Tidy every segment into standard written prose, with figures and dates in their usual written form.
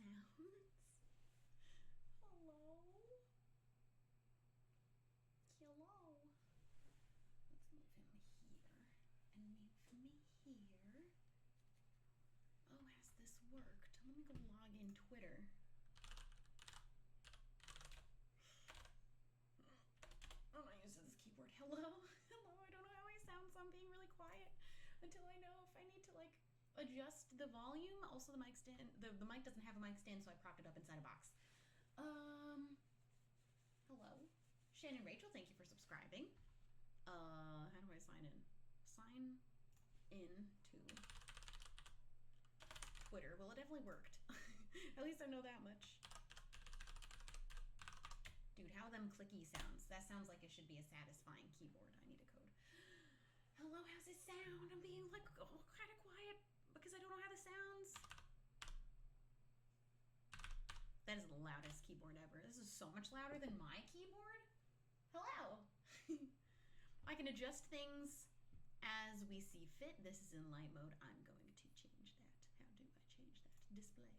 sounds. Hello? Hello? Let's move him here and move me here. Oh, has this worked? Let me go log in Twitter. I'm not used to this keyboard. Hello? Hello, I don't know how I sound, so I'm being really quiet until I know if I need to like adjust the volume. Also the mic stand, the mic doesn't have a mic stand, so I propped it up inside a box. Hello? Shannon Rachel, thank you for subscribing. How do I sign in? Sign in to Twitter. Well, it definitely worked. At least I know that much. Dude, how them clicky sounds. That sounds like it should be a satisfying keyboard. I need a code. Hello, how's it sound? I'm being like kind of quiet because I don't know how this sounds. That is the loudest keyboard ever. This is so much louder than my keyboard. Hello. I can adjust things as we see fit. This is in light mode. I'm going to change that. How do I change that? Display.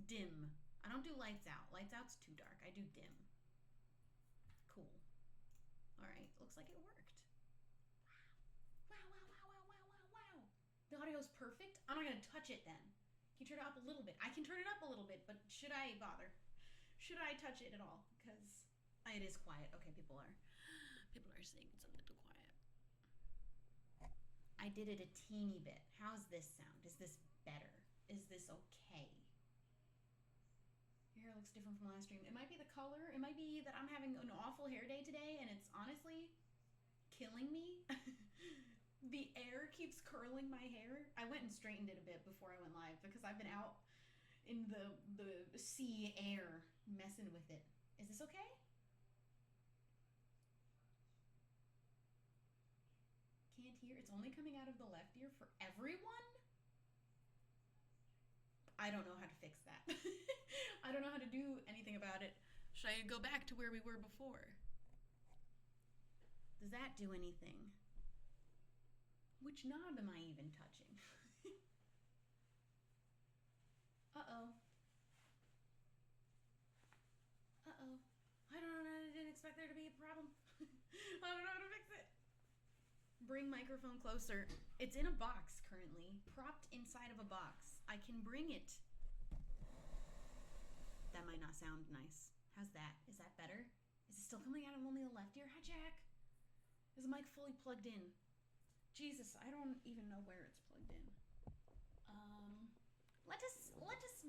Dim. I don't do lights out. Lights out's too dark. I do dim. Cool. All right. Looks like it worked. Wow. Wow, wow, wow, wow, wow, wow. The audio's perfect. I'm not going to touch it then. Can you turn it up a little bit? I can turn it up a little bit, but should I bother? Should I touch it at all? Because it is quiet. Okay, people are saying it's a little quiet. I did it a teeny bit. How's this sound? Is this better? Is this okay? Your hair looks different from last stream. It might be the color. It might be that I'm having an awful hair day today, and it's honestly killing me. The air keeps curling my hair. I went and straightened it a bit before I went live because I've been out in the sea air messing with it. Is this okay? Can't hear. It's only coming out of the left ear for everyone? I don't know how to fix that. I don't know how to do anything about it. Should I go back to where we were before? Does that do anything? Which knob am I even touching? Uh-oh. Uh-oh. I don't know. I didn't expect there to be a problem. I don't know how to fix it. Bring microphone closer. It's in a box currently, propped inside of a box. I can bring it. That might not sound nice. How's that? Is that better? Is it still coming out of only the left ear? Hi, Jack. Is the mic fully plugged in? Jesus, I don't even know where it's plugged in. Let us, ow. Let's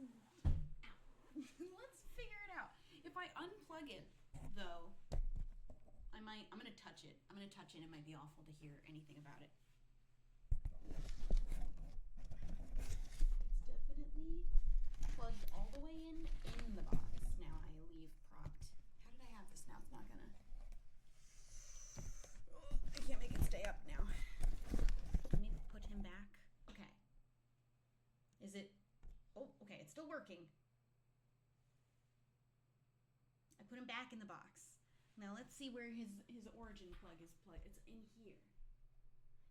figure it out. If I unplug it, though, I'm gonna touch it. I'm gonna touch it. It might be awful to hear anything about it. It's definitely plugged all the way in the box. Now I leave propped. How did I have this now? It's not gonna. Oh, I can't make it stay up now. Let me put him back. Okay. Is it? Oh, okay. It's still working. I put him back in the box. Now let's see where his origin plug is plugged. It's in here.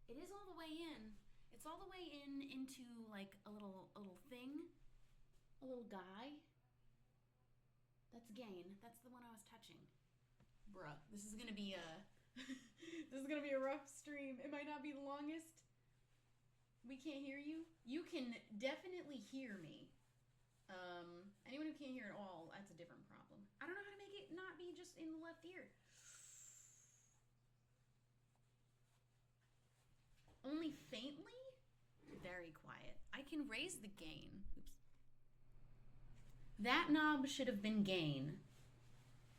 It is all the way in. It's all the way in into like a little thing. A little guy. That's gain. That's the one I was touching. Bruh, this is gonna be a this is gonna be a rough stream. It might not be the longest. We can't hear you. You can definitely hear me. Anyone who can't hear at all, that's a different problem. I don't know how to make it not be just in the left ear. Only faintly? Very quiet. I can raise the gain. Oops. That knob should have been gain.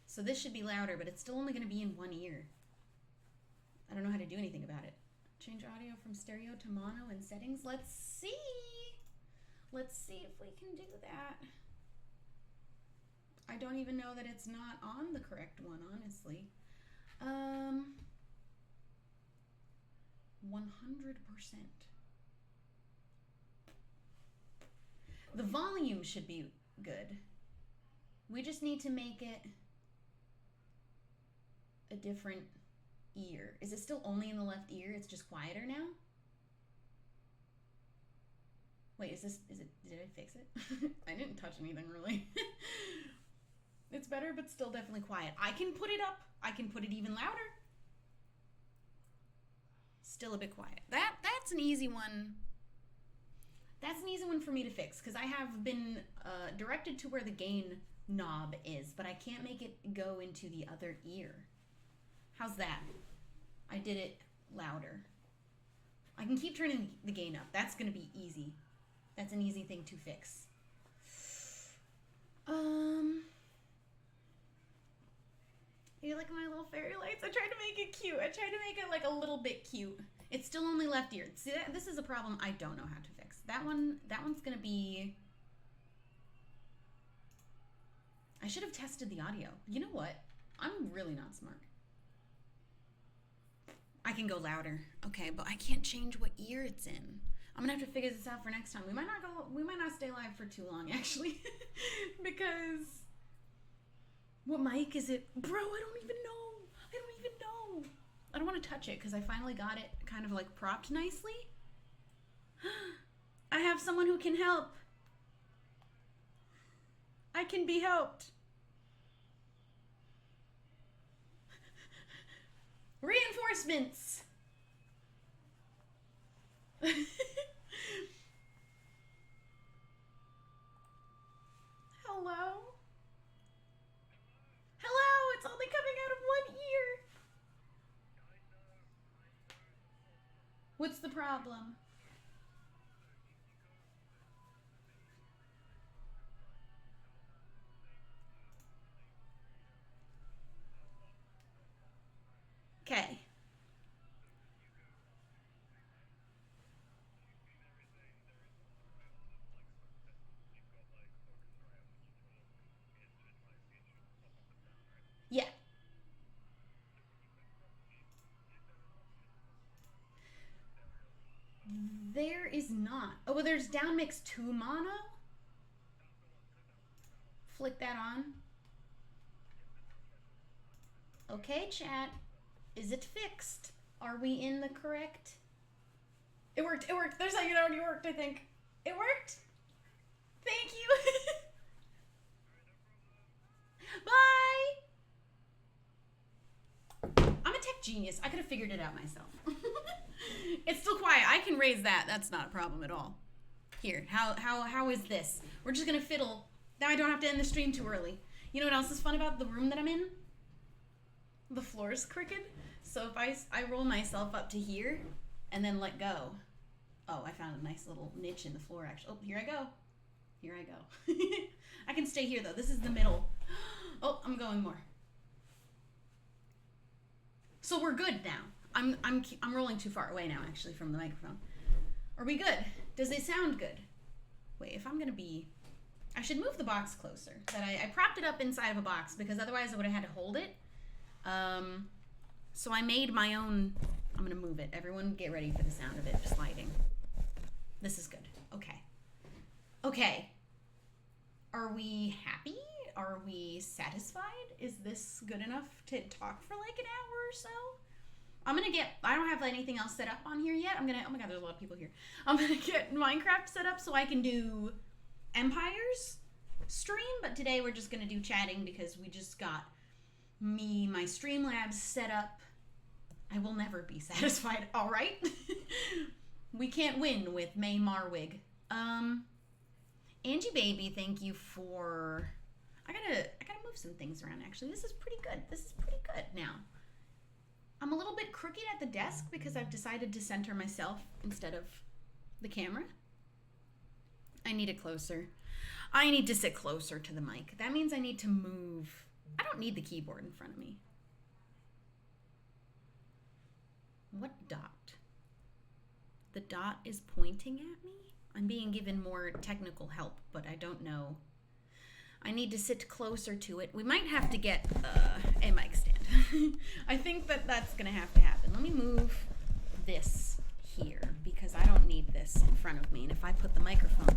So this should be louder, but it's still only going to be in one ear. I don't know how to do anything about it. Change audio from stereo to mono in settings. Let's see. Let's see if we can do that. I don't even know that it's not on the correct one, honestly. 100%. The volume should be good. We just need to make it a different ear. Is it still only in the left ear? It's just quieter now? Wait, is it, did I fix it? I didn't touch anything really. It's better, but still definitely quiet. I can put it up. I can put it even louder. Still a bit quiet. That's an easy one. That's an easy one for me to fix because I have been directed to where the gain knob is, but I can't make it go into the other ear. How's that? I did it louder. I can keep turning the gain up. That's going to be easy. That's an easy thing to fix. You like my little fairy lights? I tried to make it cute. I tried to make it like a little bit cute. It's still only left ear. See, this is a problem I don't know how to fix. That one's gonna be... I should have tested the audio. You know what? I'm really not smart. I can go louder. Okay, but I can't change what ear it's in. I'm gonna have to figure this out for next time. We might not stay live for too long actually. Because what mic is it? Bro, I don't even know. I don't want to touch it because I finally got it kind of like propped nicely. I have someone who can help. I can be helped. Reinforcements. Hello? Hello, it's only coming out of one ear. What's the problem? Okay. Yeah. There is not. Oh, well, there's down mix 2 mono. Flick that on. Okay, chat. Is it fixed? Are we in the correct? It worked. It worked. There's like it already worked, I think. It worked? Thank you. Bye. I'm a tech genius. I could have figured it out myself. It's still quiet. I can raise that. That's not a problem at all. Here, how is this? We're just gonna fiddle. Now I don't have to end the stream too early. You know what else is fun about the room that I'm in? The floor is crooked. So if I roll myself up to here and then let go. Oh, I found a nice little niche in the floor actually. Oh, here I go. Here I go. I can stay here though. This is the middle. Oh, I'm going more. So we're good now. I'm rolling too far away now actually from the microphone. Are we good? Does it sound good? Wait, if I'm gonna be... I should move the box closer. That I propped it up inside of a box because otherwise I would have had to hold it. So I made my own... I'm gonna move it. Everyone get ready for the sound of it sliding. This is good. Okay. Okay. Are we happy? Are we satisfied? Is this good enough to talk for like an hour or so? I don't have anything else set up on here yet. oh my god, there's a lot of people here. I'm gonna get Minecraft set up so I can do Empires stream, but today we're just gonna do chatting because we just got my Streamlabs set up. I will never be satisfied, all right? We can't win with May Marwig. Angie Baby, thank you for... I gotta move some things around actually. This is pretty good. This is pretty good now. I'm a little bit crooked at the desk because I've decided to center myself instead of the camera. I need it closer. I need to sit closer to the mic. That means I need to move. I don't need the keyboard in front of me. What dot? The dot is pointing at me? I'm being given more technical help, but I don't know. I need to sit closer to it. We might have to get a mic stand. I think that's gonna have to happen. Let me move this here because I don't need this in front of me. And if I put the microphone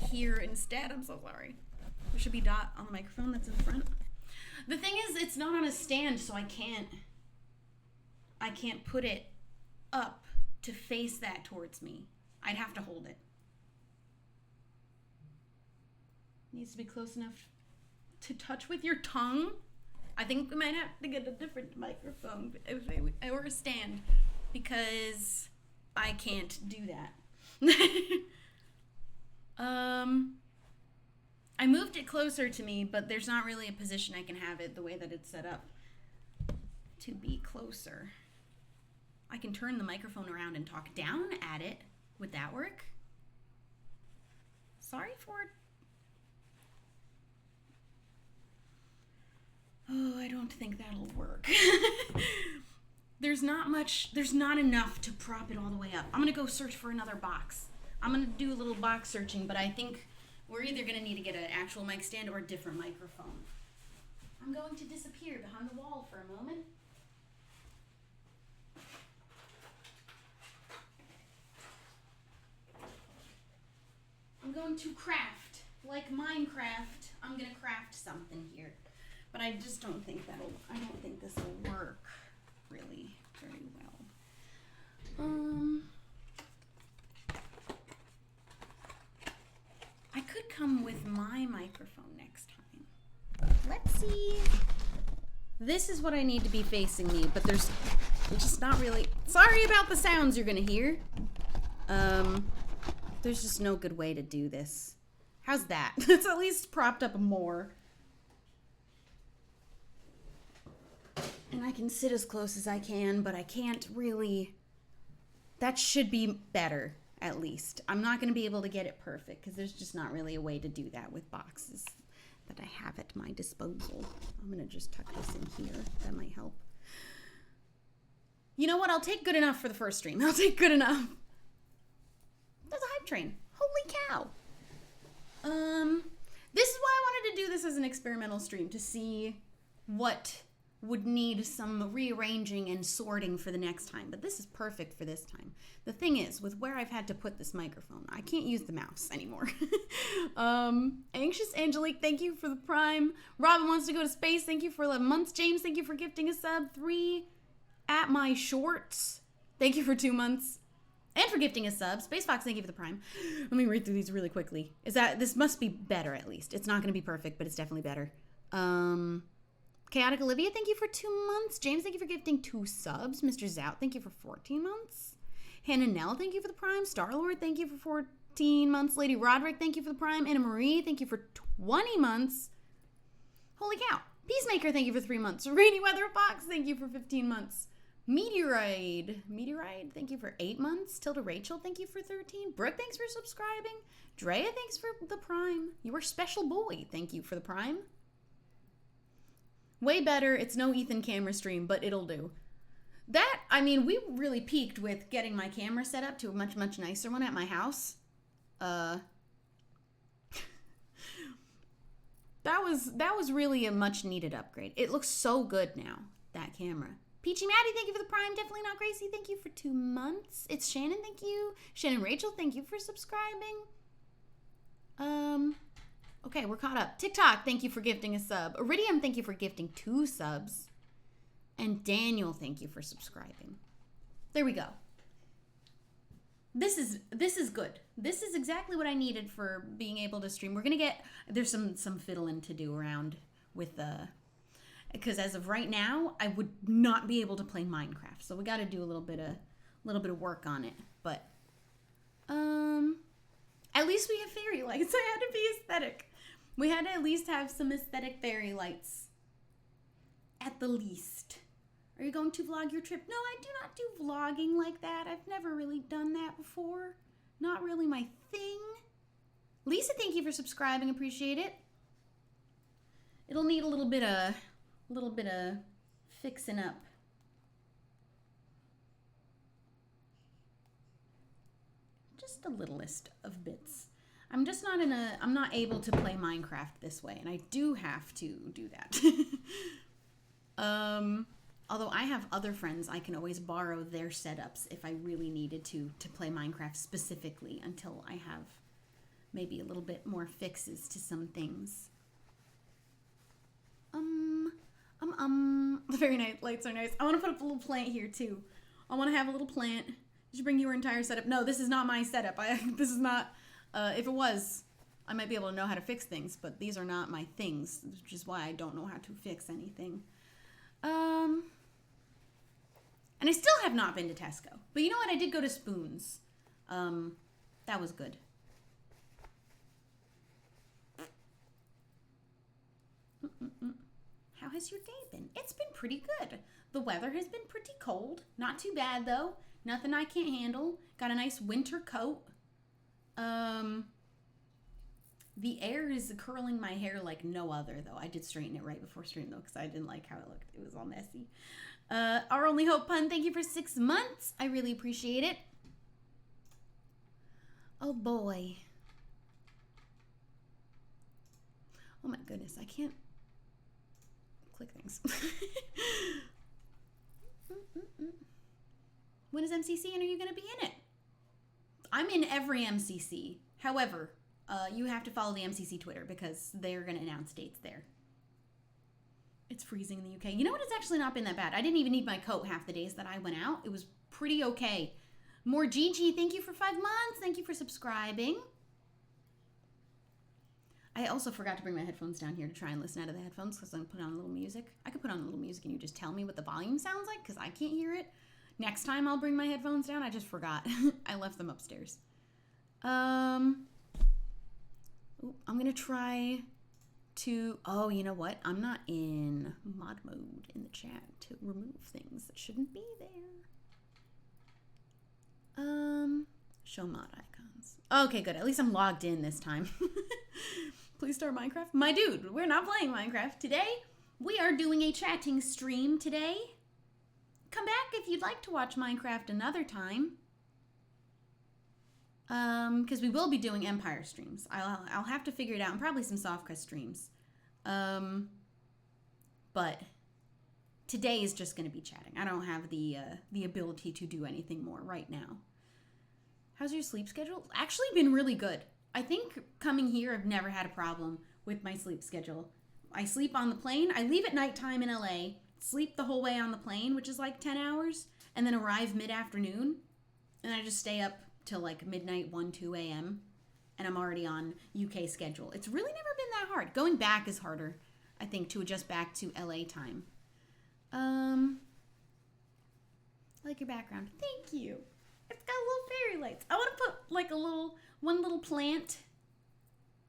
here instead, I'm so sorry. There should be dot on the microphone that's in front. The thing is, it's not on a stand, so I can't put it up to face that towards me. I'd have to hold it. Needs to be close enough to touch with your tongue. I think we might have to get a different microphone or a stand because I can't do that. I moved it closer to me, but there's not really a position I can have it the way that it's set up to be closer. I can turn the microphone around and talk down at it. Would that work? Sorry for... Oh, I don't think that'll work. There's not enough to prop it all the way up. I'm gonna go search for another box. I'm gonna do a little box searching, but I think we're either gonna need to get an actual mic stand or a different microphone. I'm going to disappear behind the wall for a moment. I'm going to craft. Like Minecraft, I'm gonna craft something here. But I just don't think I don't think this will work really very well. I could come with my microphone next time. Let's see. This is what I need to be facing me, but there's just not really, sorry about the sounds you're gonna hear. There's just no good way to do this. How's that? It's at least propped up more. And I can sit as close as I can, but I can't really... That should be better, at least. I'm not going to be able to get it perfect, because there's just not really a way to do that with boxes that I have at my disposal. I'm going to just tuck this in here. That might help. You know what? I'll take good enough for the first stream. I'll take good enough. That's a hype train. Holy cow. This is why I wanted to do this as an experimental stream, to see what would need some rearranging and sorting for the next time, but this is perfect for this time. The thing is, with where I've had to put this microphone, I can't use the mouse anymore. Anxious Angelique, thank you for the Prime. Robin wants to go to space, thank you for 11 months. James, thank you for gifting a sub. 3 at my shorts, thank you for 2 months. And for gifting a sub. Space Fox, thank you for the Prime. Let me read through these really quickly. This must be better, at least. It's not going to be perfect, but it's definitely better. Chaotic Olivia, thank you for 2 months. James, thank you for gifting 2 subs. Mr. Zout, thank you for 14 months. Hannah Nell, thank you for the Prime. Starlord, thank you for 14 months. Lady Roderick, thank you for the Prime. Anna Marie, thank you for 20 months. Holy cow. Peacemaker, thank you for 3 months. Rainy Weather Fox, thank you for 15 months. Meteoride, thank you for 8 months. Tilda Rachel, thank you for 13. Brooke, thanks for subscribing. Drea, thanks for the Prime. You are special boy, thank you for the Prime. Way better. It's no Ethan camera stream, but it'll do. That, I mean, we really peaked with getting my camera set up to a much, much nicer one at my house. That was really a much needed upgrade. It looks so good now, that camera. Peachy Maddie, thank you for the Prime. Definitely Not Gracie, thank you for 2 months. It's Shannon, thank you. Shannon Rachel, thank you for subscribing. Okay, we're caught up. TikTok, thank you for gifting a sub. Iridium, thank you for gifting 2 subs. And Daniel, thank you for subscribing. There we go. This is good. This is exactly what I needed for being able to stream. We're gonna get, there's some fiddling to do around with because as of right now, I would not be able to play Minecraft. So we got to do a little bit of work on it. But at least we have fairy lights. I had to be aesthetic. We had to at least have some aesthetic fairy lights. At the least. Are you going to vlog your trip? No, I do not do vlogging like that. I've never really done that before. Not really my thing. Lisa, thank you for subscribing. Appreciate it. It'll need a little bit of fixing up. Just the littlest of bits. I'm just not I'm not able to play Minecraft this way, and I do have to do that. Although I have other friends, I can always borrow their setups if I really needed to play Minecraft specifically until I have maybe a little bit more fixes to some things. The fairy night lights are nice. I want to put up a little plant here too. I want to have a little plant. Did you bring your entire setup? No, this is not my setup. This is not, if it was, I might be able to know how to fix things, but these are not my things, which is why I don't know how to fix anything. And I still have not been to Tesco. But you know what? I did go to Spoons. That was good. How has your day been? It's been pretty good. The weather has been pretty cold. Not too bad, though. Nothing I can't handle. Got a nice winter coat. The air is curling my hair like no other, though. I did straighten it right before stream, though, because I didn't like how it looked. It was all messy. Our Only Hope Pun, thank you for 6 months. I really appreciate it. Oh, boy. Oh, my goodness. I can't click things. When is MCC and are you going to be in it? I'm in every MCC. However, you have to follow the MCC Twitter because they're going to announce dates there. It's freezing in the UK. You know what? It's actually not been that bad. I didn't even need my coat half the days that I went out. It was pretty okay. More Gigi, thank you for 5 months. Thank you for subscribing. I also forgot to bring my headphones down here to try and listen out of the headphones because I'm putting on a little music. I could put on a little music and you just tell me what the volume sounds like because I can't hear it. Next time I'll bring my headphones down. I just forgot. I left them upstairs. I'm going to try to... Oh, you know what? I'm not in mod mode in the chat to remove things that shouldn't be there. Show mod icons. Okay, good. At least I'm logged in this time. Please start Minecraft. My dude, we're not playing Minecraft today. We are doing a chatting stream today. Come back if you'd like to watch Minecraft another time. Because we will be doing Empire streams. I'll have to figure it out, and probably some Softcut streams. But today is just going to be chatting. I don't have the ability to do anything more right now. How's your sleep schedule? Actually been really good. I think coming here, I've never had a problem with my sleep schedule. I sleep on the plane. I leave at nighttime in LA, sleep the whole way on the plane, which is like 10 hours, and then arrive mid-afternoon. And I just stay up till like midnight, 1, 2 a.m. And I'm already on UK schedule. It's really never been that hard. Going back is harder, I think, to adjust back to LA time. I like your background. Thank you. It's got little fairy lights. I want to put like one little plant.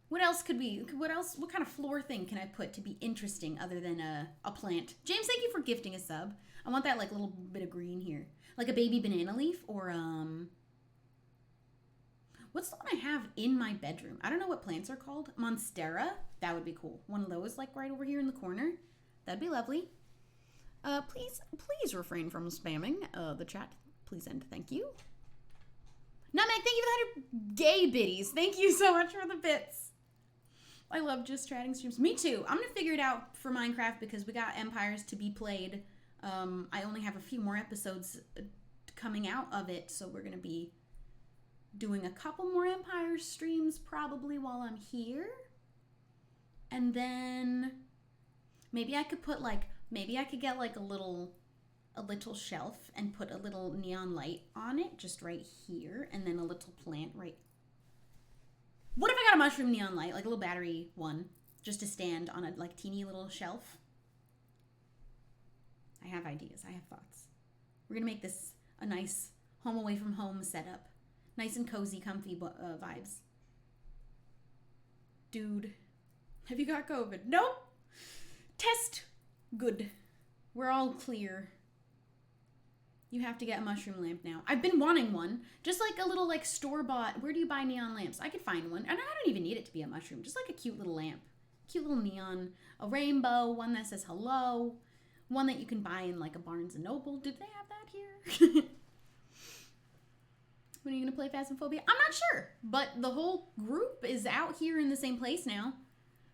What else could we, what kind of floor thing can I put to be interesting other than a plant? James, thank you for gifting a sub. I want that like little bit of green here. Like a baby banana leaf or, what's the one I have in my bedroom? I don't know what plants are called. Monstera. That would be cool. One of those like right over here in the corner. That'd be lovely. Please refrain from spamming the chat. Please and thank you. Nutmeg, thank you for the 100 gay biddies. Thank you so much for the bits. I love just chatting streams. Me too. I'm going to figure it out for Minecraft because we got Empires to be played. I only have a few more episodes coming out of it, so we're going to be doing a couple more Empire streams probably while I'm here. And then maybe I could put like, maybe I could get like a little shelf and put a little neon light on it just right here, and then a little plant right. What if I got a mushroom neon light, like a little battery one, just to stand on a like teeny little shelf? I have ideas. I have thoughts. We're gonna make this a nice home away from home setup, nice and cozy, comfy vibes. Dude, have you got COVID? Nope. Test good. We're all clear. You have to get a mushroom lamp now. I've been wanting one. Just like a little like store-bought. Where do you buy neon lamps? I could find one. And I don't even need it to be a mushroom. Just like a cute little lamp. Cute little neon. A rainbow. One that says hello. One that you can buy in like a Barnes & Noble. Did they have that here? When are you going to play Phasmophobia? I'm not sure. But the whole group is out here in the same place now.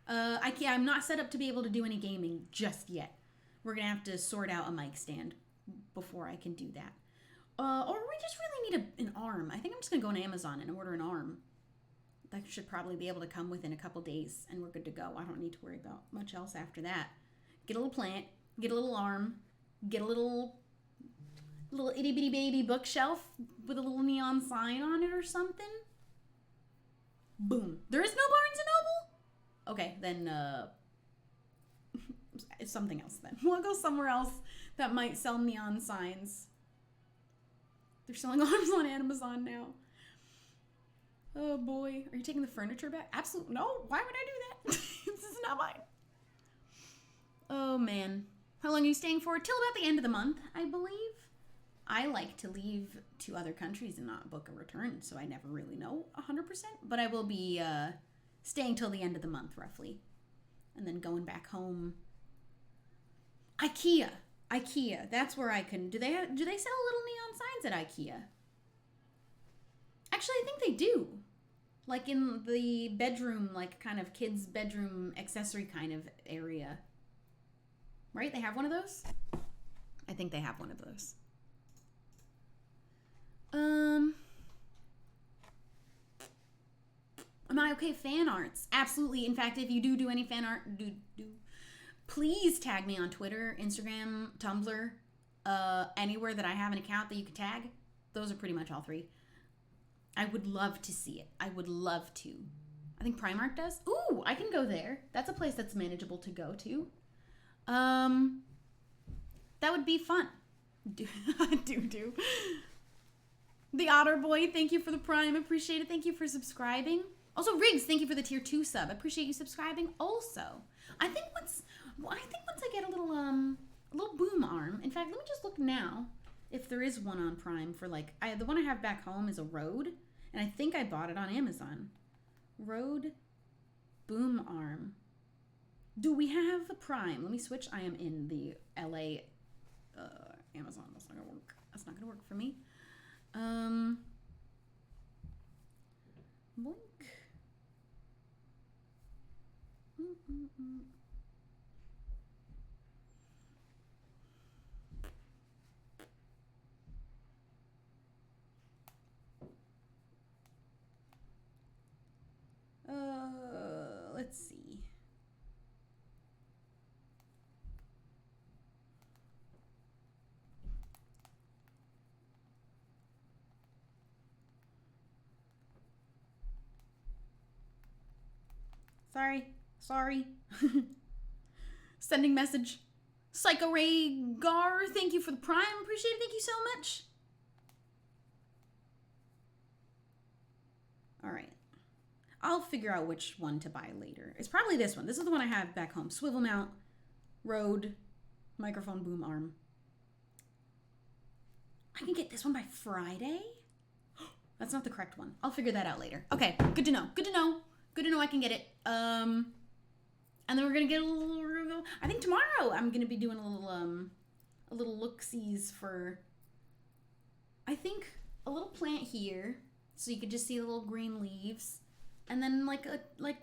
I'm not set up to be able to do any gaming just yet. We're going to have to sort out a mic stand before I can do that. Or we just really need an arm. I think I'm just going to go on Amazon and order an arm. That should probably be able to come within a couple days, and we're good to go. I don't need to worry about much else after that. Get a little plant, get a little arm, get a little itty-bitty baby bookshelf with a little neon sign on it or something. Boom. There is no Barnes & Noble? Okay, then, it's something else then. We'll go somewhere else that might sell neon signs. They're selling arms on Amazon now. Oh boy. Are you taking the furniture back? Absolutely. No. Why would I do that? This is not mine. Oh man. How long are you staying for? Till about the end of the month, I believe. I like to leave to other countries and not book a return, so I never really know 100%. But I will be staying till the end of the month, roughly. And then going back home. IKEA. That's where I can... Do they sell little neon signs at IKEA? Actually, I think they do. Like in the bedroom, like kind of kids' bedroom accessory kind of area. Right? They have one of those? I think they have one of those. Am I okay? Fan arts. Absolutely. In fact, if you do any fan art, please tag me on Twitter, Instagram, Tumblr, anywhere that I have an account that you could tag. Those are pretty much all three. I would love to see it. I would love to. I think Primark does. Ooh, I can go there. That's a place that's manageable to go to. That would be fun. Do. The Otter Boy, thank you for the Prime. Appreciate it. Thank you for subscribing. Also, Riggs, thank you for the tier 2 sub. Appreciate you subscribing also. I think once I get a little boom arm. In fact, let me just look now if there is one on Prime for like the one I have back home is a Rode, and I think I bought it on Amazon. Rode boom arm. Do we have the Prime? Let me switch. I am in the LA Amazon. That's not gonna work. That's not gonna work for me. Boink. Let's see. Sorry. Sending message. Psycho Ray Gar, thank you for the Prime. Appreciate it. Thank you so much. All right. I'll figure out which one to buy later. It's probably this one. This is the one I have back home. Swivel mount, Rode, microphone boom arm. I can get this one by Friday? That's not the correct one. I'll figure that out later. Okay, good to know. Good to know I can get it. And then we're gonna get a little. I think tomorrow I'm gonna be doing a little look-sees for. I think a little plant here, so you could just see the little green leaves, and then like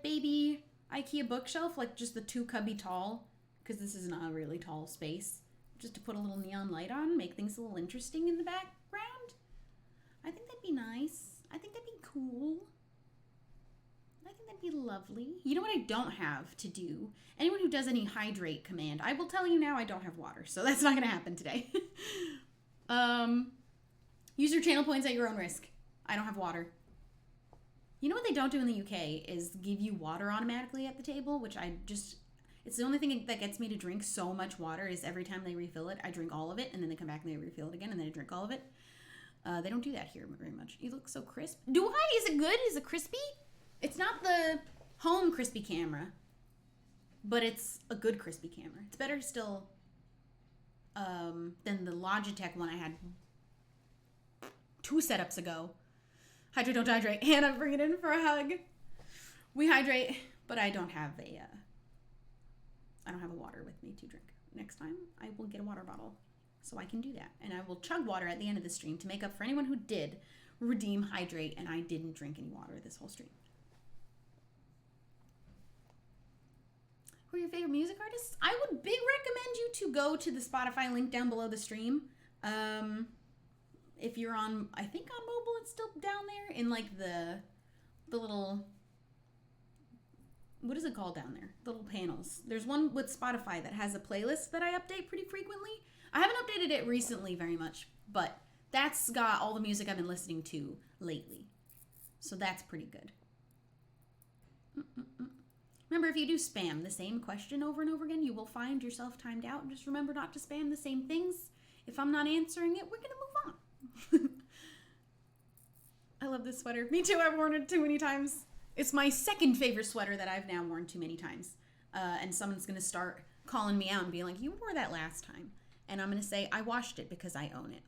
baby IKEA bookshelf, like just the 2 cubby tall, because this is not a really tall space. Just to put a little neon light on, make things a little interesting in the background. I think that'd be nice. I think that'd be cool. I think that'd be lovely. You know what I don't have to do? Anyone who does any hydrate command, I will tell you now I don't have water, so that's not going to happen today. Use your channel points at your own risk. I don't have water. You know what they don't do in the UK is give you water automatically at the table, which it's the only thing that gets me to drink so much water is every time they refill it, I drink all of it, and then they come back and they refill it again, and then I drink all of it. They don't do that here very much. You look so crisp. Do I? Is it good? Is it crispy? It's not the home crispy camera, but it's a good crispy camera. It's better still than the Logitech one I had 2 setups ago. Hydrate, don't hydrate. Hannah, bring it in for a hug. We hydrate, but I don't have a water with me to drink. Next time, I will get a water bottle so I can do that. And I will chug water at the end of the stream to make up for anyone who did redeem hydrate and I didn't drink any water this whole stream. Who are your favorite music artists? I would big recommend you to go to the Spotify link down below the stream. If you're on, I think on mobile, it's still down there in like the little, what is it called down there? The little panels. There's one with Spotify that has a playlist that I update pretty frequently. I haven't updated it recently very much, but that's got all the music I've been listening to lately. So that's pretty good. Remember, if you do spam the same question over and over again, you will find yourself timed out. Just remember not to spam the same things. If I'm not answering it, we're going to move on. I love this sweater. Me too. I've worn it too many times. It's my second favorite sweater that I've now worn too many times. And someone's going to start calling me out and being like, you wore that last time. And I'm going to say, I washed it because I own it.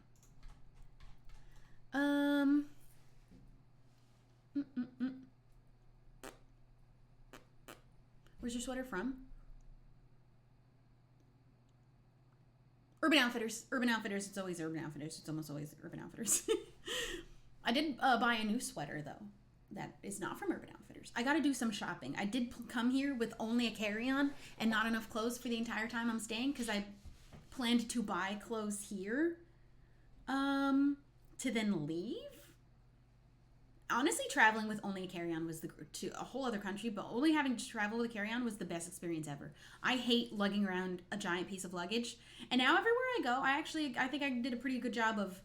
Where's your sweater from? Urban Outfitters. Urban Outfitters. It's always Urban Outfitters. It's almost always Urban Outfitters. I did buy a new sweater, though. That is not from Urban Outfitters. I got to do some shopping. I did come here with only a carry-on and not enough clothes for the entire time I'm staying because I planned to buy clothes here to then leave. Honestly, traveling with only a carry-on was to a whole other country, but only having to travel with a carry-on was the best experience ever. I hate lugging around a giant piece of luggage, and now everywhere I go, I think I did a pretty good job of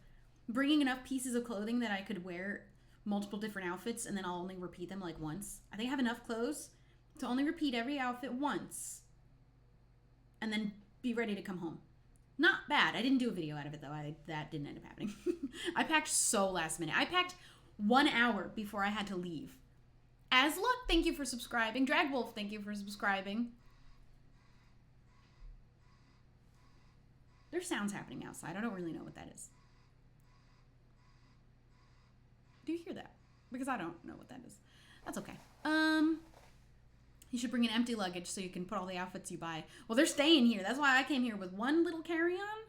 bringing enough pieces of clothing that I could wear multiple different outfits, and then I'll only repeat them like once. I think I have enough clothes to only repeat every outfit once, and then be ready to come home. Not bad. I didn't do a video out of it, though. That didn't end up happening. I packed so last minute. I packed 1 hour before I had to leave. As Luck, thank you for subscribing. Dragwolf, thank you for subscribing. There's sounds happening outside. I don't really know what that is. Do you hear that? Because I don't know what that is. That's okay. You should bring an empty luggage so you can put all the outfits you buy. Well, they're staying here. That's why I came here with one little carry-on.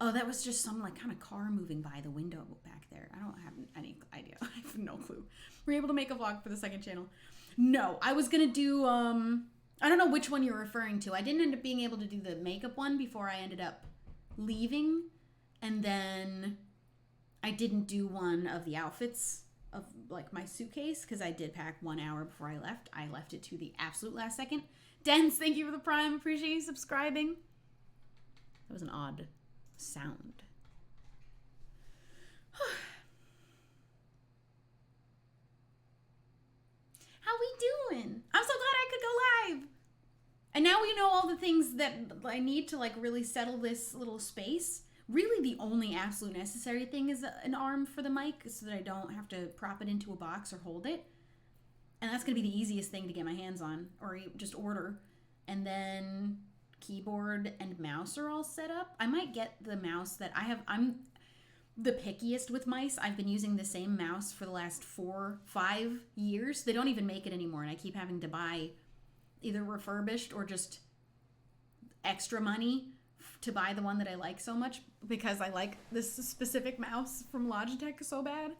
Oh, that was just some like kind of car moving by the window back there. I don't have any idea. I have no clue. We're able to make a vlog for the second channel. No, I was going to do, I don't know which one you're referring to. I didn't end up being able to do the makeup one before I ended up leaving. And then I didn't do one of the outfits of like my suitcase because I did pack 1 hour before I left. I left it to the absolute last second. Dens, thank you for the Prime. Appreciate you subscribing. That was an odd sound. How we doing? I'm so glad I could go live. And now we know all the things that I need to like really settle this little space. Really the only absolute necessary thing is an arm for the mic so that I don't have to prop it into a box or hold it. And that's going to be the easiest thing to get my hands on or just order. And then keyboard and mouse are all set up. I might get the mouse that I have. I'm the pickiest with mice. I've been using the same mouse for the last 4-5 years. They don't even make it anymore. And I keep having to buy either refurbished or just extra money to buy the one that I like so much because I like this specific mouse from Logitech so bad.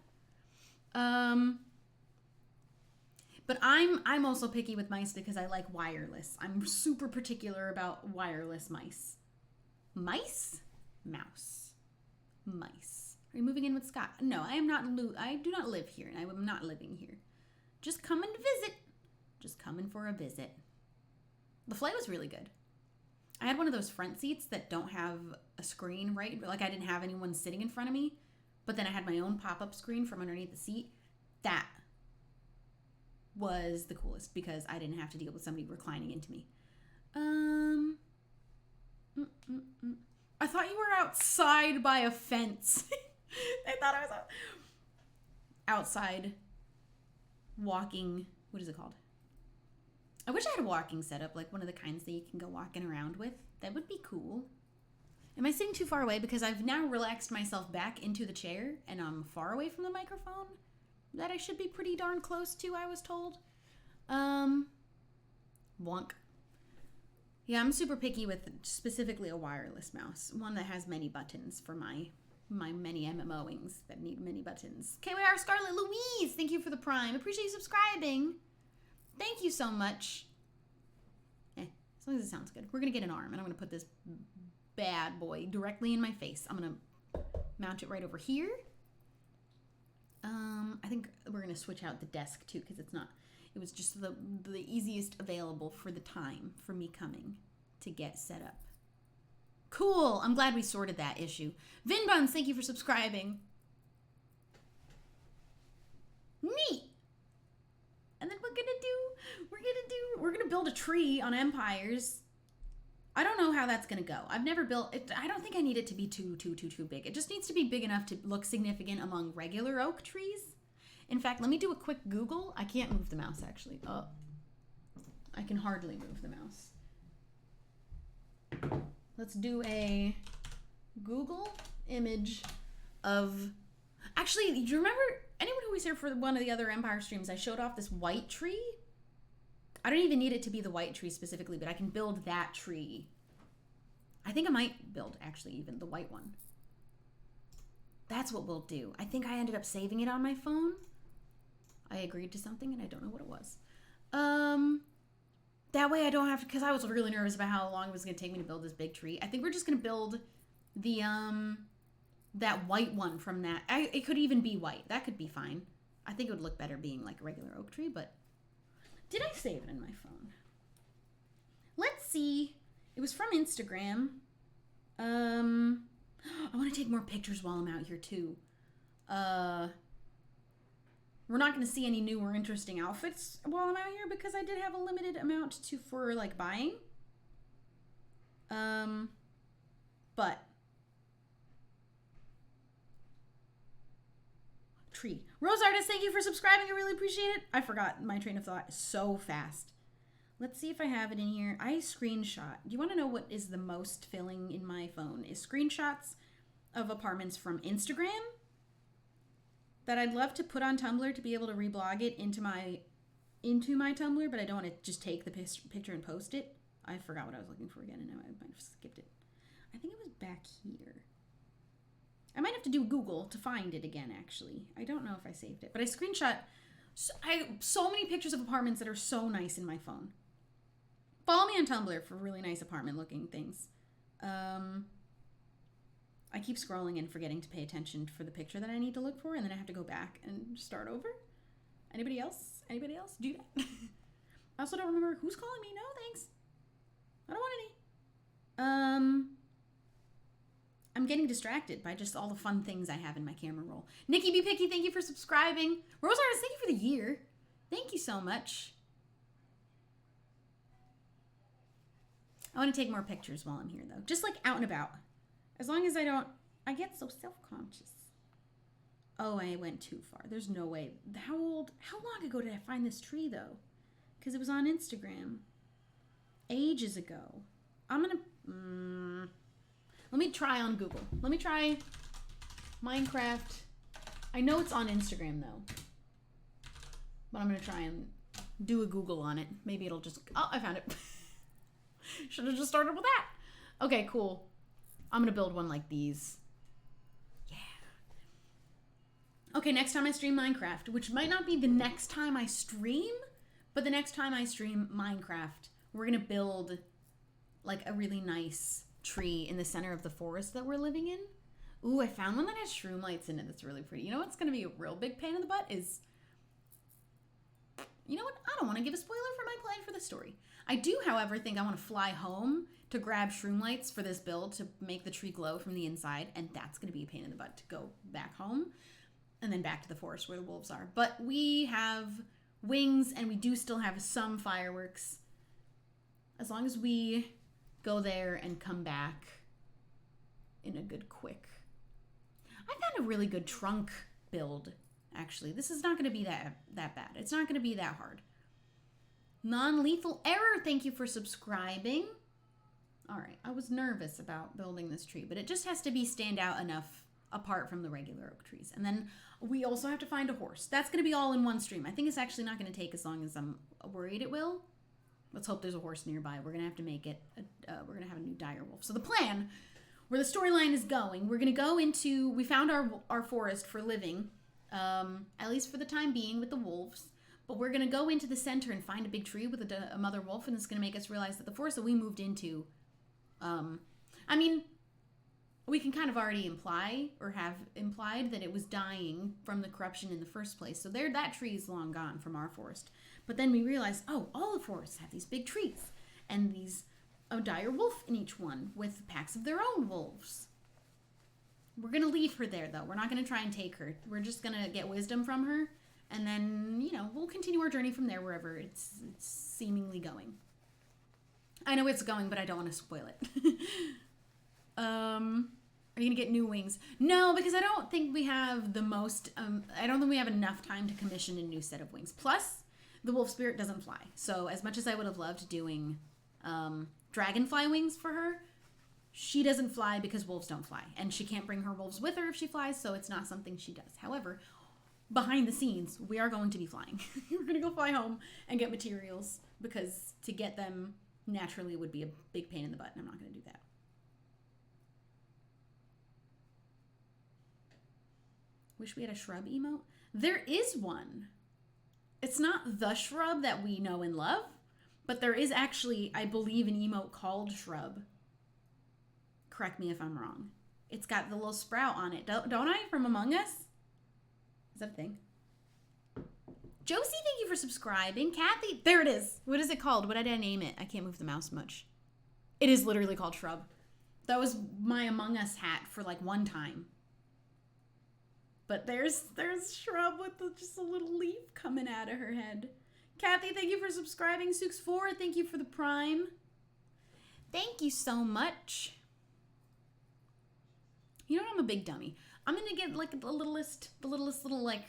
But I'm also picky with mice because I like wireless. I'm super particular about wireless mice. Mice? Mouse. Mice. Are you moving in with Scott? No, I am not. I do not live here, and I am not living here. Just coming to visit. Just coming for a visit. The flight was really good. I had one of those front seats that don't have a screen, right? Like I didn't have anyone sitting in front of me, but then I had my own pop-up screen from underneath the seat. That was the coolest because I didn't have to deal with somebody reclining into me. I thought you were outside by a fence. I thought I was outside walking. What is it called? I wish I had a walking setup, like one of the kinds that you can go walking around with. That would be cool. Am I sitting too far away? Because I've now relaxed myself back into the chair and I'm far away from the microphone that I should be pretty darn close to, I was told. Wonk. Yeah, I'm super picky with specifically a wireless mouse. One that has many buttons for my many MMOings that need many buttons. KYR Scarlet Louise, thank you for the Prime. Appreciate you subscribing. Thank you so much. As long as it sounds good. We're going to get an arm, and I'm going to put this bad boy directly in my face. I'm going to mount it right over here. I think we're going to switch out the desk, too, because it was just the easiest available for the time for me coming to get set up. Cool. I'm glad we sorted that issue. Vinbuns, thank you for subscribing. Neat. we're gonna build a tree on Empires. I don't know how that's gonna go. I've never built it. I don't think I need it to be too big. It just needs to be big enough to look significant among regular oak trees. In fact, let me do a quick Google. I can't move the mouse actually. Oh, I can hardly move the mouse. Let's do a Google image of. Actually, do you remember anyone who was here for one of the other Empire streams? I showed off this white tree. I don't even need it to be the white tree specifically, but I can build that tree. I think I might build actually even the white one. That's what we'll do. I think I ended up saving it on my phone. I agreed to something and I don't know what it was. That way I don't have to, because I was really nervous about how long it was going to take me to build this big tree. I think we're just going to build the, that white one from that. It could even be white. That could be fine. I think it would look better being like a regular oak tree, but did I save it in my phone? Let's see. It was from Instagram. I want to take more pictures while I'm out here too. We're not going to see any new or interesting outfits while I'm out here because I did have a limited amount for like buying. But tree. Rose Artist, thank you for subscribing. I really appreciate it. I forgot my train of thought so fast. Let's see if I have it in here. I screenshot. Do you want to know what is the most filling in my phone? Is screenshots of apartments from Instagram that I'd love to put on Tumblr to be able to reblog it into my Tumblr, but I don't want to just take the picture and post it. I forgot what I was looking for again, and I might have skipped it. I think it was back here. I might have to do Google to find it again, actually. I don't know if I saved it, but I screenshot so many pictures of apartments that are so nice in my phone. Follow me on Tumblr for really nice apartment-looking things. I keep scrolling and forgetting to pay attention for the picture that I need to look for, and then I have to go back and start over. Anybody else? Anybody else do that? I also don't remember who's calling me. No, thanks. I don't want any. I'm getting distracted by just all the fun things I have in my camera roll. Nikki B. Picky, thank you for subscribing. Rose Artist, thank you for the year. Thank you so much. I want to take more pictures while I'm here, though. Just like out and about. As long as I get so self-conscious. Oh, I went too far. There's no way. How long ago did I find this tree, though? Because it was on Instagram. Ages ago. I'm going to... let me try on Google. Let me try Minecraft. I know it's on Instagram, though. But I'm going to try and do a Google on it. Maybe it'll just... Oh, I found it. Should have just started with that. Okay, cool. I'm going to build one like these. Yeah. Okay, next time I stream Minecraft, which might not be the next time I stream, but the next time I stream Minecraft, we're going to build like a really nice tree in the center of the forest that we're living in. Ooh, I found one that has shroom lights in it that's really pretty. You know what's going to be a real big pain in the butt is... You know what? I don't want to give a spoiler for my plan for the story. I do, however, think I want to fly home to grab shroom lights for this build to make the tree glow from the inside, and that's going to be a pain in the butt to go back home and then back to the forest where the wolves are. But we have wings, and we do still have some fireworks. As long as we go there and come back in a good quick... I found a really good trunk build, actually. This is not going to be that bad. It's not going to be that hard. Non-lethal error, thank you for subscribing. All right, I was nervous about building this tree, but it just has to be stand out enough apart from the regular oak trees. And then we also have to find a horse. That's going to be all in one stream. I think it's actually not going to take as long as I'm worried it will. Let's hope there's a horse nearby. We're going to have to make it, we're going to have a new dire wolf. So the plan, where the storyline is going, we're going to go into, we found our forest for living, at least for the time being with the wolves. But we're going to go into the center and find a big tree with a mother wolf, and it's going to make us realize that the forest that we moved into, I mean, we can kind of already imply, or have implied, that it was dying from the corruption in the first place. So that tree is long gone from our forest. But then we realized, oh, all the forests have these big trees, and a dire wolf in each one, with packs of their own wolves. We're going to leave her there, though. We're not going to try and take her. We're just going to get wisdom from her, And then, you know, we'll continue our journey from there wherever it's seemingly going. I know it's going, but I don't want to spoil it. Are you going to get new wings? No, because I don't think we have the most, I don't think we have enough time to commission a new set of wings. Plus, the wolf spirit doesn't fly. So as much as I would have loved doing dragonfly wings for her, she doesn't fly because wolves don't fly. And she can't bring her wolves with her if she flies, so it's not something she does. However, behind the scenes, we are going to be flying. We're going to go fly home and get materials because to get them naturally would be a big pain in the butt, and I'm not going to do that. Wish we had a shrub emote. There is one. It's not the shrub that we know and love, but there is actually, I believe, an emote called Shrub. Correct me if I'm wrong. It's got the little sprout on it. Don't I? From Among Us? Is that a thing? Josie, thank you for subscribing. Kathy, there it is. What is it called? What did I name it? I can't move the mouse much. It is literally called Shrub. That was my Among Us hat for like one time. But there's Shrub with just a little leaf coming out of her head. Kathy, thank you for subscribing. Sooks4, thank you for the Prime. Thank you so much. You know what? I'm a big dummy. I'm going to get like the littlest little like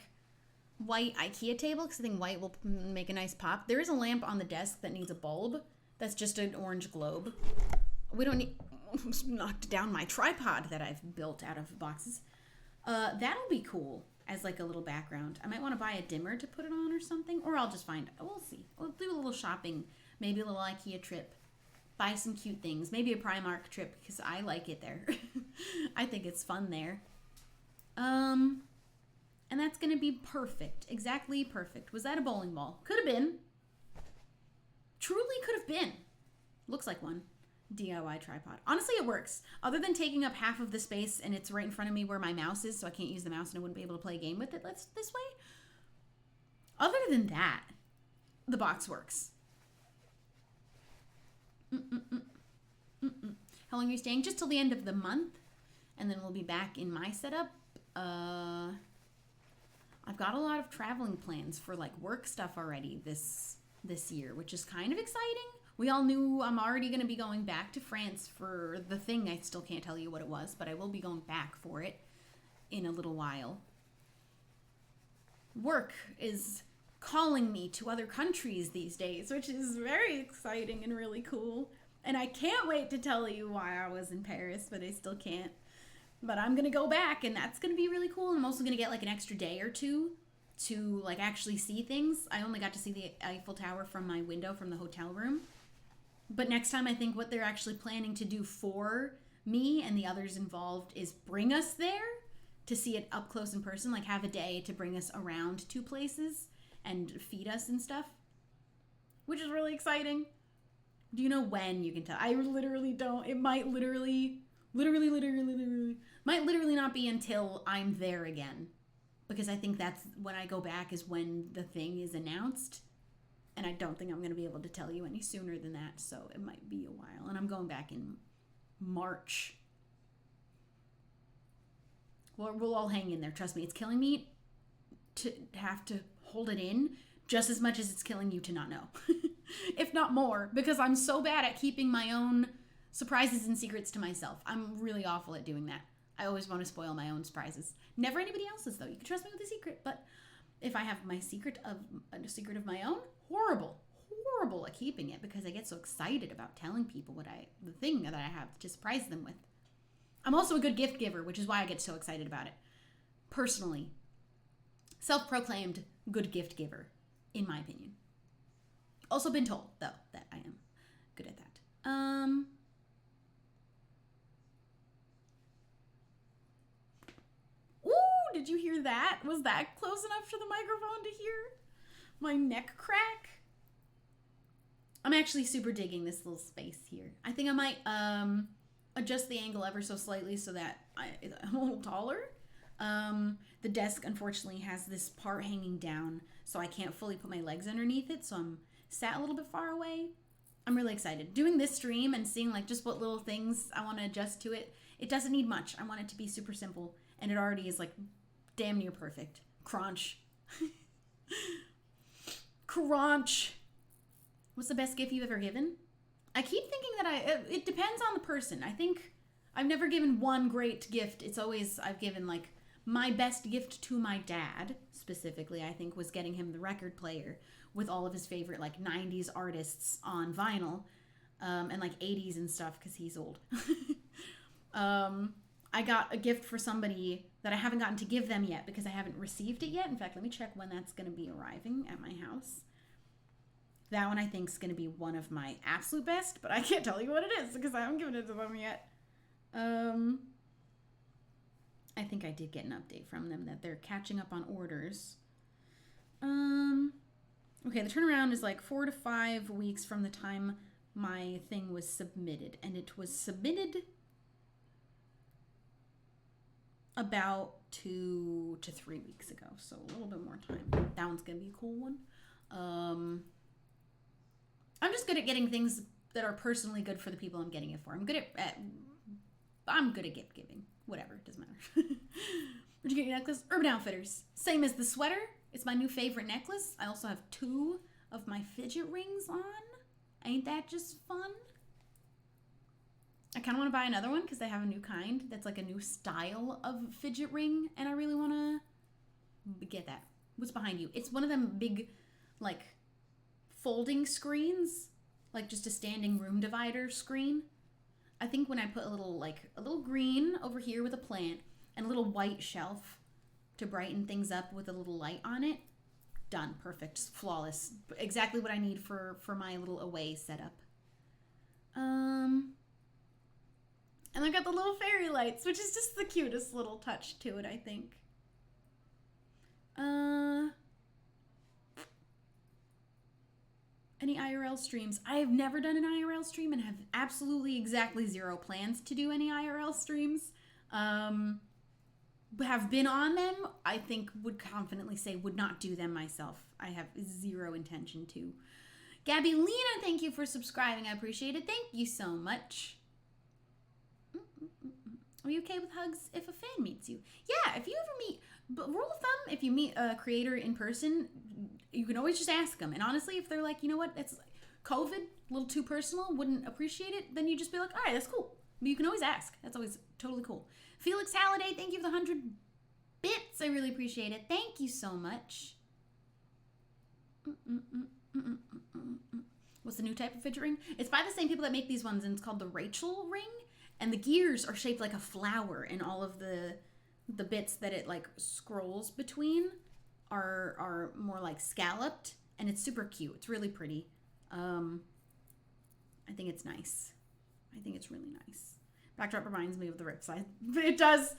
white IKEA table because I think white will make a nice pop. There is a lamp on the desk that needs a bulb. That's just an orange globe. We don't need... Almost knocked down my tripod that I've built out of boxes. That'll be cool as like a little background. I might want to buy a dimmer to put it on or something, or I'll just find, we'll see. We'll do a little shopping, maybe a little IKEA trip, buy some cute things, maybe a Primark trip because I like it there. I think it's fun there. And that's going to be perfect. Exactly perfect. Was that a bowling ball? Could have been. Truly could have been. Looks like one. DIY tripod. Honestly, it works. Other than taking up half of the space and it's right in front of me where my mouse is, so I can't use the mouse and I wouldn't be able to play a game with it this way. Other than that, the box works. How long are you staying? Just till the end of the month, and then we'll be back in my setup. I've got a lot of traveling plans for like work stuff already this year, which is kind of exciting. We all knew I'm already going to be going back to France for the thing. I still can't tell you what it was, but I will be going back for it in a little while. Work is calling me to other countries these days, which is very exciting and really cool. And I can't wait to tell you why I was in Paris, but I still can't. But I'm going to go back, and that's going to be really cool. And I'm also going to get like an extra day or two to like actually see things. I only got to see the Eiffel Tower from my window from the hotel room. But next time, I think what they're actually planning to do for me and the others involved is bring us there to see it up close in person, like have a day to bring us around two places and feed us and stuff, which is really exciting. Do you know when you can tell? I literally don't. It might literally not be until I'm there again, because I think that's when I go back is when the thing is announced. And I don't think I'm going to be able to tell you any sooner than that, so it might be a while. And I'm going back in March. Well, we'll all hang in there. Trust me, it's killing me to have to hold it in just as much as it's killing you to not know. If not more, because I'm so bad at keeping my own surprises and secrets to myself. I'm really awful at doing that. I always want to spoil my own surprises. Never anybody else's, though. You can trust me with a secret, but if I have my a secret of my own, horrible at keeping it because I get so excited about telling people the thing that I have to surprise them with. I'm also a good gift giver, which is why I get so excited about it. Personally, self-proclaimed good gift giver, in my opinion. Also been told, though, that I am good at that. Ooh, did you hear that? Was that close enough to the microphone to hear my neck crack? I'm actually super digging this little space here. I think I might adjust the angle ever so slightly so that I'm a little taller. The desk, unfortunately, has this part hanging down, so I can't fully put my legs underneath it, so I'm sat a little bit far away. I'm really excited. Doing this stream and seeing like just what little things I want to adjust to it, it doesn't need much. I want it to be super simple, and it already is like damn near perfect. Crunch. Crunch. What's the best gift you've ever given? I keep thinking that it depends on the person. I think I've never given one great gift. It's always, I've given like my best gift to my dad specifically, I think, was getting him the record player with all of his favorite like 90s artists on vinyl, and like 80s and stuff because he's old. I got a gift for somebody that I haven't gotten to give them yet because I haven't received it yet. In fact, let me check when that's going to be arriving at my house. That one I think is going to be one of my absolute best, but I can't tell you what it is because I haven't given it to them yet. I think I did get an update from them that they're catching up on orders. Okay, the turnaround is like 4 to 5 weeks from the time my thing was submitted, and it was submitted about 2 to 3 weeks ago, so a little bit more time. That one's gonna be a cool one. I'm just good at getting things that are personally good for the people I'm getting it for. I'm good at gift giving. Whatever, it doesn't matter. Where'd you get your necklace? Urban Outfitters. Same as the sweater. It's my new favorite necklace. I also have 2 of my fidget rings on. Ain't that just fun? I kind of want to buy another one because they have a new kind that's like a new style of fidget ring, and I really want to get that. What's behind you? It's one of them big, like, folding screens, like just a standing room divider screen. I think when I put a little green over here with a plant and a little white shelf to brighten things up with a little light on it, done. Perfect. Flawless. Exactly what I need for my little away setup. And I got the little fairy lights, which is just the cutest little touch to it, I think. Any IRL streams? I have never done an IRL stream and have absolutely exactly 0 plans to do any IRL streams. Have been on them, I think would confidently say would not do them myself. I have 0 intention to. Gabby Lena, thank you for subscribing. I appreciate it. Thank you so much. Are you okay with hugs if a fan meets you? Yeah, if you ever meet, but rule of thumb, if you meet a creator in person, you can always just ask them. And honestly, if they're like, you know what, it's COVID, a little too personal, wouldn't appreciate it, then you just be like, all right, that's cool. But you can always ask. That's always totally cool. Felix Halliday, thank you for the 100 bits. I really appreciate it. Thank you so much. What's the new type of fidget ring? It's by the same people that make these ones, and it's called the Rachel ring. And the gears are shaped like a flower, and all of the bits that it like scrolls between are more like scalloped, and it's super cute. It's really pretty. I think it's nice. I think it's really nice. Backdrop reminds me of the Ripside. It does,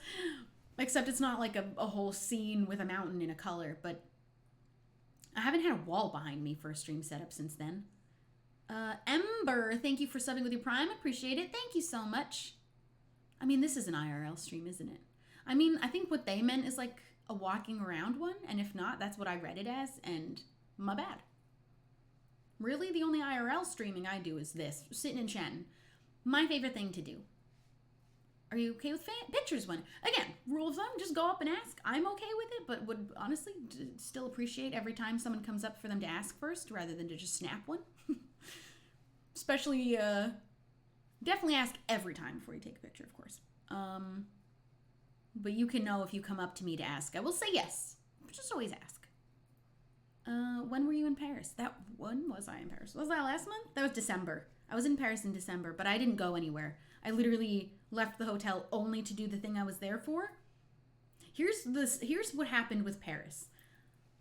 except it's not like a whole scene with a mountain in a color, but I haven't had a wall behind me for a stream setup since then. Ember, thank you for subbing with your Prime. Appreciate it. Thank you so much. I mean, this is an IRL stream, isn't it? I mean, I think what they meant is like a walking around one, and if not, that's what I read it as, and my bad. Really, the only IRL streaming I do is this, sitting and chatting. My favorite thing to do. Are you okay with pictures one? Again, rule of thumb, just go up and ask. I'm okay with it, but would honestly still appreciate every time someone comes up for them to ask first rather than to just snap one. Especially, definitely ask every time before you take a picture, of course. But you can know if you come up to me to ask. I will say yes, but just always ask. When were you in Paris? When was I in Paris? Was that last month? That was December. I was in Paris in December, but I didn't go anywhere. I literally left the hotel only to do the thing I was there for. Here's what happened with Paris.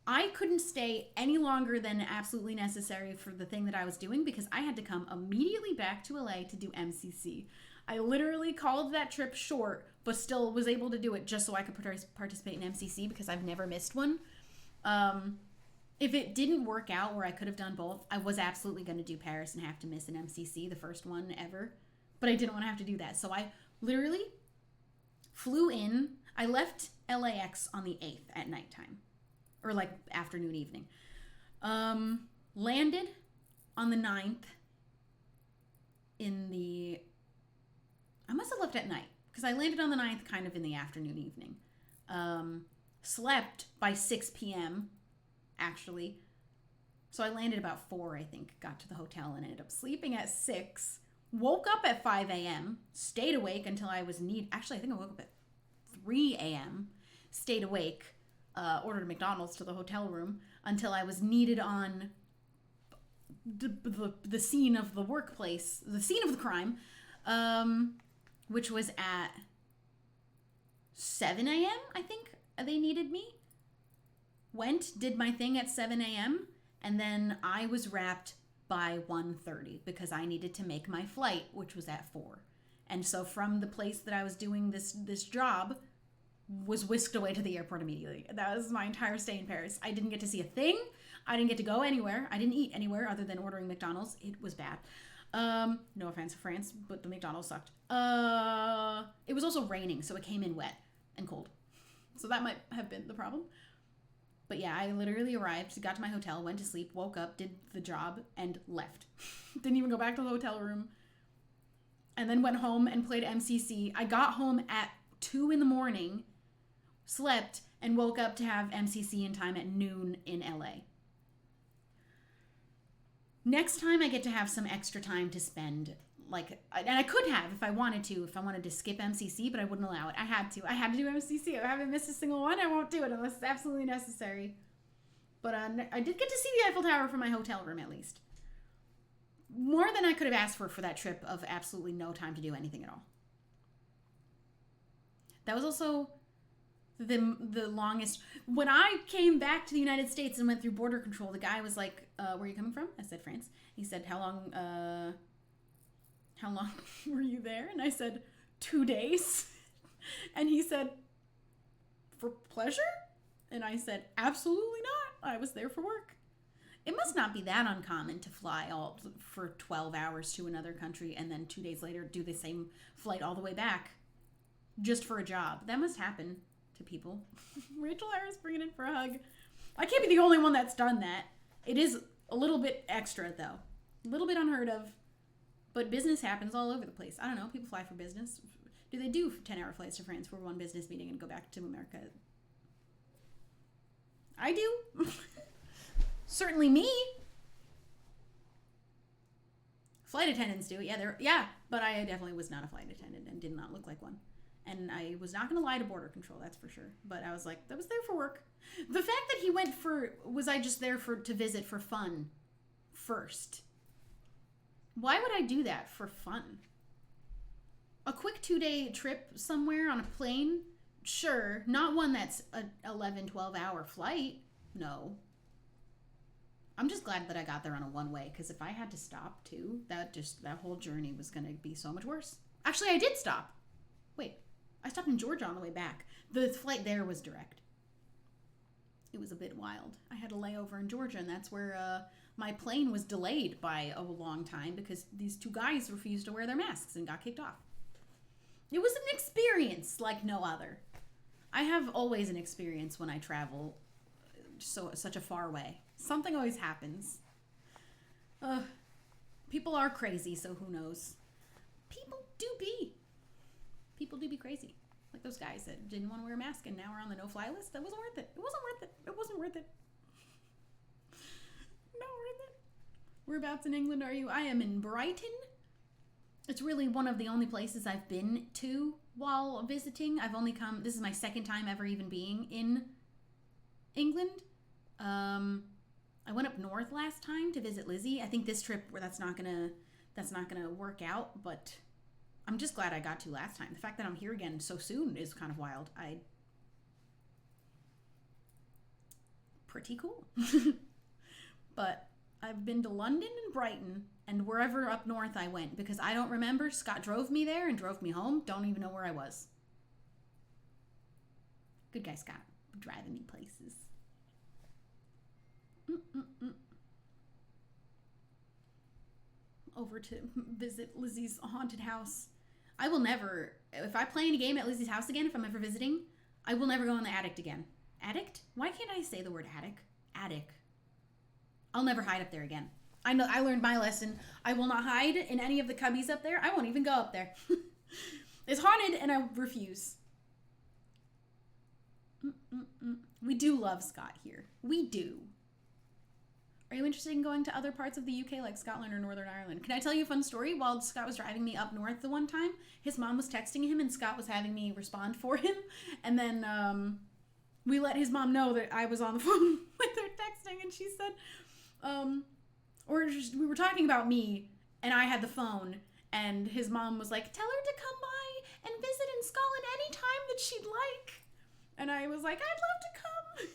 I couldn't stay any longer than absolutely necessary for the thing that I was doing because I had to come immediately back to LA to do MCC. I literally called that trip short, but still was able to do it just so I could participate in MCC because I've never missed one. If it didn't work out where I could have done both, I was absolutely going to do Paris and have to miss an MCC, the first one ever. But I didn't want to have to do that. So I literally flew in. I left LAX on the 8th at nighttime. Or like afternoon, evening. Landed on the 9th I must have left at night. Because I landed on the 9th kind of in the afternoon, evening. Slept by 6 p.m. actually. So I landed about 4, I think, got to the hotel and ended up sleeping at 6. Woke up at 5 a.m., stayed awake until I was actually, I think I woke up at 3 a.m., stayed awake, ordered McDonald's to the hotel room until I was needed on the scene of the workplace, the scene of the crime, which was at 7 a.m., I think they needed me. Went, did my thing at 7 a.m., and then I was wrapped by 1:30 because I needed to make my flight, which was at 4. And so from the place that I was doing this job, was whisked away to the airport immediately. That was my entire stay in Paris. I didn't get to see a thing. I didn't get to go anywhere. I didn't eat anywhere other than ordering McDonald's. It was bad. No offense to France, but the McDonald's sucked. It was also raining, so it came in wet and cold. So that might have been the problem. But yeah, I literally arrived, got to my hotel, went to sleep, woke up, did the job, and left. Didn't even go back to the hotel room. And then went home and played MCC. I got home at 2 in the morning, slept, and woke up to have MCC in time at noon in LA. Next time I get to have some extra time to spend, and I could have if I wanted to skip MCC, but I wouldn't allow it. I had to do MCC. I haven't missed a single one. I won't do it unless it's absolutely necessary. But I did get to see the Eiffel Tower from my hotel room, at least. More than I could have asked for that trip of absolutely no time to do anything at all. That was also the longest. When I came back to the United States and went through border control, the guy was like, where are you coming from? I said, France. He said, how long were you there? And I said, 2 days. And he said, for pleasure? And I said, absolutely not. I was there for work. It must not be that uncommon to fly all for 12 hours to another country and then 2 days later do the same flight all the way back just for a job. That must happen to people. Rachel Harris bringing in for a hug. I can't be the only one that's done that. It is a little bit extra, though. A little bit unheard of. But business happens all over the place. I don't know. People fly for business. Do they do 10-hour flights to France for one business meeting and go back to America? I do. Certainly me. Flight attendants do. Yeah, but I definitely was not a flight attendant and did not look like one. And I was not going to lie to border control, that's for sure. But I was like, I was there for work. The fact that he went was I just there to visit for fun first? Why would I do that for fun? A quick 2-day trip somewhere on a plane? Sure. Not one that's a 11, 12-hour flight. No. I'm just glad that I got there on a one-way, because if I had to stop, too, that whole journey was going to be so much worse. Actually, I did stop. Wait. I stopped in Georgia on the way back. The flight there was direct. It was a bit wild. I had a layover in Georgia, and that's where my plane was delayed by a long time because these 2 guys refused to wear their masks and got kicked off. It was an experience like no other. I have always an experience when I travel such a far way. Something always happens. People are crazy, so who knows? People do be crazy. Like those guys that didn't want to wear a mask and now are on the no-fly list. That wasn't worth it. It wasn't worth it. Not worth it. Whereabouts in England are you? I am in Brighton. It's really one of the only places I've been to while visiting. This is my second time ever even being in England. I went up north last time to visit Lizzie. I think this trip that's not gonna work out, but I'm just glad I got to last time. The fact that I'm here again so soon is kind of wild. Pretty cool. But I've been to London and Brighton and wherever up north I went because I don't remember. Scott drove me there and drove me home. Don't even know where I was. Good guy, Scott. Driving me places. Over to visit Lizzie's haunted house. I will never, if I play any game at Lizzie's house again, if I'm ever visiting, I will never go in the attic again. Attic? Why can't I say the word attic? Attic. I'll never hide up there again. I know. I learned my lesson. I will not hide in any of the cubbies up there. I won't even go up there. It's haunted and I refuse. We do love Scott here. We do. Are you interested in going to other parts of the UK like Scotland or Northern Ireland? Can I tell you a fun story? While Scott was driving me up north the one time, his mom was texting him and Scott was having me respond for him. And then we let his mom know that I was on the phone with her texting, and she said, we were talking about me and I had the phone, and his mom was like, tell her to come by and visit in Scotland anytime that she'd like. And I was like, I'd love to come.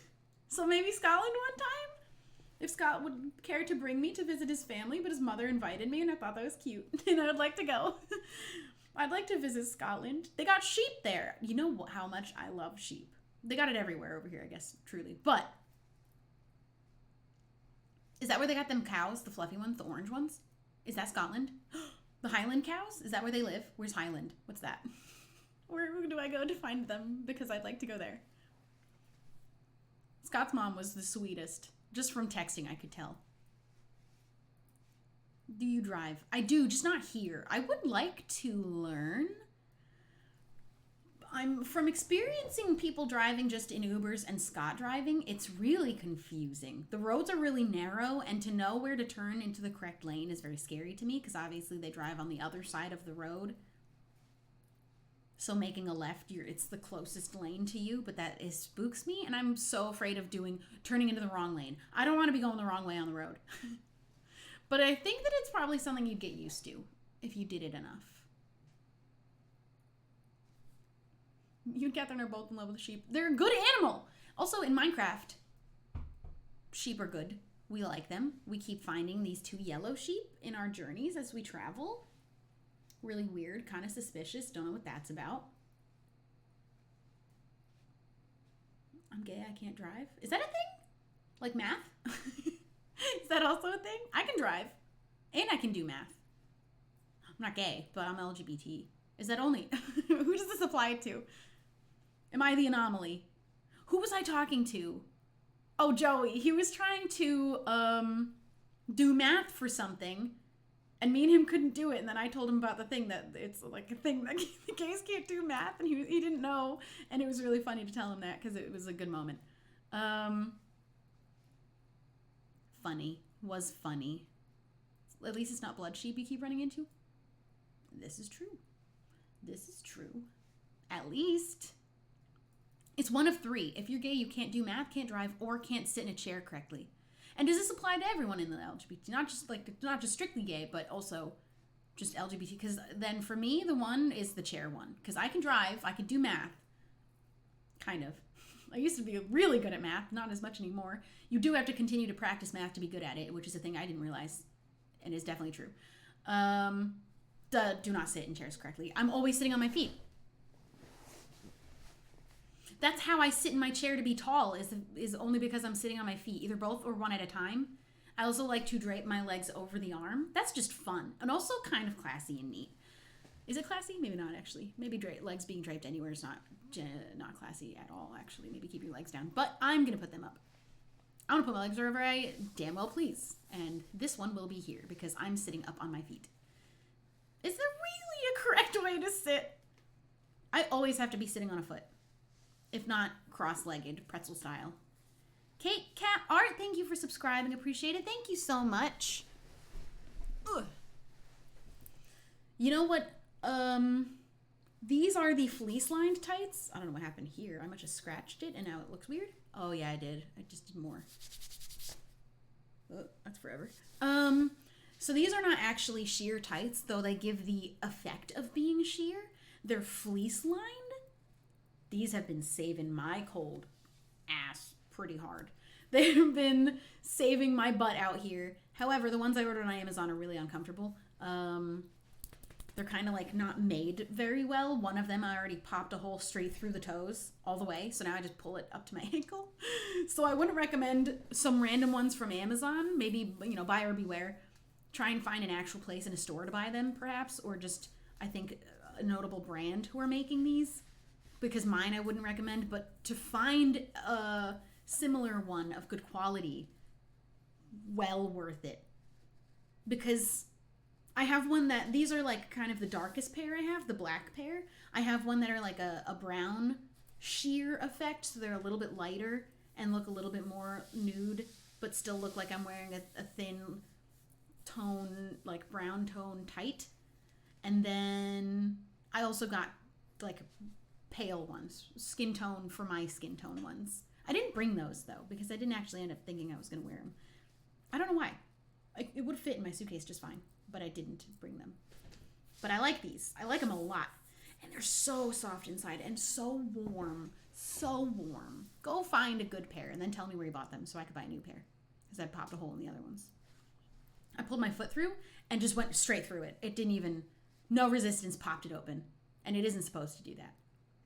So maybe Scotland one time? If Scott would care to bring me to visit his family, but his mother invited me and I thought that was cute and I would like to go. I'd like to visit Scotland. They got sheep there. You know how much I love sheep. They got it everywhere over here, I guess, truly. But is that where they got them cows, the fluffy ones, the orange ones? Is that Scotland? The Highland cows? Is that where they live? Where's Highland? What's that? Where do I go to find them? Because I'd like to go there. Scott's mom was the sweetest. Just from texting, I could tell. Do you drive? I do, just not here. I would like to learn. I'm from experiencing people driving just in Ubers and Scott driving, it's really confusing. The roads are really narrow, and to know where to turn into the correct lane is very scary to me because obviously they drive on the other side of the road. So making a left, it's the closest lane to you, but that spooks me, and I'm so afraid of turning into the wrong lane. I don't want to be going the wrong way on the road. But I think that it's probably something you'd get used to if you did it enough. You and Catherine are both in love with sheep. They're a good animal. Also, in Minecraft, sheep are good. We like them. We keep finding these 2 yellow sheep in our journeys as we travel. Really weird, kind of suspicious. Don't know what that's about. I'm gay, I can't drive. Is that a thing? Like math? Is that also a thing? I can drive. And I can do math. I'm not gay, but I'm LGBT. Is that only... Who does this apply to? Am I the anomaly? Who was I talking to? Oh, Joey. He was trying to do math for something. And me and him couldn't do it. And then I told him about the thing that it's like a thing that the gays can't do math. And he didn't know. And it was really funny to tell him that because it was a good moment. Funny. Was funny. At least it's not blood sheep you keep running into. This is true. This is true. At least. It's one of 3. If you're gay, you can't do math, can't drive, or can't sit in a chair correctly. And does this apply to everyone in the LGBT? Not just strictly gay, but also just LGBT? Because then for me, the one is the chair one. Because I can drive, I can do math. Kind of. I used to be really good at math, not as much anymore. You do have to continue to practice math to be good at it, which is a thing I didn't realize, and is definitely true. Do not sit in chairs correctly. I'm always sitting on my feet. That's how I sit in my chair to be tall, is only because I'm sitting on my feet, either both or one at a time. I also like to drape my legs over the arm. That's just fun, and also kind of classy and neat. Is it classy? Maybe not, actually. Maybe legs being draped anywhere is not classy at all, actually. Maybe keep your legs down. But I'm going to put them up. I want to put my legs wherever I damn well please. And this one will be here because I'm sitting up on my feet. Is there really a correct way to sit? I always have to be sitting on a foot. If not cross-legged, pretzel style. Kate Cat Art, thank you for subscribing. Appreciate it. Thank you so much. Ugh. You know what? These are the fleece-lined tights. I don't know what happened here. I must have scratched it, and now it looks weird. Oh, yeah, I did. I just did more. Oh, that's forever. So these are not actually sheer tights, though they give the effect of being sheer. They're fleece-lined. These have been saving my cold ass pretty hard. They've been saving my butt out here. However, the ones I ordered on Amazon are really uncomfortable. They're kind of like not made very well. One of them I already popped a hole straight through the toes all the way. So now I just pull it up to my ankle. So I wouldn't recommend some random ones from Amazon. Maybe, buyer beware. Try and find an actual place in a store to buy them, perhaps. Or just, I think, a notable brand who are making these. Because mine I wouldn't recommend. But to find a similar one of good quality, well worth it. Because I have one that, these are like kind of the darkest pair I have, the black pair. I have one that are like a brown sheer effect, so they're a little bit lighter and look a little bit more nude. but still look like I'm wearing a thin tone, like brown tone tight. And then I also got like pale ones, skin tone for my skin tone ones. I didn't bring those though because I didn't actually end up thinking I was going to wear them. I don't know why. It would fit in my suitcase just fine, but I didn't bring them. But I like these. I like them a lot. And they're so soft inside and so warm. So warm. Go find a good pair and then tell me where you bought them so I could buy a new pair. Because I popped a hole in the other ones. I pulled my foot through and just went straight through it. It didn't even, no resistance, popped it open. And it isn't supposed to do that.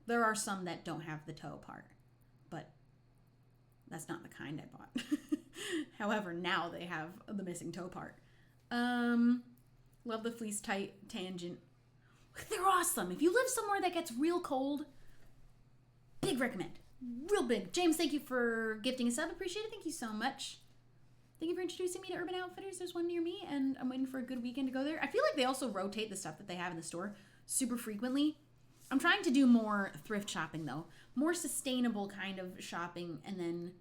There are some that don't have the toe part. But that's not the kind I bought. However, now they have the missing toe part. Love the fleece tight tangent. They're awesome. If you live somewhere that gets real cold, big recommend. Real big. James, thank you for gifting a sub. Appreciate it. Thank you so much. Thank you for introducing me to Urban Outfitters. There's one near me, and I'm waiting for a good weekend to go there. I feel like they also rotate the stuff that they have in the store super frequently. I'm trying to do more thrift shopping, though. More sustainable kind of shopping, and then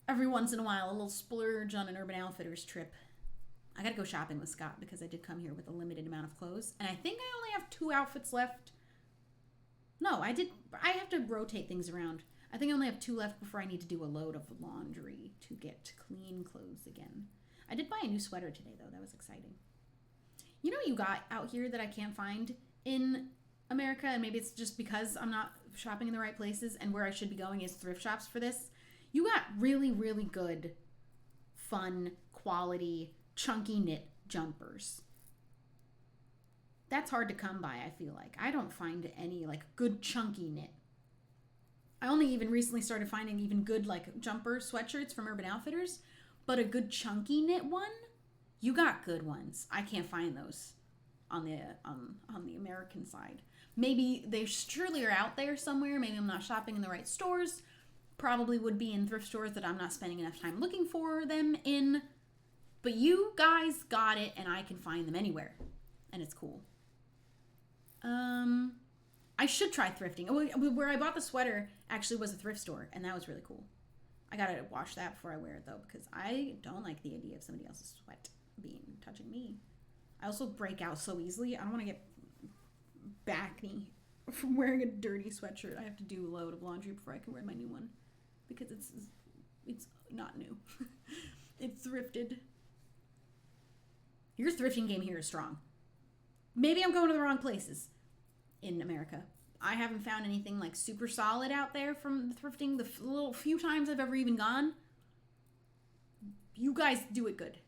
every once in a while, a little splurge on an Urban Outfitters trip. I gotta go shopping with Scott because I did come here with a limited amount of clothes. And I think I only have 2 outfits left. No, I have to rotate things around. I think I only have 2 left before I need to do a load of laundry to get clean clothes again. I did buy a new sweater today, though. That was exciting. You know what you got out here that I can't find in America? And maybe it's just because I'm not shopping in the right places and where I should be going is thrift shops for this. You got really, really good, fun, quality, chunky knit jumpers. That's hard to come by, I feel like. I don't find any, like, good chunky knit. I only even recently started finding even good, like, jumper sweatshirts from Urban Outfitters. But a good chunky knit one? You got good ones. I can't find those on the American side. Maybe they surely are out there somewhere. Maybe I'm not shopping in the right stores. Probably would be in thrift stores that I'm not spending enough time looking for them in. But you guys got it, and I can find them anywhere. And it's cool. I should try thrifting. Where I bought the sweater actually was a thrift store, and that was really cool. I gotta wash that before I wear it, though, because I don't like the idea of somebody else's sweat touching me. I also break out so easily. I don't want to get backney from wearing a dirty sweatshirt. I have to do a load of laundry before I can wear my new one, because it's not new. It's thrifted. Your thrifting game here is strong. Maybe I'm going to the wrong places in America. I haven't found anything like super solid out there from thrifting the little few times I've ever even gone. You guys do it good.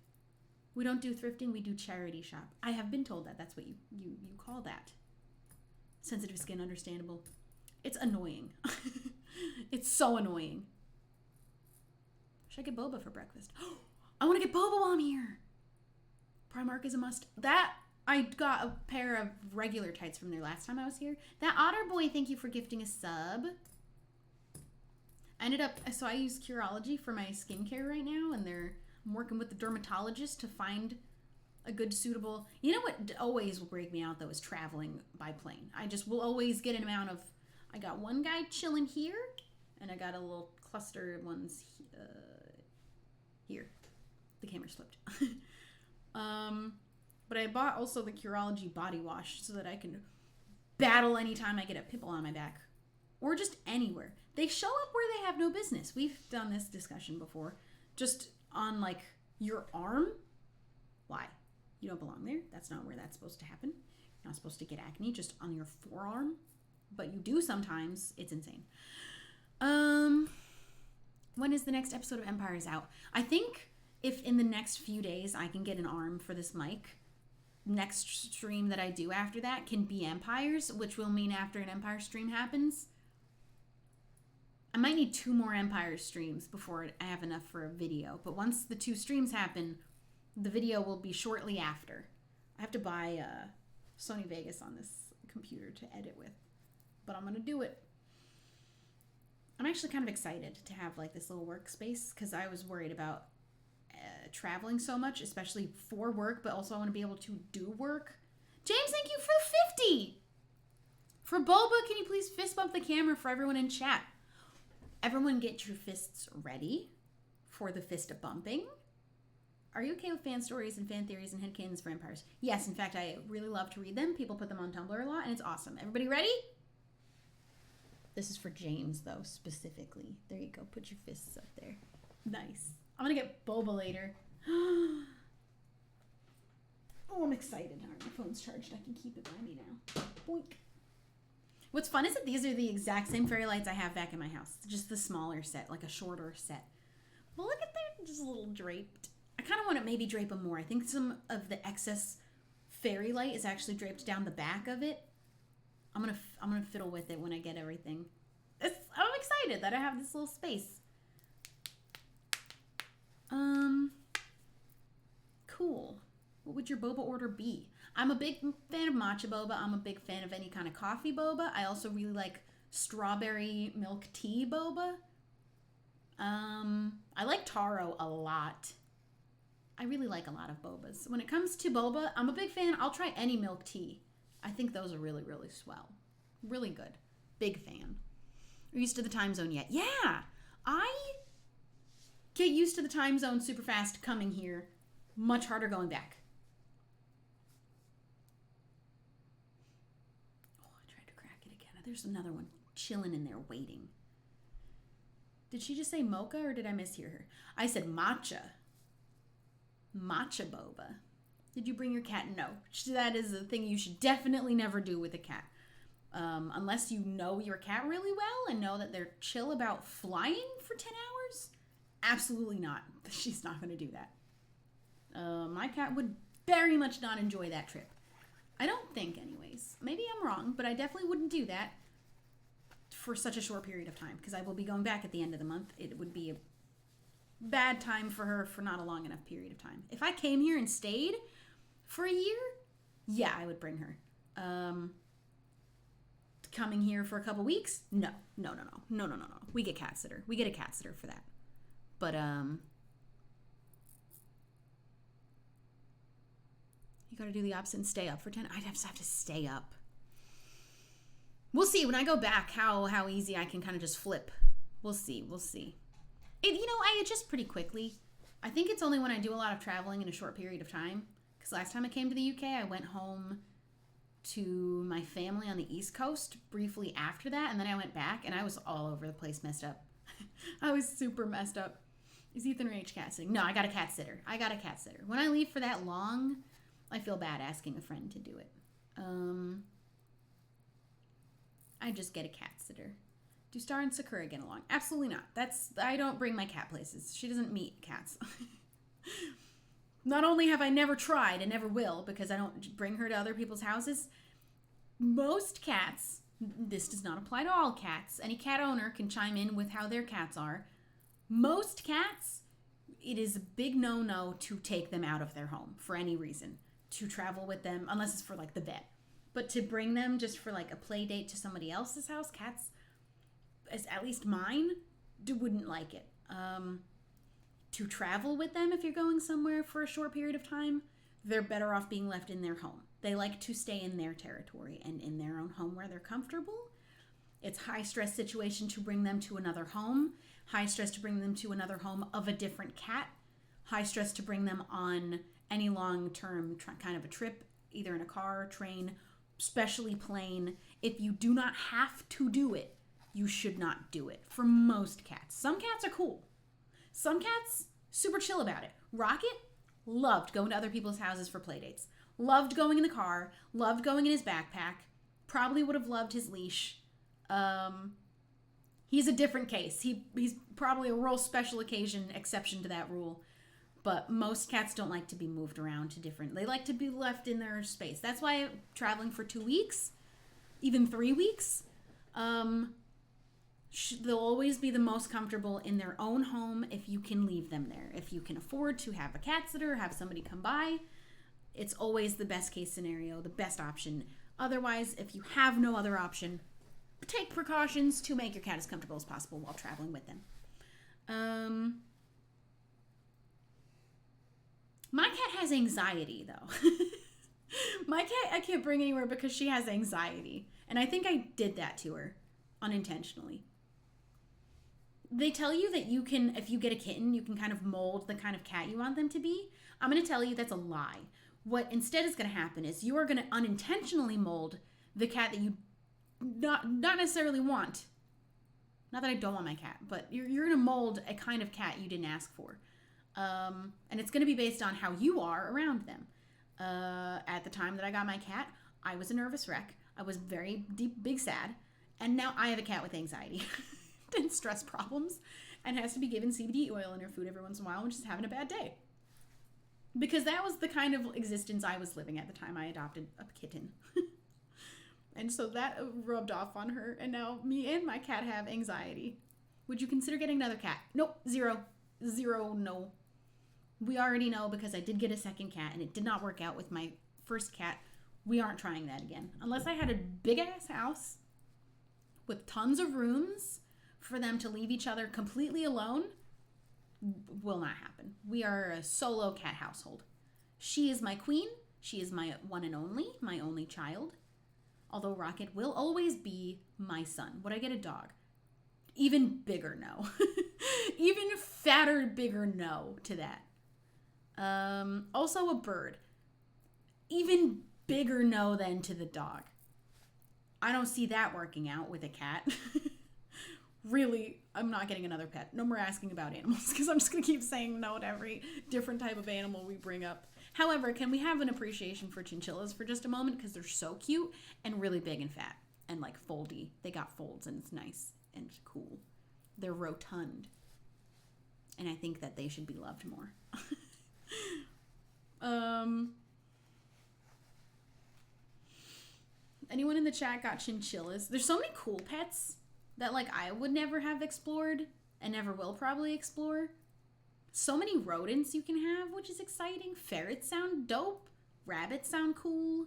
We don't do thrifting, we do charity shop. I have been told that. That's what you call that. Sensitive skin, understandable. It's annoying. It's so annoying. Should I get boba for breakfast? I want to get boba while I'm here. Primark is a must. I got a pair of regular tights from there last time I was here. That Otter Boy, thank you for gifting a sub. So I use Curology for my skincare right now, and I'm working with the dermatologist to find a good suitable. You know what always will break me out though is traveling by plane. I just will always get an amount of. I got one guy chilling here, and I got a little cluster of ones here. The camera slipped. But I bought also the Curology body wash so that I can battle anytime I get a pimple on my back. Or just anywhere. They show up where they have no business. We've done this discussion before. Just on, like, your arm. Why? You don't belong there. That's not where that's supposed to happen. You're not supposed to get acne just on your forearm. But you do sometimes. It's insane. When is the next episode of Empires out? I think if in the next few days I can get an arm for this mic, next stream that I do after that can be Empires, which will mean after an Empire stream happens, I might need 2 more Empire streams before I have enough for a video. But once the 2 streams happen, the video will be shortly after. I have to buy Sony Vegas on this computer to edit with, but I'm going to do it. I'm actually kind of excited to have like this little workspace because I was worried about traveling so much, especially for work, but also I want to be able to do work. James, thank you for 50. For Boba, can you please fist bump the camera for everyone in chat? Everyone get your fists ready for the fist of bumping. Are you okay with fan stories and fan theories and headcanons for empires? Yes, in fact, I really love to read them. People put them on Tumblr a lot, and it's awesome. Everybody ready? This is for James, though, specifically. There you go. Put your fists up there. Nice. I'm going to get boba later. Oh, I'm excited. All right, my phone's charged. I can keep it by me now. Boink. What's fun is that these are the exact same fairy lights I have back in my house. Just the smaller set, like a shorter set. Well, look at that. Just a little draped. I kind of want to maybe drape them more. I think some of the excess fairy light is actually draped down the back of it. I'm gonna fiddle with it when I get everything. I'm excited that I have this little space. Cool. What would your boba order be? I'm a big fan of matcha boba. I'm a big fan of any kind of coffee boba. I also really like strawberry milk tea boba. I like taro a lot. I really like a lot of bobas. When it comes to boba, I'm a big fan. I'll try any milk tea. I think those are really, really swell. Really good. Big fan. Are you used to the time zone yet? Yeah! I get used to the time zone super fast coming here. Much harder going back. Oh, I tried to crack it again. There's another one chilling in there waiting. Did she just say mocha or did I mishear her? I said matcha. Matcha boba. Did you bring your cat? No. That is a thing you should definitely never do with a cat. Unless you know your cat really well and know that they're chill about flying for 10 hours. Absolutely not. She's not going to do that. My cat would very much not enjoy that trip. I don't think anyways. Maybe I'm wrong, but I definitely wouldn't do that for such a short period of time because I will be going back at the end of the month. It would be a bad time for her for not a long enough period of time. If I came here and stayed for a year, yeah, I would bring her. Coming here for a couple weeks? No. We get cat sitter. We get a cat sitter for that. But, you gotta do the opposite and stay up for 10. I'd have to stay up. We'll see when I go back how easy I can kind of just flip. We'll see. I adjust pretty quickly. I think it's only when I do a lot of traveling in a short period of time. Because last time I came to the UK, I went home to my family on the East Coast briefly after that. And then I went back and I was all over the place messed up. I was super messed up. Is Ethan Rage cat sitting? No, I got a cat sitter. When I leave for that long, I feel bad asking a friend to do it. I just get a cat sitter. Do Star and Sakura get along? Absolutely not. I don't bring my cat places. She doesn't meet cats. Not only have I never tried and never will because I don't bring her to other people's houses, most cats, this does not apply to all cats. Any cat owner can chime in with how their cats are. Most cats, it is a big no-no to take them out of their home for any reason. To travel with them, unless it's for like the vet. But to bring them just for like a play date to somebody else's house, cats, as at least mine, wouldn't like it. To travel with them if you're going somewhere for a short period of time, they're better off being left in their home. They like to stay in their territory and in their own home where they're comfortable. It's high stress situation to bring them to another home. High stress to bring them to another home of a different cat. High stress to bring them on any long-term kind of a trip, either in a car, train, especially plane. If you do not have to do it, you should not do it. For most cats. Some cats are cool. Some cats, super chill about it. Rocket loved going to other people's houses for play dates. Loved going in the car. Loved going in his backpack. Probably would have loved his leash. He's a different case. He's probably a real special occasion exception to that rule. But most cats don't like to be moved around to different... They like to be left in their space. That's why traveling for 2 weeks, even 3 weeks, they'll always be the most comfortable in their own home if you can leave them there. If you can afford to have a cat sitter, have somebody come by, it's always the best case scenario, the best option. Otherwise, if you have no other option, take precautions to make your cat as comfortable as possible while traveling with them. My cat has anxiety, though. My cat I can't bring anywhere because she has anxiety. And I think I did that to her unintentionally. They tell you that you can, if you get a kitten, you can kind of mold the kind of cat you want them to be. I'm going to tell you that's a lie. What instead is going to happen is you are going to unintentionally mold the cat that you not necessarily want. Not that I don't want my cat, but you're going to mold a kind of cat you didn't ask for. And it's going to be based on how you are around them. At the time that I got my cat, I was a nervous wreck. I was very deep, big sad. And now I have a cat with anxiety and stress problems and has to be given CBD oil in her food every once in a while when she's having a bad day. Because that was the kind of existence I was living at the time I adopted a kitten. And so that rubbed off on her. And now me and my cat have anxiety. Would you consider getting another cat? Nope. Zero, no. We already know because I did get a second cat and it did not work out with my first cat. We aren't trying that again. Unless I had a big-ass house with tons of rooms for them to leave each other completely alone, will not happen. We are a solo cat household. She is my queen. She is my one and only, my only child. Although Rocket will always be my son. Would I get a dog? Even bigger no. Even fatter, bigger no to that. Also a bird. Even bigger no than to the dog. I don't see that working out with a cat. Really, I'm not getting another pet. No more asking about animals because I'm just going to keep saying no to every different type of animal we bring up. However, can we have an appreciation for chinchillas for just a moment because they're so cute and really big and fat and like foldy. They got folds and it's nice and cool. They're rotund. And I think that they should be loved more. Anyone in the chat got chinchillas? There's so many cool pets that like I would never have explored and never will probably explore. So many rodents you can have, which is exciting. Ferrets sound dope. Rabbits sound cool.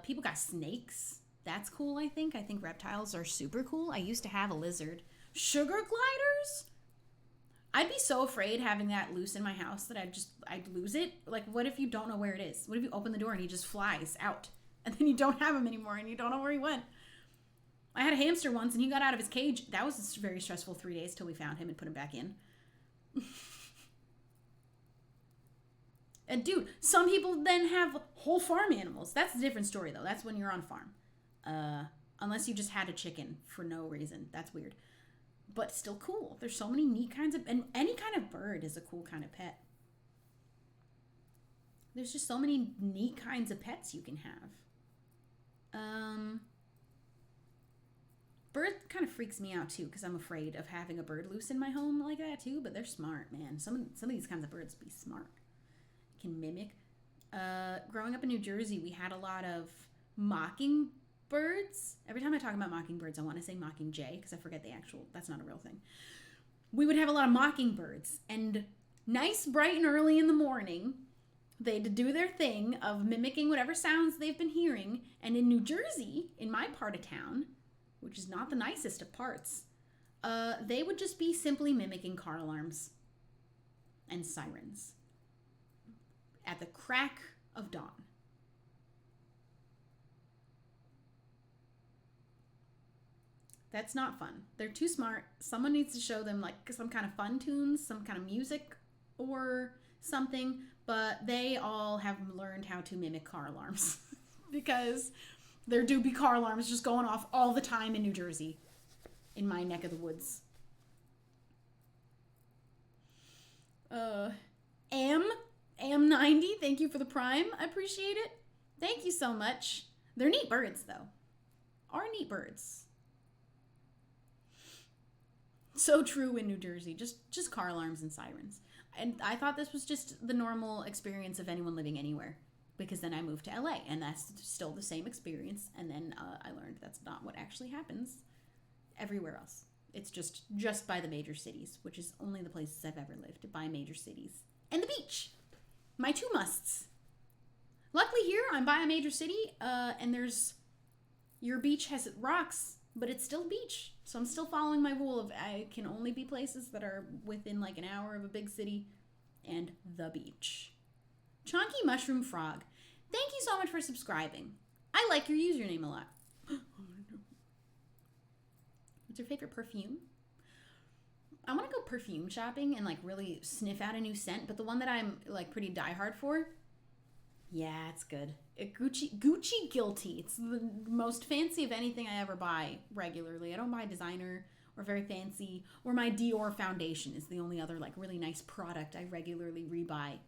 People got snakes. That's cool, I think. I think reptiles are super cool. I used to have a lizard. Sugar gliders? I'd be so afraid having that loose in my house that I'd lose it. Like, what if you don't know where it is? What if you open the door and he just flies out? And then you don't have him anymore and you don't know where he went. I had a hamster once and he got out of his cage. That was a very stressful 3 days till we found him and put him back in. And dude, some people then have whole farm animals. That's a different story though. That's when you're on a farm. Unless you just had a chicken for no reason. That's weird. But still cool. There's so many neat kinds of, and any kind of bird is a cool kind of pet. There's just so many neat kinds of pets you can have. Bird kind of freaks me out too because I'm afraid of having a bird loose in my home like that too. But they're smart, man. Some of these kinds of birds be smart. Can mimic. Growing up in New Jersey, we had a lot of mockingbirds. Every time I talk about mockingbirds, I want to say mockingjay because I forget the actual. That's not a real thing. We would have a lot of mockingbirds, and nice, bright and early in the morning, they'd do their thing of mimicking whatever sounds they've been hearing. And in New Jersey, in my part of town, which is not the nicest of parts, they would just be simply mimicking car alarms and sirens at the crack of dawn. That's not fun. They're too smart. Someone needs to show them like some kind of fun tunes, some kind of music or something, but they all have learned how to mimic car alarms because there do be car alarms just going off all the time in New Jersey, in my neck of the woods. Am90, thank you for the prime. I appreciate it. Thank you so much. They're neat birds, though. Are neat birds. So true in New Jersey. Just car alarms and sirens. And I thought this was just the normal experience of anyone living anywhere. Because then I moved to LA, and that's still the same experience. And then I learned that's not what actually happens everywhere else. It's just by the major cities, which is only the places I've ever lived, by major cities. And the beach. My two musts. Luckily here, I'm by a major city, and your beach has rocks, but it's still beach. So I'm still following my rule of I can only be places that are within like an hour of a big city and the beach. Chonky Mushroom Frog, thank you so much for subscribing. I like your username a lot. What's your favorite perfume? perfume shopping and like really sniff out a new scent, but the one that I'm like pretty diehard for, yeah, it's good. Gucci Guilty. It's the most fancy of anything I ever buy regularly. I don't buy designer or very fancy, or my Dior foundation is the only other like really nice product I regularly rebuy.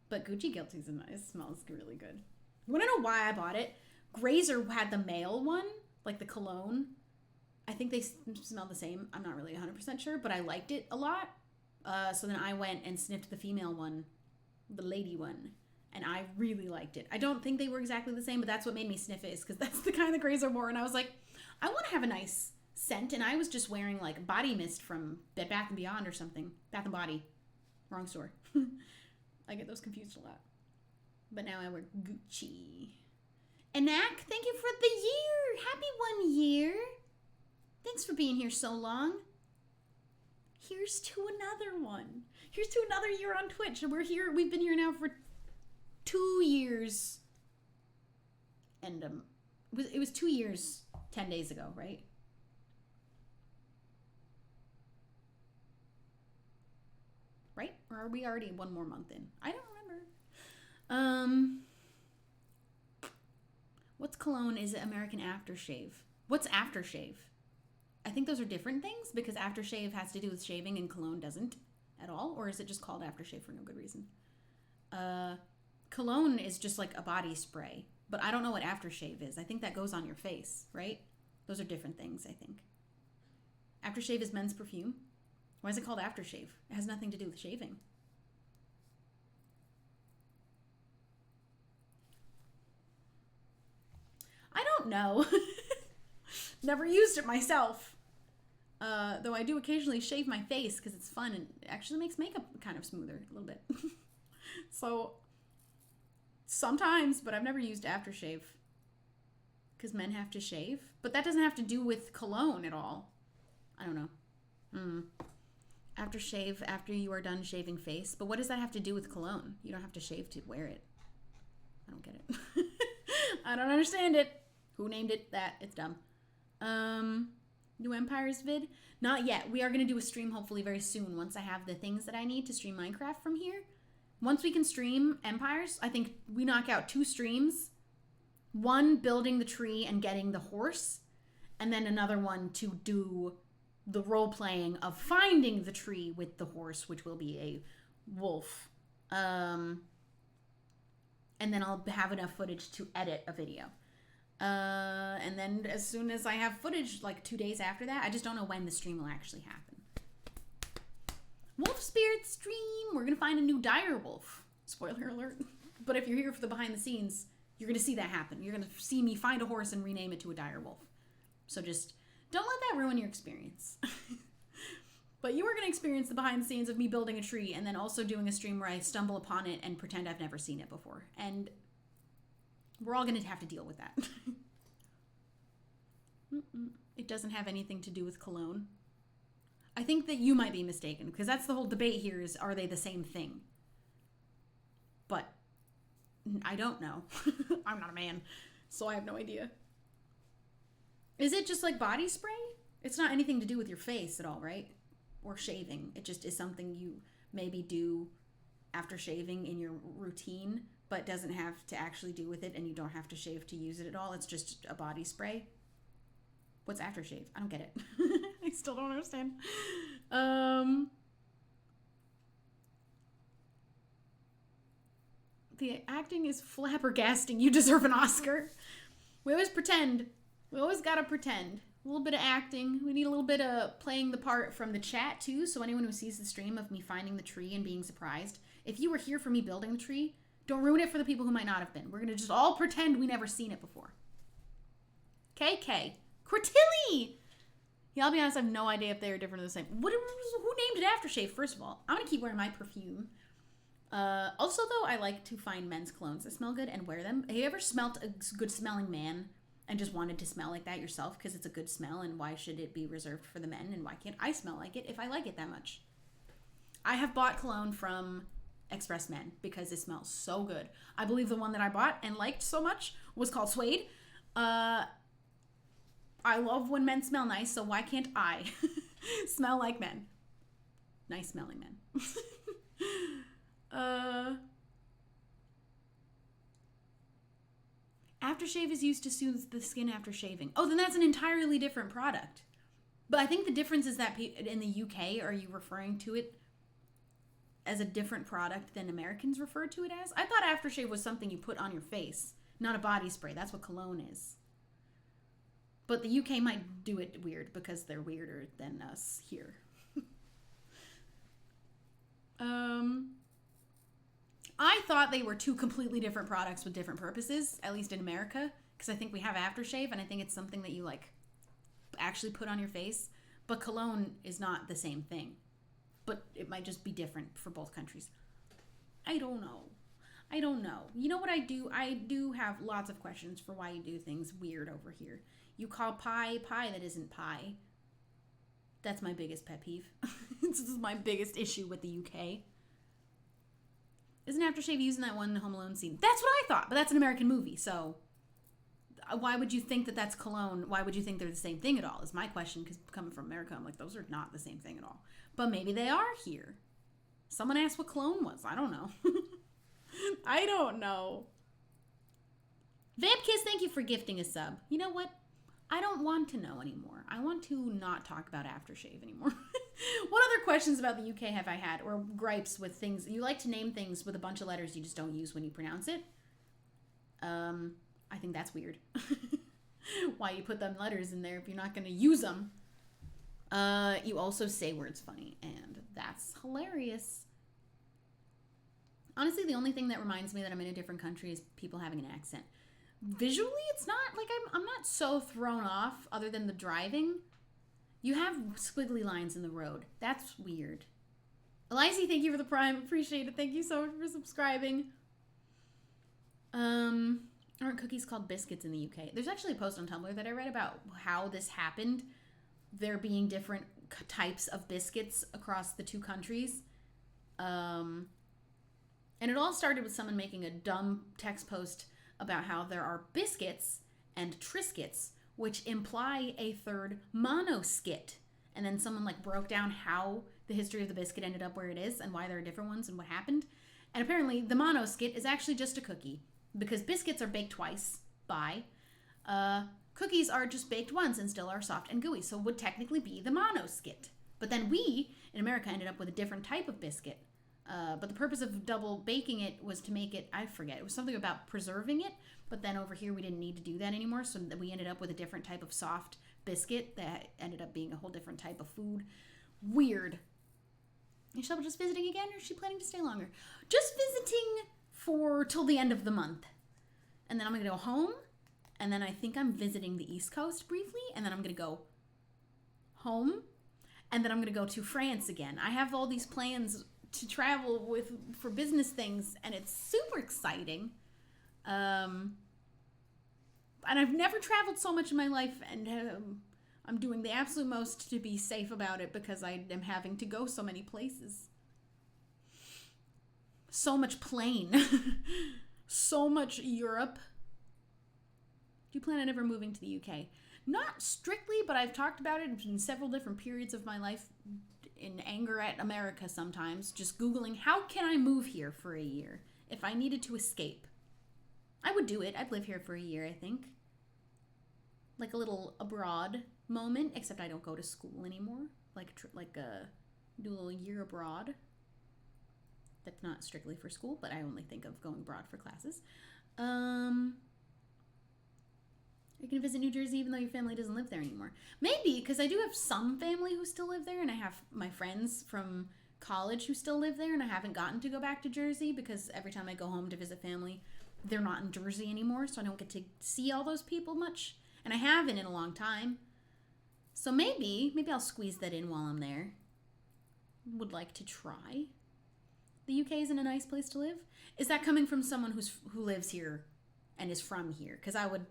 But Gucci Guilty is nice. It smells really good. You want to know why I bought it? Grazer had the male one, like the cologne. I think they smell the same. I'm not really 100% sure, but I liked it a lot. So then I went and sniffed the female one, the lady one, and I really liked it. I don't think they were exactly the same, but that's what made me sniff it, is because that's the kind that Grazer wore. And I was like, I want to have a nice scent. And I was just wearing like body mist from Bath & Beyond or something. Bath & Body. Wrong store. I get those confused a lot. But now I wear Gucci. Enak, thank you for the year. Happy 1 year. Thanks for being here so long. Here's to another one. Here's to another year on Twitch. We're here. We've been here now for 2 years. And it was 2 years 10 days ago, right? Right? Or are we already 1 more month in? I don't remember. What's cologne? Is it American aftershave? What's aftershave? I think those are different things, because aftershave has to do with shaving and cologne doesn't at all. Or is it just called aftershave for no good reason? Cologne is just like a body spray, but I don't know what aftershave is. I think that goes on your face, right? Those are different things, I think. Aftershave is men's perfume. Why is it called aftershave? It has nothing to do with shaving. I don't know. Never used it myself. Though I do occasionally shave my face because it's fun and it actually makes makeup kind of smoother a little bit. So, sometimes, but I've never used aftershave. Because men have to shave. But that doesn't have to do with cologne at all. I don't know. Aftershave after you are done shaving face. But what does that have to do with cologne? You don't have to shave to wear it. I don't get it. I don't understand it. Who named it that? It's dumb. New Empires vid? Not yet. We are going to do a stream hopefully very soon once I have the things that I need to stream Minecraft from here. Once we can stream Empires, I think we knock out 2 streams. One, building the tree and getting the horse. And then another one to do the role-playing of finding the tree with the horse, which will be a wolf. And then I'll have enough footage to edit a video. And then as soon as I have footage, like 2 days after that, I just don't know when the stream will actually happen. Wolf Spirit stream! We're gonna find a new dire wolf. Spoiler alert. But if you're here for the behind the scenes, you're gonna see that happen. You're gonna see me find a horse and rename it to a dire wolf. So just don't let that ruin your experience. But you are gonna experience the behind the scenes of me building a tree and then also doing a stream where I stumble upon it and pretend I've never seen it before. And we're all going to have to deal with that. It doesn't have anything to do with cologne. I think that you might be mistaken, because that's the whole debate here is, are they the same thing? But I don't know. I'm not a man, so I have no idea. Is it just like body spray? It's not anything to do with your face at all, right? Or shaving. It just is something you maybe do after shaving in your routine, but doesn't have to actually do with it, and you don't have to shave to use it at all. It's just a body spray. What's aftershave? I don't get it. I still don't understand. The acting is flabbergasting. You deserve an Oscar. We always pretend. We always gotta pretend. A little bit of acting. We need a little bit of playing the part from the chat, too, so anyone who sees the stream of me finding the tree and being surprised, if you were here for me building the tree, don't ruin it for the people who might not have been. We're going to just all pretend we never seen it before. KK. Cortilli! Yeah, I'll be honest, I have no idea if they're different or the same. Who named it aftershave, first of all? I'm going to keep wearing my perfume. Also, though, I like to find men's colognes that smell good and wear them. Have you ever smelt a good-smelling man and just wanted to smell like that yourself because it's a good smell, and why should it be reserved for the men, and why can't I smell like it if I like it that much? I have bought cologne from Express Men because it smells so good. I believe the one that I bought and liked so much was called Suede. I love when men smell nice, so why can't I smell like men? Nice smelling men. Aftershave is used to soothe the skin after shaving. Oh, then that's an entirely different product. But I think the difference is that in the UK, are you referring to it as a different product than Americans refer to it as? I thought aftershave was something you put on your face, not a body spray. That's what cologne is. But the UK might do it weird because they're weirder than us here. I thought they were two completely different products with different purposes, at least in America, because I think we have aftershave, and I think it's something that you, like, actually put on your face. But cologne is not the same thing. But it might just be different for both countries. I don't know. You know what I do? I do have lots of questions for why you do things weird over here. You call pie that isn't pie. That's my biggest pet peeve. This is my biggest issue with the UK. Isn't aftershave used in that one Home Alone scene? That's what I thought, but that's an American movie, so why would you think that that's cologne? Why would you think they're the same thing at all? Is my question, because coming from America, I'm like, those are not the same thing at all. But maybe they are here. Someone asked what cologne was. I don't know. I don't know. Vampkiss, thank you for gifting a sub. You know what? I don't want to know anymore. I want to not talk about aftershave anymore. What other questions about the UK have I had? Or gripes with things? You like to name things with a bunch of letters you just don't use when you pronounce it. I think that's weird. Why you put them letters in there if you're not going to use them? You also say words funny, and that's hilarious. Honestly, the only thing that reminds me that I'm in a different country is people having an accent. Visually, it's not like I'm not so thrown off other than the driving. You have squiggly lines in the road. That's weird. Elizy, thank you for the Prime. Appreciate it. Thank you so much for subscribing. Aren't cookies called biscuits in the UK? There's actually a post on Tumblr that I read about how this happened. There being different types of biscuits across the two countries. And it all started with someone making a dumb text post about how there are biscuits and triscuits, which imply a third monoskit. And then someone like broke down how the history of the biscuit ended up where it is and why there are different ones and what happened. And apparently the monoskit is actually just a cookie, because biscuits are baked twice by cookies are just baked once and still are soft and gooey, so would technically be the monoskit. But then we in America ended up with a different type of biscuit. But the purpose of double baking it was to make it, I forget, it was something about preserving it, but then over here we didn't need to do that anymore, so we ended up with a different type of soft biscuit that ended up being a whole different type of food. Weird. Is Shubble just visiting again, or is she planning to stay longer? Just visiting till the end of the month. And then I'm going to go home, and then I think I'm visiting the East Coast briefly, and then I'm going to go home, and then I'm going to go to France again. I have all these plans to travel for business things, and it's super exciting. And I've never traveled so much in my life, and I'm doing the absolute most to be safe about it because I am having to go so many places. So much plane. So much Europe. Do you plan on ever moving to the UK? Not strictly, but I've talked about it in several different periods of my life in anger at America sometimes. Just Googling, how can I move here for a year if I needed to escape? I would do it. I'd live here for a year, I think. Like a little abroad moment, except I don't go to school anymore. Do a little year abroad. That's not strictly for school, but I only think of going abroad for classes. You can visit New Jersey even though your family doesn't live there anymore. Maybe, because I do have some family who still live there, and I have my friends from college who still live there, and I haven't gotten to go back to Jersey because every time I go home to visit family, they're not in Jersey anymore, so I don't get to see all those people much. And I haven't in a long time. So maybe I'll squeeze that in while I'm there. Would like to try. The UK isn't a nice place to live? Is that coming from someone who lives here and is from here? Because I would...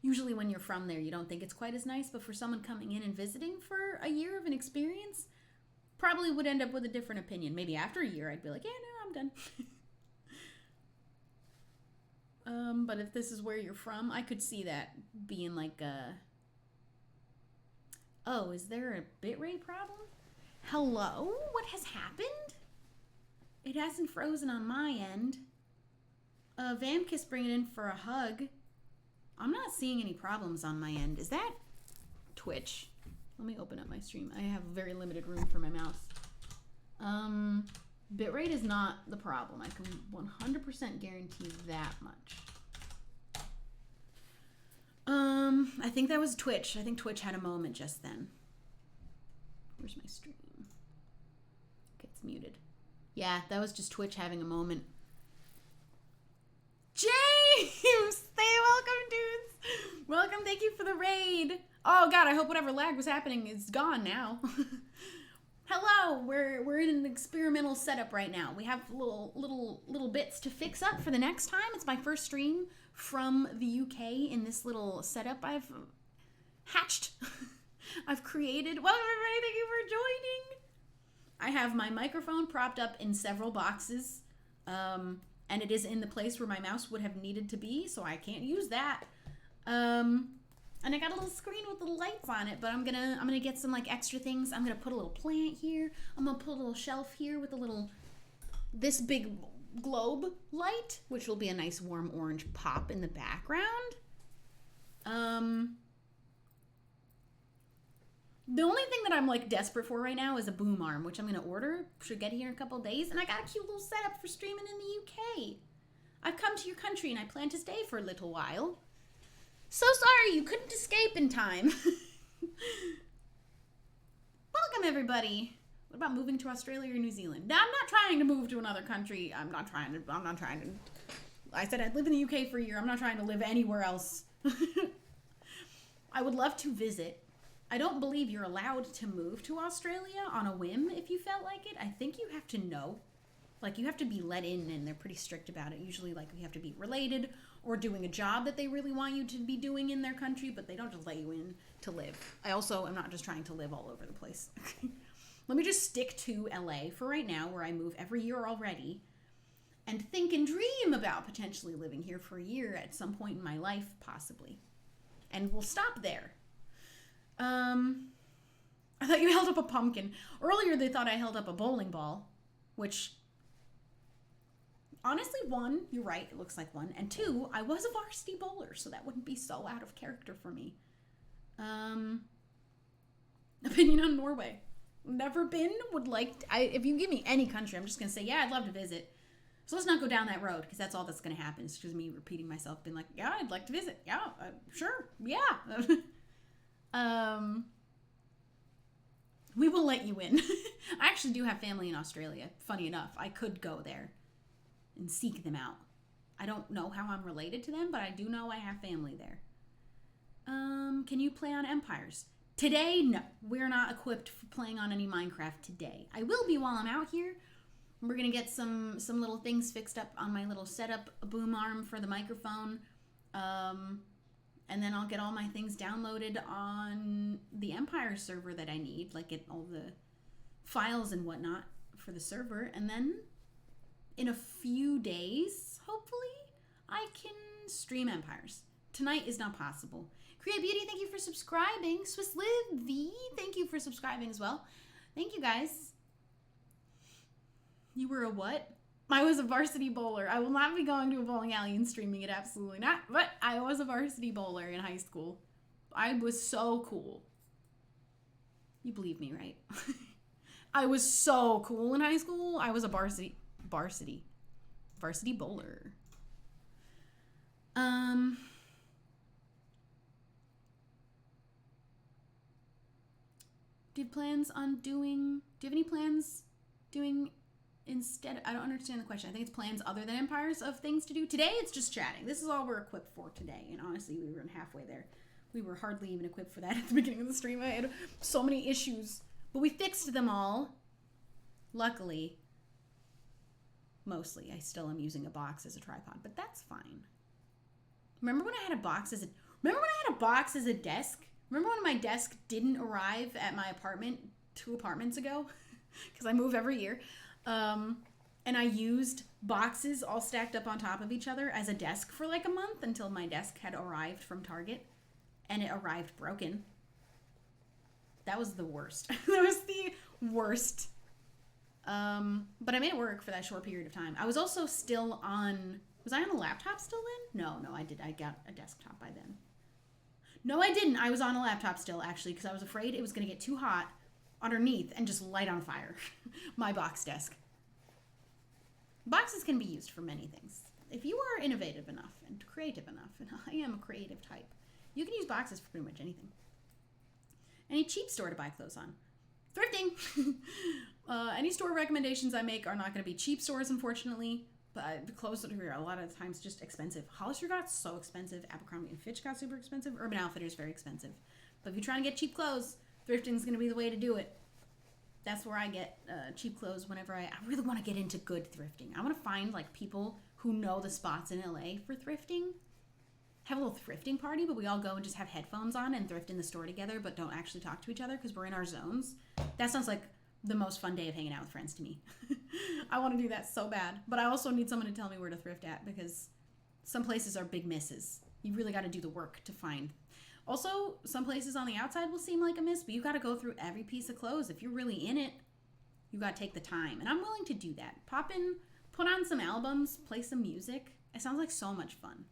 Usually when you're from there, you don't think it's quite as nice, but for someone coming in and visiting for a year of an experience, probably would end up with a different opinion. Maybe after a year, I'd be like, yeah, no, I'm done. But if this is where you're from, I could see that being like a... Oh, is there a bitrate problem? Hello? What has happened? It hasn't frozen on my end. Vamkiss bringing in for a hug. I'm not seeing any problems on my end. Is that Twitch? Let me open up my stream. I have very limited room for my mouse. Bitrate is not the problem. I can 100% guarantee that much. I think that was Twitch. I think Twitch had a moment just then. Where's my stream? Okay, it's muted. Yeah, that was just Twitch having a moment. James! Stay welcome, dudes! Welcome, thank you for the raid. Oh god, I hope whatever lag was happening is gone now. Hello, we're in an experimental setup right now. We have little bits to fix up for the next time. It's my first stream from the UK in this little setup I've hatched. I've created. Welcome everybody, thank you for joining. I have my microphone propped up in several boxes, and it is in the place where my mouse would have needed to be, so I can't use that. And I got a little screen with the lights on it, but I'm gonna get some like extra things. I'm gonna put a little plant here. I'm gonna put a little shelf here with a little this big globe light, which will be a nice warm orange pop in the background. The only thing that I'm like desperate for right now is a boom arm, which I'm gonna order. Should get here in a couple days, and I got a cute little setup for streaming in the UK. I've come to your country and I plan to stay for a little while. So sorry you couldn't escape in time. Welcome everybody. What about moving to Australia or New Zealand? Now, I'm not trying to move to another country. I'm not trying to. I said I'd live in the UK for a year. I'm not trying to live anywhere else. I would love to visit. I don't believe you're allowed to move to Australia on a whim if you felt like it. I think you have to know. Like, you have to be let in, and they're pretty strict about it. Usually, like, you have to be related or doing a job that they really want you to be doing in their country, but they don't just let you in to live. I also am not just trying to live all over the place. Let me just stick to LA for right now, where I move every year already, and think and dream about potentially living here for a year at some point in my life, possibly. And we'll stop there. I thought you held up a pumpkin. Earlier, they thought I held up a bowling ball, which... honestly, one, you're right, it looks like one. And two, I was a varsity bowler, so that wouldn't be so out of character for me. Opinion on Norway. Never been, would like, if you give me any country, I'm just going to say, yeah, I'd love to visit. So let's not go down that road, because that's all that's going to happen. It's just me repeating myself, being like, yeah, I'd like to visit. Yeah, sure, yeah. We will let you in. I actually do have family in Australia. Funny enough, I could go there and seek them out. I don't know how I'm related to them, but I do know I have family there. Can you play on Empires? Today, no. We're not equipped for playing on any Minecraft today. I will be while I'm out here. We're going to get some little things fixed up on my little setup, a boom arm for the microphone. And then I'll get all my things downloaded on the Empire server that I need, like get all the files and whatnot for the server. And then in a few days, hopefully, I can stream Empires. Tonight is not possible. Create Beauty, thank you for subscribing. Swiss Live V, thank you for subscribing as well. Thank you, guys. You were a what? I was a varsity bowler. I will not be going to a bowling alley and streaming it, absolutely not. But I was a varsity bowler in high school. I was so cool. You believe me, right? I was so cool in high school. I was a varsity bowler. Do you have any plans doing instead? I don't understand the question. I think it's plans other than Empires of things to do. Today, it's just chatting. This is all we're equipped for today. And honestly, we were halfway there. We were hardly even equipped for that at the beginning of the stream. I had so many issues. But we fixed them all. Luckily. Mostly. I still am using a box as a tripod. But that's fine. Remember when I had a box as a desk? Remember when my desk didn't arrive at my apartment 2 apartments ago? Because I move every year. And I used boxes all stacked up on top of each other as a desk for like a month until my desk had arrived from Target. And it arrived broken. That was the worst. That was the Worst. But I made it work for that short period of time. I was also still on... Was I on a laptop still then? No, I did. I got a desktop by then. No, I didn't. I was on a laptop still, actually, because I was afraid it was going to get too hot underneath and just light on fire my box desk. Boxes can be used for many things. If you are innovative enough and creative enough, and I am a creative type, you can use boxes for pretty much anything. Any cheap store to buy clothes on. Thrifting! Any store recommendations I make are not going to be cheap stores, unfortunately. But the clothes that are here, a lot of the times just expensive. Hollister got so expensive. Abercrombie & Fitch got super expensive. Urban Outfitters very expensive. But if you're trying to get cheap clothes, thrifting is going to be the way to do it. That's where I get cheap clothes whenever I really want to get into good thrifting. I want to find like people who know the spots in LA for thrifting. Have a little thrifting party, but we all go and just have headphones on and thrift in the store together, but don't actually talk to each other because we're in our zones. That sounds like the most fun day of hanging out with friends to me. I want to do that so bad, but I also need someone to tell me where to thrift at because some places are big misses. You really got to do the work to find. Also, some places on the outside will seem like a miss, but you got to go through every piece of clothes. If you're really in it, you got to take the time, and I'm willing to do that. Pop in, put on some albums, play some music. It sounds like so much fun.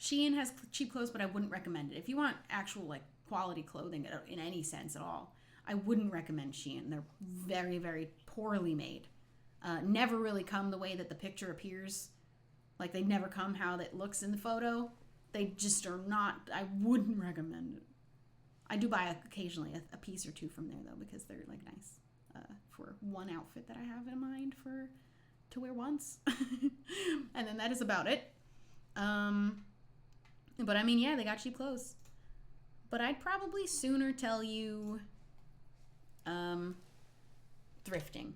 Shein has cheap clothes, but I wouldn't recommend it. If you want actual like quality clothing in any sense at all, I wouldn't recommend Shein. They're very, very poorly made. Never really come the way that the picture appears. Like they never come how it looks in the photo. They just are not, I wouldn't recommend it. I do buy occasionally a piece or two from there though because they're like nice for one outfit that I have in mind to wear once. And then that is about it. But I mean, yeah, they got cheap clothes. But I'd probably sooner tell you thrifting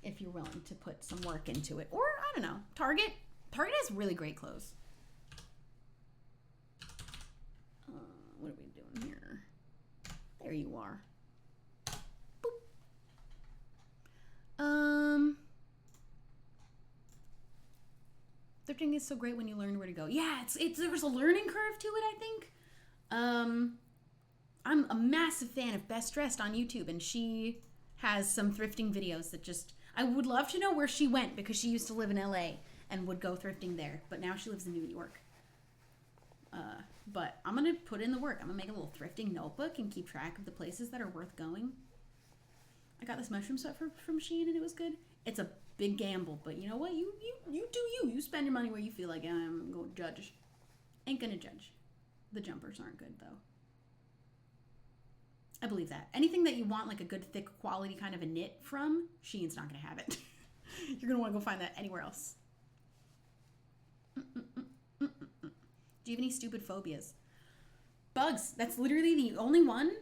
if you're willing to put some work into it. Or, I don't know, Target. Target has really great clothes. What are we doing here? There you are. Boop. Thrifting is so great when you learn where to go. Yeah, it's there's a learning curve to it, I think. I'm a massive fan of Best Dressed on YouTube, and she has some thrifting videos that just... I would love to know where she went because she used to live in LA and would go thrifting there, but now she lives in New York. But I'm going to put in the work. I'm going to make a little thrifting notebook and keep track of the places that are worth going. I got this mushroom set from Shein, and it was good. It's a big gamble, but you know what? You do you. You spend your money where you feel like. I'm going to judge. Ain't going to judge. The jumpers aren't good, though. I believe that. Anything that you want, like a good, thick, quality kind of a knit from, Shein's not going to have it. You're going to want to go find that anywhere else. Do you have any stupid phobias? Bugs. That's literally the only one.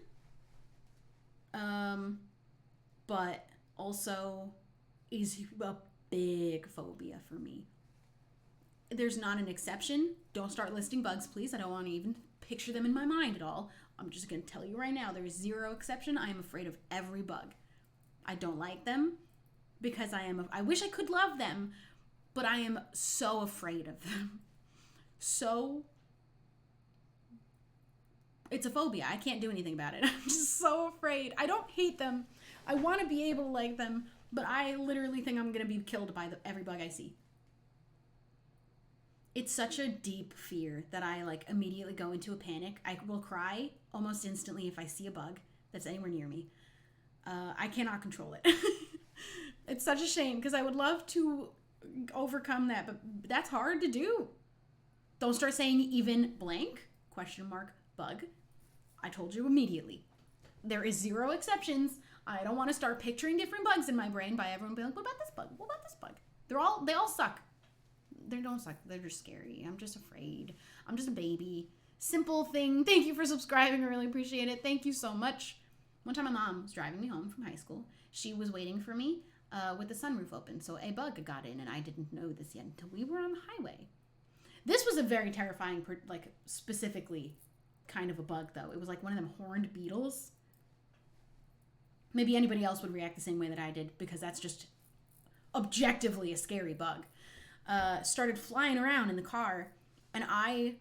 But also is a big phobia for me. There's not an exception. Don't start listing bugs, please. I don't want to even picture them in my mind at all. I'm just going to tell you right now, there is zero exception. I am afraid of every bug. I don't like them because I wish I could love them, but I am so afraid of them. So, it's a phobia. I can't do anything about it. I'm just so afraid. I don't hate them. I want to be able to like them, but I literally think I'm going to be killed by every bug I see. It's such a deep fear that I like immediately go into a panic. I will cry almost instantly if I see a bug that's anywhere near me. I cannot control it. It's such a shame because I would love to overcome that, but that's hard to do. Don't start saying even blank, ? Bug. I told you immediately. There is zero exceptions. I don't want to start picturing different bugs in my brain by everyone being like, what about this bug? What about this bug? They all suck. They don't suck. They're just scary. I'm just afraid. I'm just a baby. Simple thing. Thank you for subscribing. I really appreciate it. Thank you so much. One time my mom was driving me home from high school. She was waiting for me with the sunroof open. So a bug got in, and I didn't know this yet until we were on the highway. This was a very terrifying, like specifically kind of a bug, though. It was like one of them horned beetles. Maybe anybody else would react the same way that I did because that's just objectively a scary bug. Started flying around in the car, and I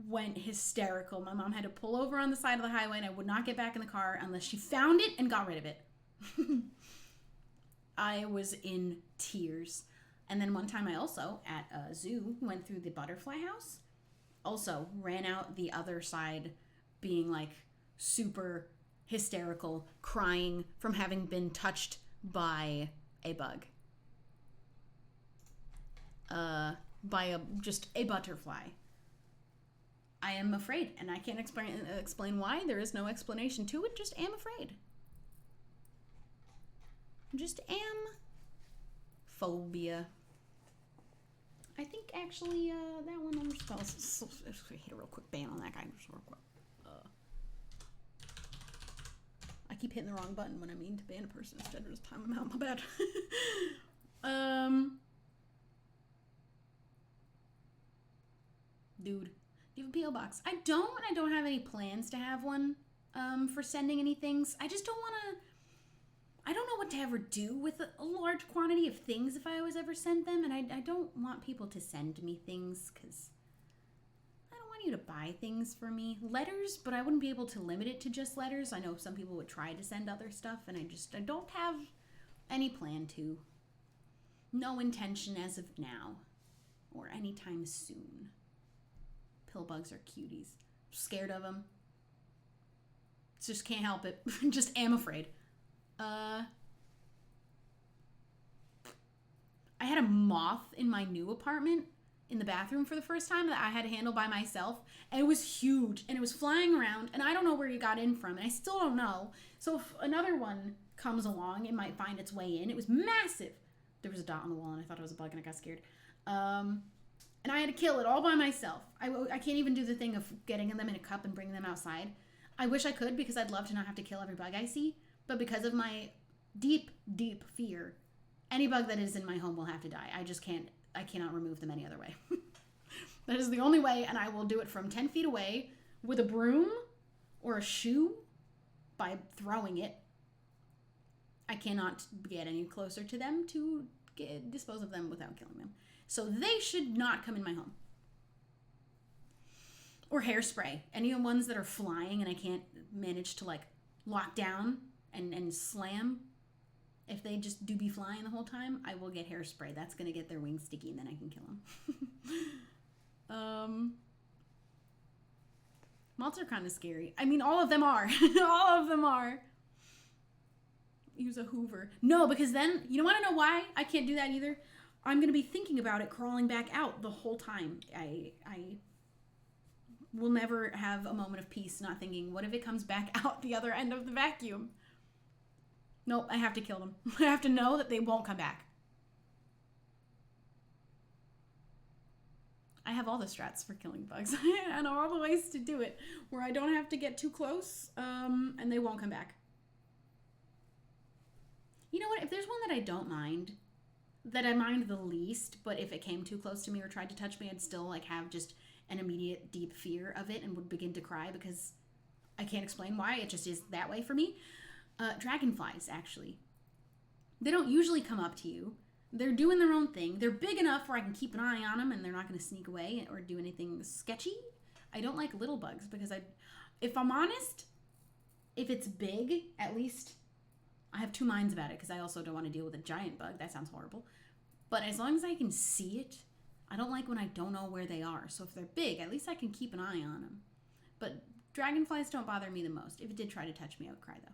went hysterical. My mom had to pull over on the side of the highway, and I would not get back in the car unless she found it and got rid of it. I was in tears. And then one time I also, at a zoo, went through the butterfly house. Also ran out the other side being like super hysterical, crying from having been touched by a bug. Just a butterfly. I am afraid, and I can't explain why. There is no explanation to it. Just am afraid. Just am phobia. I think actually that one. I'm just gonna hit a real quick ban on that guy. Just real quick. I keep hitting the wrong button when I mean to ban a person instead of just time them out. My bad. Dude, do you have a P.O. box? I don't. I don't have any plans to have one for sending any things. I just don't want to. I don't know what to ever do with a large quantity of things if I always ever send them, and I don't want people to send me things because I don't want you to buy things for me. Letters, but I wouldn't be able to limit it to just letters. I know some people would try to send other stuff, and I don't have any plan to. No intention as of now or anytime soon. Pill bugs are cuties. Scared of them. Just can't help it. Just am afraid. I had a moth in my new apartment in the bathroom for the first time that I had to handle by myself. And it was huge. And it was flying around. And I don't know where it got in from. And I still don't know. So if another one comes along, it might find its way in. It was massive. There was a dot on the wall and I thought it was a bug and I got scared. And I had to kill it all by myself. I can't even do the thing of getting them in a cup and bringing them outside. I wish I could because I'd love to not have to kill every bug I see. But because of my deep, deep fear, any bug that is in my home will have to die. I cannot remove them any other way. That is the only way, and I will do it from 10 feet away with a broom or a shoe by throwing it. I cannot get any closer to them to dispose of them without killing them. So they should not come in my home. Or hairspray. Any of the ones that are flying and I can't manage to like lock down and slam. If they just do be flying the whole time, I will get hairspray. That's going to get their wings sticky and then I can kill them. Moths are kind of scary. I mean, all of them are. All of them are. Use a Hoover. No, because then, you want to know why I can't do that either? I'm going to be thinking about it crawling back out the whole time. I will never have a moment of peace not thinking, what if it comes back out the other end of the vacuum? Nope, I have to kill them. I have to know that they won't come back. I have all the strats for killing bugs. I know all the ways to do it where I don't have to get too close and they won't come back. You know what? If there's one that I don't mind, that I mind the least, but if it came too close to me or tried to touch me, I'd still like have just an immediate deep fear of it and would begin to cry because I can't explain why. It just is that way for me. Dragonflies, actually. They don't usually come up to you. They're doing their own thing. They're big enough where I can keep an eye on them and they're not going to sneak away or do anything sketchy. I don't like little bugs because if I'm honest, if it's big, at least I have two minds about it because I also don't want to deal with a giant bug. That sounds horrible. But as long as I can see it, I don't like when I don't know where they are. So if they're big, at least I can keep an eye on them. But dragonflies don't bother me the most. If it did try to touch me, I would cry though.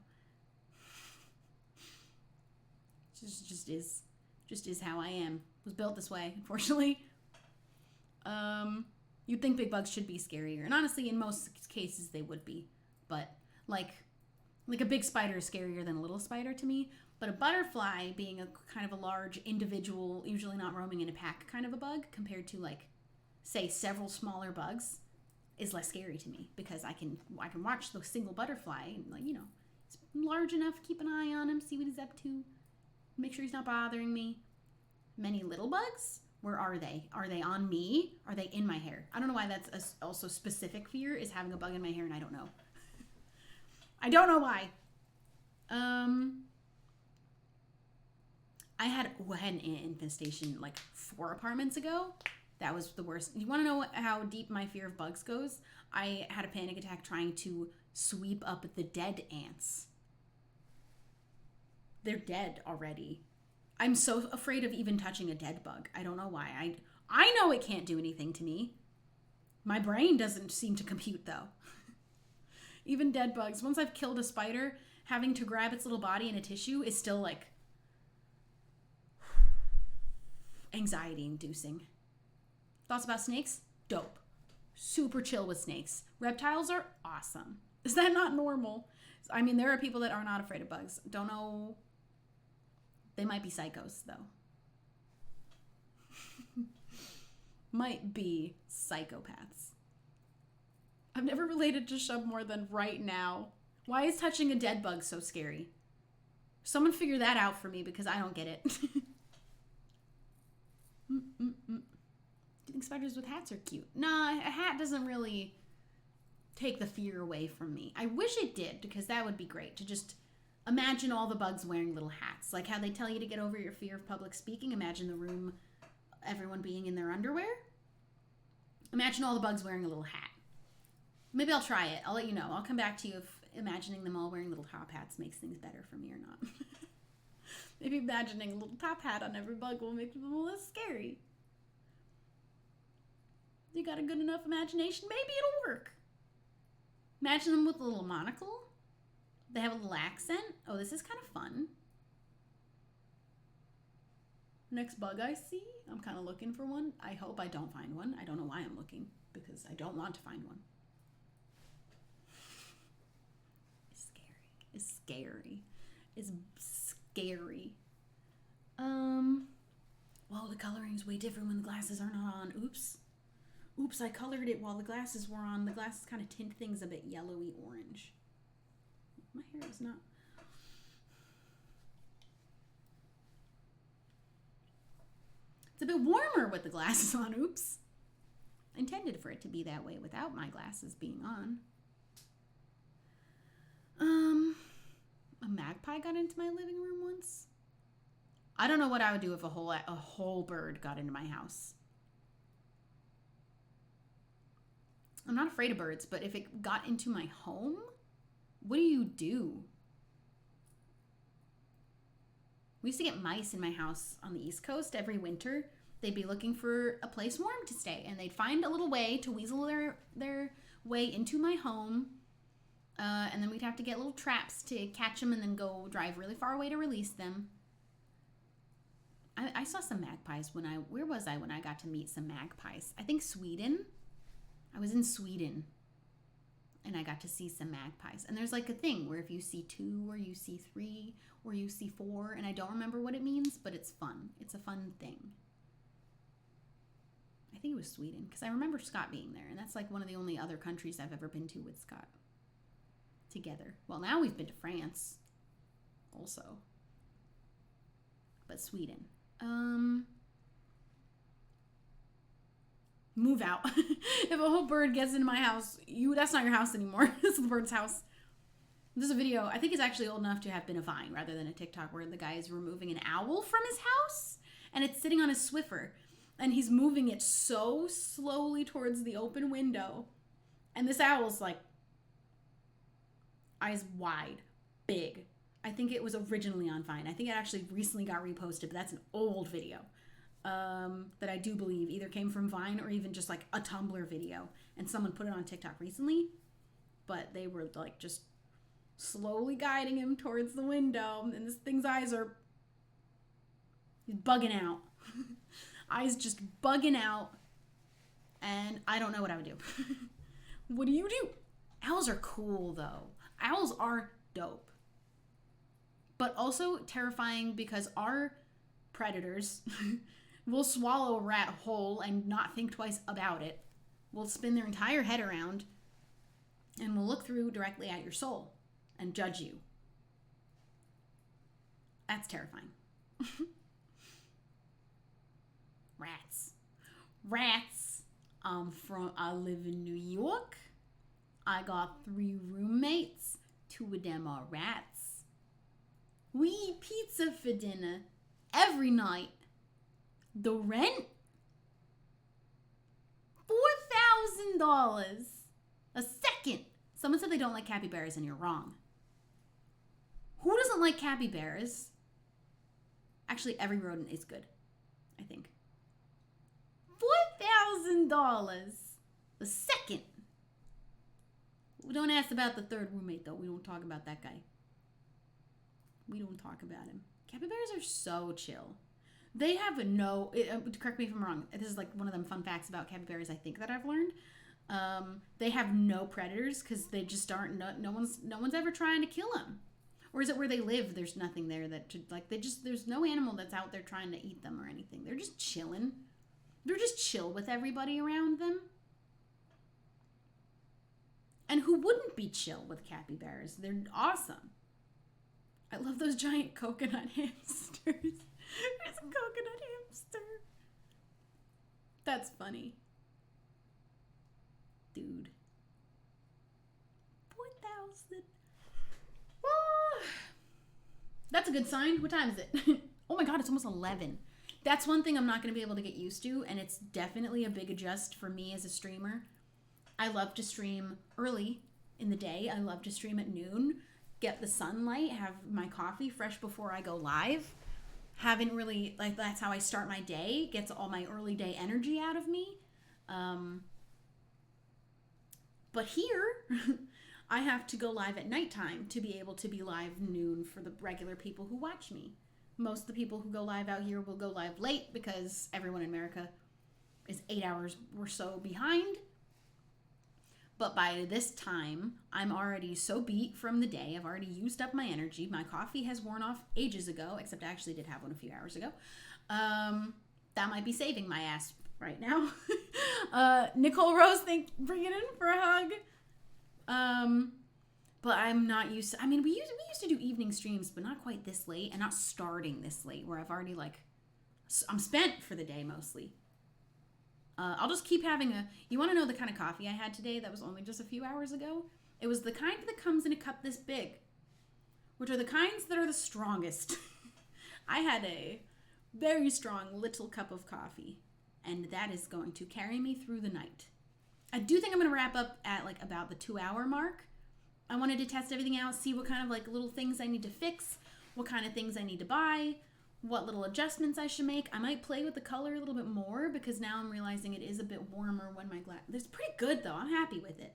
Just is how I am. Was built this way, unfortunately. You'd think big bugs should be scarier, and honestly, in most cases, they would be. But like a big spider is scarier than a little spider to me. But a butterfly, being a kind of a large individual, usually not roaming in a pack kind of a bug, compared to like, say, several smaller bugs, is less scary to me because I can watch the single butterfly and like it's large enough, keep an eye on him, see what he's up to. Make sure he's not bothering me. Many little bugs? Where are they? Are they on me? Are they in my hair? I don't know why that's also specific fear is having a bug in my hair and I don't know. I don't know why. I had an infestation like 4 apartments ago. That was the worst. You want to know how deep my fear of bugs goes? I had a panic attack trying to sweep up the dead ants. they're dead already. I'm so afraid of even touching a dead bug. I don't know why. I know it can't do anything to me. My brain doesn't seem to compute, though. Even dead bugs. Once I've killed a spider, having to grab its little body in a tissue is still, like, anxiety-inducing. Thoughts about snakes? Dope. Super chill with snakes. Reptiles are awesome. Is that not normal? I mean, there are people that are not afraid of bugs. Don't know. They might be psychos, though. Might be psychopaths. I've never related to Shub more than right now. Why is touching a dead bug so scary? Someone figure that out for me because I don't get it. Do you think spiders with hats are cute? Nah, a hat doesn't really take the fear away from me. I wish it did, because that would be great, to just imagine all the bugs wearing little hats. Like how they tell you to get over your fear of public speaking. Imagine the room, everyone being in their underwear. Imagine all the bugs wearing a little hat. Maybe I'll try it. I'll let you know. I'll come back to you if imagining them all wearing little top hats makes things better for me or not. Maybe imagining a little top hat on every bug will make them less scary. You got a good enough imagination? Maybe it'll work. Imagine them with a little monocle. They have a little accent. Oh, this is kind of fun. Next bug I see, I'm kind of looking for one. I hope I don't find one. I don't know why I'm looking, because I don't want to find one. It's scary. It's scary. It's scary. Well, the coloring's way different when the glasses are not on. Oops. Oops, I colored it while the glasses were on. The glasses kind of tint things a bit yellowy orange. My hair is not... It's a bit warmer with the glasses on. Oops. I intended for it to be that way without my glasses being on. A magpie got into my living room once. I don't know what I would do if a whole bird got into my house. I'm not afraid of birds, but if it got into my home, what do you do? We used to get mice in my house on the East Coast every winter. They'd be looking for a place warm to stay, and they'd find a little way to weasel their way into my home. And then we'd have to get little traps to catch them and then go drive really far away to release them. I saw some magpies where was I when I got to meet some magpies? I think Sweden. I was in Sweden and I got to see some magpies. And there's like a thing where if you see 2 or you see 3 or you see 4, and I don't remember what it means, but it's fun. It's a fun thing. I think it was Sweden, because I remember Scott being there, and that's like one of the only other countries I've ever been to with Scott together. Well, now we've been to France also. But Sweden. Move out. If a whole bird gets into my house, that's not your house anymore. This is the bird's house. There's a video, I think it's actually old enough to have been a Vine rather than a TikTok, where the guy is removing an owl from his house, and it's sitting on his Swiffer, and he's moving it so slowly towards the open window, and this owl's like eyes wide, big. I think it was originally on Vine. I think it actually recently got reposted, but that's an old video that I do believe either came from Vine or even just like a Tumblr video, and someone put it on TikTok recently, but they were like just slowly guiding him towards the window, and this thing's eyes are bugging out. Eyes just bugging out, and I don't know what I would do. What do you do? Owls are cool, though. Owls are dope. But also terrifying, because our predators will swallow a rat whole and not think twice about it. Will spin their entire head around and will look through directly at your soul and judge you. That's terrifying. Rats. I live in New York. I got 3 roommates. 2 of them are rats. We eat pizza for dinner every night. The rent? $4,000 a second. Someone said they don't like capybaras, and you're wrong. Who doesn't like capybaras? Actually, every rodent is good, I think. $4,000. The second. We don't ask about the third roommate, though. We don't talk about that guy. We don't talk about him. Capybaras are so chill. They have correct me if I'm wrong. This is like one of them fun facts about capybaras I think that I've learned. They have no predators because they just aren't. No one's ever trying to kill them. Or is it where they live? There's nothing there there's no animal that's out there trying to eat them or anything. They're just chilling. They're just chill with everybody around them. And who wouldn't be chill with capybaras? They're awesome. I love those giant coconut hamsters. There's a coconut hamster. That's funny. Dude. 4,000. That's a good sign. What time is it? Oh my god, it's almost 11. That's one thing I'm not going to be able to get used to, and it's definitely a big adjust for me as a streamer. I love to stream early in the day. I love to stream at noon, get the sunlight, have my coffee fresh before I go live. Haven't really, that's how I start my day. Gets all my early day energy out of me. But here, I have to go live at nighttime to be able to be live noon for the regular people who watch me. Most of the people who go live out here will go live late because everyone in America is 8 hours or so behind. But by this time, I'm already so beat from the day. I've already used up my energy. My coffee has worn off ages ago, except I actually did have one a few hours ago. That might be saving my ass right now. Nicole Rose, bring it in for a hug. But I'm not used to, we used to do evening streams, but not quite this late and not starting this late where I've already I'm spent for the day mostly. I'll just keep having you want to know the kind of coffee I had today that was only just a few hours ago? It was the kind that comes in a cup this big, which are the kinds that are the strongest. I had a very strong little cup of coffee, and that is going to carry me through the night. I do think I'm going to wrap up at about the 2-hour mark. I wanted to test everything out, see what kind of little things I need to fix, what kind of things I need to buy, what little adjustments I should make. I might play with the color a little bit more because now I'm realizing it is a bit warmer when my glass... It's pretty good though. I'm happy with it.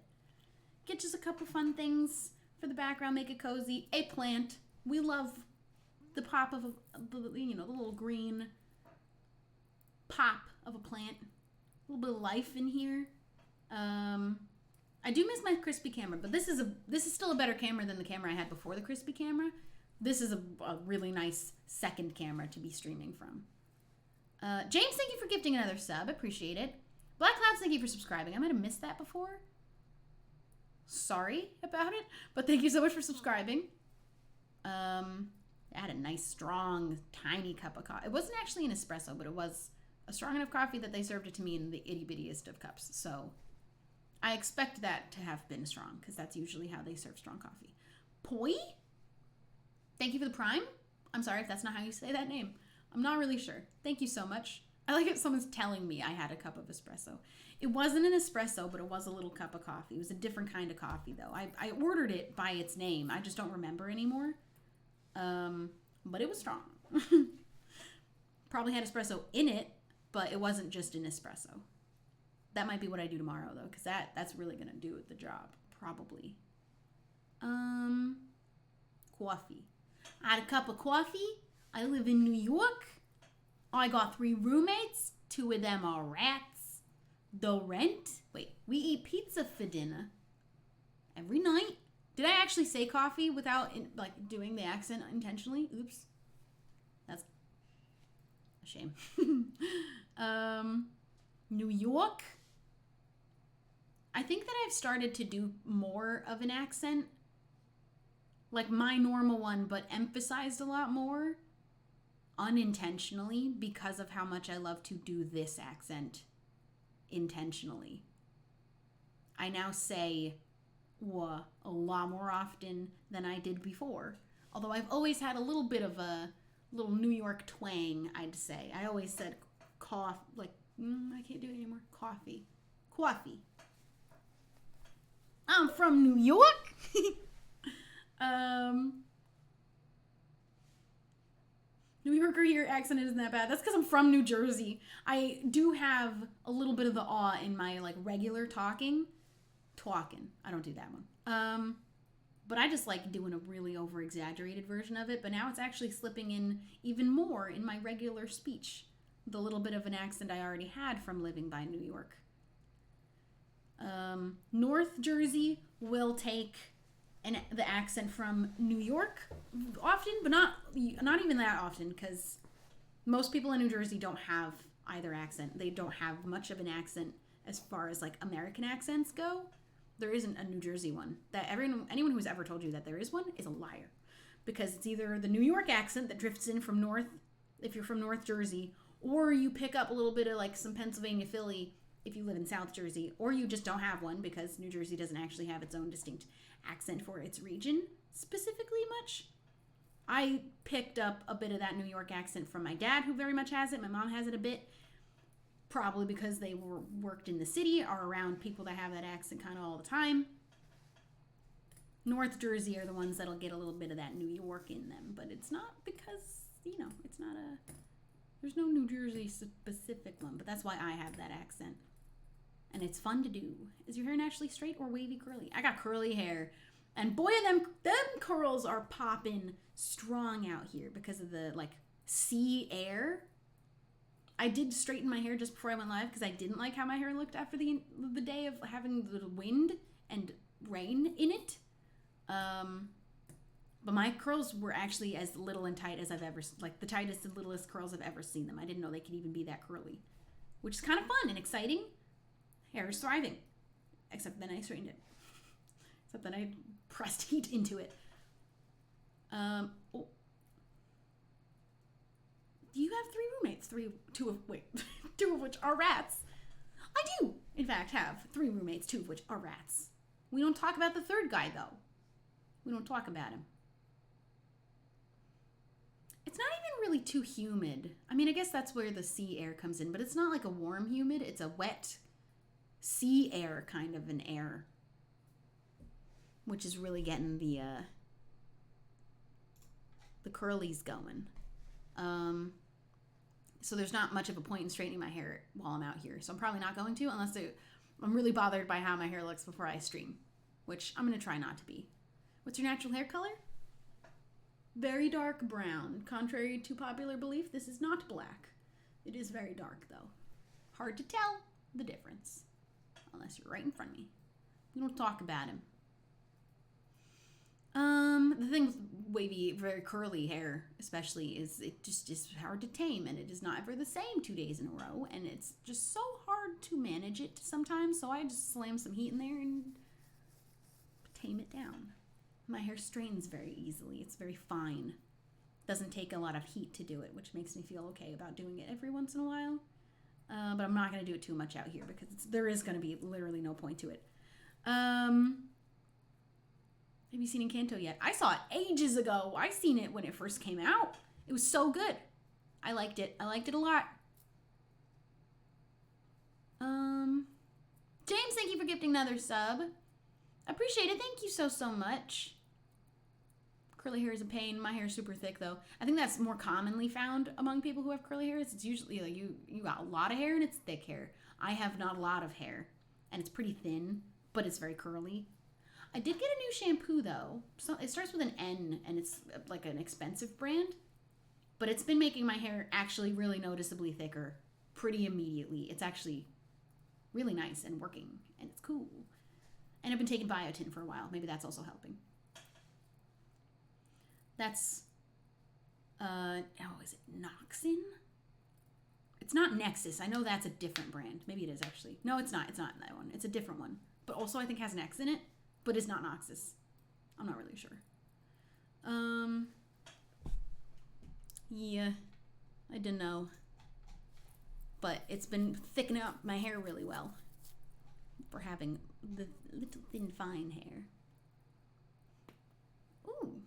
Get just a couple fun things for the background, make it cozy. A plant. We love the pop of the little green pop of a plant. A little bit of life in here. I do miss my crispy camera, but this is still a better camera than the camera I had before the crispy camera. This is a really nice second camera to be streaming from. James, thank you for gifting another sub. Appreciate it. Black Clouds, thank you for subscribing. I might have missed that before. Sorry about it, but thank you so much for subscribing. I had a nice, strong, tiny cup of coffee. It wasn't actually an espresso, but it was a strong enough coffee that they served it to me in the itty-bittiest of cups. So I expect that to have been strong because that's usually how they serve strong coffee. Poi? Thank you for the prime. I'm sorry if that's not how you say that name. I'm not really sure. Thank you so much. I like if someone's telling me I had a cup of espresso. It wasn't an espresso, but it was a little cup of coffee. It was a different kind of coffee, though. I ordered it by its name. I just don't remember anymore. But it was strong. Probably had espresso in it, but it wasn't just an espresso. That might be what I do tomorrow, though, because that's really going to do the job, probably. Coffee. I had a cup of coffee. I live in New York. I got 3 roommates. 2 of them are rats. The rent. Wait, we eat pizza for dinner every night. Did I actually say coffee without doing the accent intentionally? Oops. That's a shame. New York. I think that I've started to do more of an accent. Like my normal one, but emphasized a lot more unintentionally because of how much I love to do this accent intentionally. I now say "wha" a lot more often than I did before. Although I've always had a little bit of a little New York twang, I'd say. I always said I can't do it anymore. Coffee. I'm from New York. New Yorker here accent isn't that bad. That's because I'm from New Jersey. I do have a little bit of the awe in my like regular talking. I don't do that one. But I just like doing a really over-exaggerated version of it. But now it's actually slipping in even more in my regular speech. The little bit of an accent I already had from living by New York. North Jersey will take the accent from New York often, but not even that often, because most people in New Jersey don't have either accent. They don't have much of an accent as far as like American accents go. There isn't a New Jersey one. Anyone who's ever told you that there is one is a liar, because it's either the New York accent that drifts in from north, if you're from North Jersey, or you pick up a little bit of like some Pennsylvania Philly if you live in South Jersey, or you just don't have one because New Jersey doesn't actually have its own distinct accent for its region specifically much. I picked up a bit of that New York accent from my dad, who very much has it. My mom has it a bit, probably because they worked in the city, are around people that have that accent kind of all the time. North Jersey are the ones that'll get a little bit of that New York in them, but it's not because, it's not there's no New Jersey specific one, but that's why I have that accent. And it's fun to do. Is your hair naturally straight or wavy curly? I got curly hair. And boy, them curls are popping strong out here because of the, sea air. I did straighten my hair just before I went live because I didn't like how my hair looked after the day of having the wind and rain in it. But my curls were actually as little and tight as I've ever, the tightest and littlest curls I've ever seen them. I didn't know they could even be that curly, which is kind of fun and exciting. Hair is thriving, except then I straightened it. Except then I pressed heat into it. You have 3 roommates, two of which are rats. I do, in fact, have 3 roommates, 2 of which are rats. We don't talk about the third guy, though. We don't talk about him. It's not even really too humid. I mean, I guess that's where the sea air comes in, but it's not like a warm humid. It's a wet sea air kind of an air, which is really getting the curlies going. So there's not much of a point in straightening my hair while I'm out here. So I'm probably not going to, unless I'm really bothered by how my hair looks before I stream, which I'm going to try not to be. What's your natural hair color? Very dark brown. Contrary to popular belief, this is not black. It is very dark, though. Hard to tell the difference, unless you're right in front of me. We don't talk about him. The thing with wavy, very curly hair, especially, is it just is hard to tame, and it is not ever the same 2 days in a row, and it's just so hard to manage it sometimes, so I just slam some heat in there and tame it down. My hair straightens very easily. It's very fine. Doesn't take a lot of heat to do it, which makes me feel okay about doing it every once in a while. But I'm not going to do it too much out here because there is going to be literally no point to it. Have you seen Encanto yet? I saw it ages ago. I seen it when it first came out. It was so good. I liked it. I liked it a lot. James, thank you for gifting another sub. Appreciate it. Thank you so much. Curly hair is a pain. My hair is super thick, though. I think that's more commonly found among people who have curly hair. It's usually like you got a lot of hair and it's thick hair. I have not a lot of hair, and it's pretty thin, but it's very curly. I did get a new shampoo, though. So it starts with an N, and it's like an expensive brand, but it's been making my hair actually really noticeably thicker pretty immediately. It's actually really nice and working, and it's cool. And I've been taking biotin for a while. Maybe that's also helping. That's, is it Noxin? It's not Nexus. I know that's a different brand. Maybe it is, actually. No, it's not. It's not that one. It's a different one. But also, I think has an X in it. But it's not Noxus. I'm not really sure. Yeah. I didn't know. But it's been thickening up my hair really well. For having the little thin fine hair. Ooh.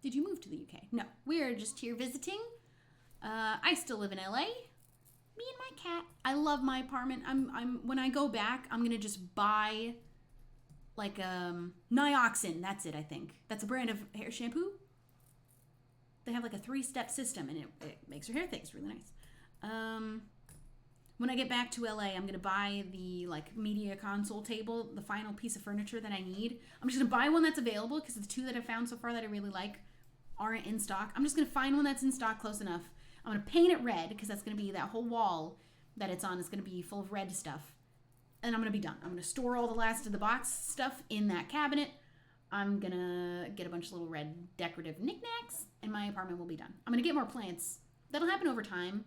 Did you move to the UK? No, we are just here visiting. I still live in LA. Me and my cat. I love my apartment. I'm when I go back, I'm gonna just buy Nioxin. That's it, I think. That's a brand of hair shampoo. They have like a 3-step system, and it makes your hair thick. It's really nice. When I get back to LA, I'm going to buy the like media console table, the final piece of furniture that I need. I'm just going to buy one that's available because the 2 that I've found so far that I really like aren't in stock. I'm just going to find one that's in stock close enough. I'm going to paint it red because that's going to be that whole wall that it's on is going to be full of red stuff. And I'm going to be done. I'm going to store all the last of the box stuff in that cabinet. I'm going to get a bunch of little red decorative knickknacks, and my apartment will be done. I'm going to get more plants. That'll happen over time.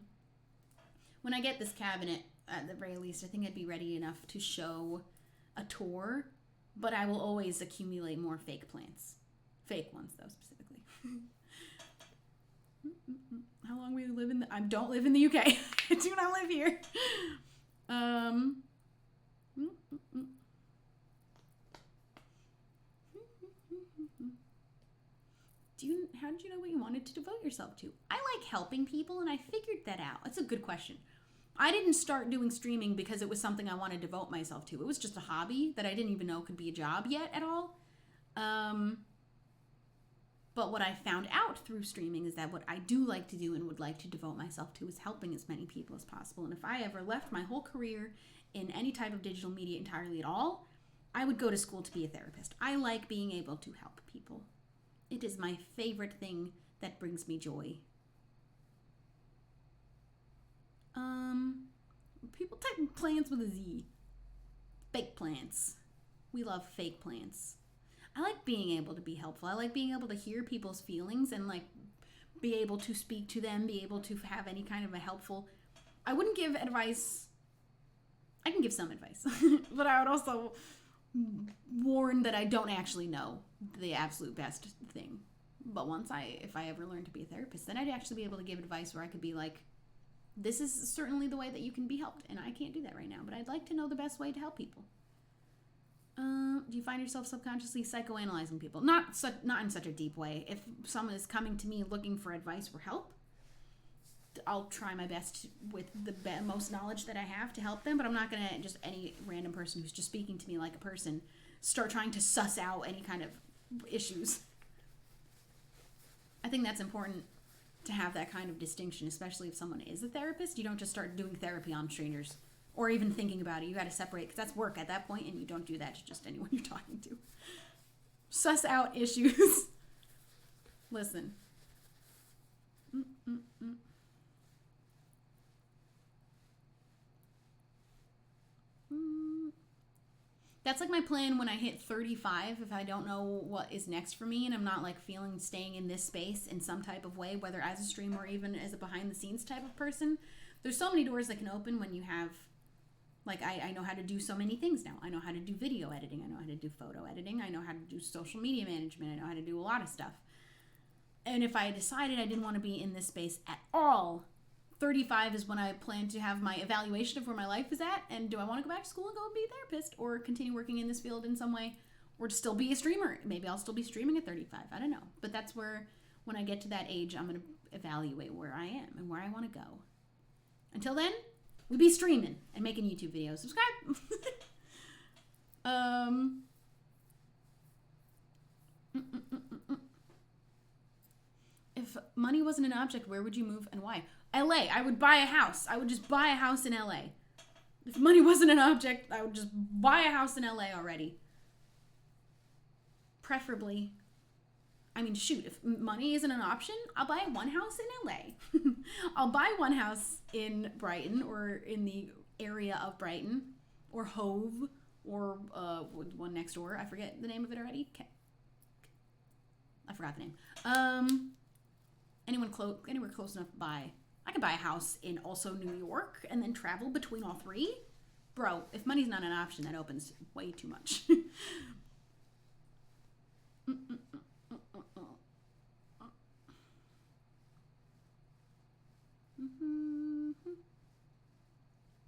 When I get this cabinet, at the very least, I think I'd be ready enough to show a tour, but I will always accumulate more fake plants. Fake ones, though, specifically. How long will you live in I don't live in the UK. I do not live here. How did you know what you wanted to devote yourself to? I like helping people, and I figured that out. That's a good question. I didn't start doing streaming because it was something I wanted to devote myself to. It was just a hobby that I didn't even know could be a job yet at all. But what I found out through streaming is that what I do like to do and would like to devote myself to is helping as many people as possible. And if I ever left my whole career in any type of digital media entirely at all, I would go to school to be a therapist. I like being able to help people. It is my favorite thing that brings me joy. People type plants with a Z. Fake plants. We love fake plants. I like being able to be helpful. I like being able to hear people's feelings and like be able to speak to them, be able to have any kind of a helpful... I wouldn't give advice... I can give some advice, but I would also warn that I don't actually know the absolute best thing. But if I ever learn to be a therapist, then I'd actually be able to give advice where I could be like, this is certainly the way that you can be helped, and I can't do that right now, but I'd like to know the best way to help people. Do you find yourself subconsciously psychoanalyzing people? Not in such a deep way. If someone is coming to me looking for advice or help, I'll try my best with the most knowledge that I have to help them, but I'm not going to just any random person who's just speaking to me like a person start trying to suss out any kind of issues. I think that's important to have that kind of distinction, especially if someone is a therapist. You don't just start doing therapy on strangers or even thinking about it. You got to separate, because that's work at that point, and you don't do that to just anyone you're talking to. Suss out issues. Listen. That's like my plan when I hit 35. If I don't know what is next for me and I'm not like feeling staying in this space in some type of way, whether as a streamer or even as a behind the scenes type of person, there's so many doors that can open when you have, like, I know how to do so many things now. I know how to do video editing. I know how to do photo editing. I know how to do social media management. I know how to do a lot of stuff. And if I decided I didn't want to be in this space at all, 35 is when I plan to have my evaluation of where my life is at, and do I want to go back to school and go and be a therapist, or continue working in this field in some way, or to still be a streamer. Maybe I'll still be streaming at 35. I don't know. But that's where, when I get to that age, I'm going to evaluate where I am and where I want to go. Until then, we be streaming and making YouTube videos. Subscribe! If money wasn't an object, where would you move and why? LA. I would buy a house. I would just buy a house in LA. If money wasn't an object, I would just buy a house in LA already. Preferably. I mean, shoot, if money isn't an option, I'll buy one house in LA. I'll buy one house in Brighton, or in the area of Brighton, or Hove, or one next door. I forget the name of it already. I forgot the name. Anywhere close enough to buy. I could buy a house in also New York and then travel between all three. Bro, if money's not an option, that opens way too much.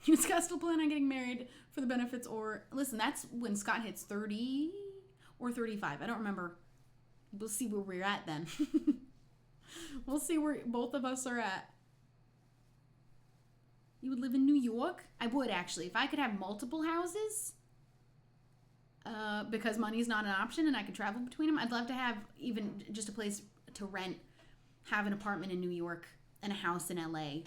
You and Scott still plan on getting married for the benefits, or... Listen, that's when Scott hits 30 or 35. I don't remember. We'll see where we're at then. We'll see where both of us are at. You would live in New York? I would, actually. If I could have multiple houses, because money's not an option and I could travel between them, I'd love to have even just a place to rent have an apartment in New York and a house in LA,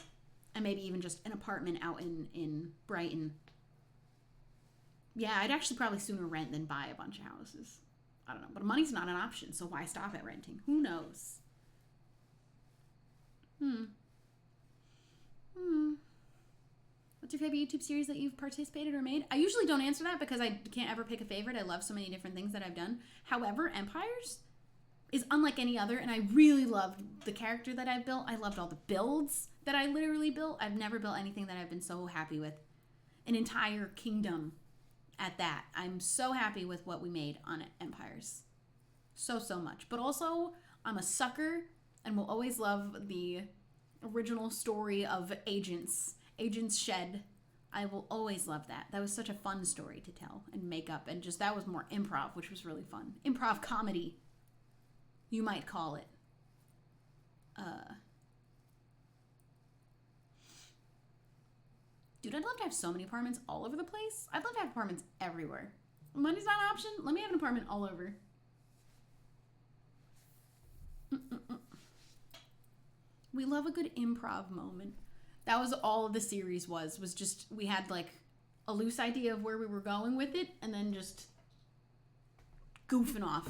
and maybe even just an apartment out in Brighton. Yeah, I'd actually probably sooner rent than buy a bunch of houses. I don't know, but money's not an option, so why stop at renting? Who knows? What's your favorite YouTube series that you've participated or made? I usually don't answer that because I can't ever pick a favorite. I love so many different things that I've done. However, Empires is unlike any other, and I really loved the character that I've built. I loved all the builds that I literally built. I've never built anything that I've been so happy with. An entire kingdom at that. I'm so happy with what we made on Empires. So much. But also, I'm a sucker and will always love the original story of Agents Shed. I will always love that. That was such a fun story to tell and make up, and just that was more improv, which was really fun. Improv comedy, you might call it. Dude, I'd love to have so many apartments all over the place. I'd love to have apartments everywhere. Money's not an option. Let me have an apartment all over. We love a good improv moment. That was all the series was just, we had like a loose idea of where we were going with it and then just goofing off.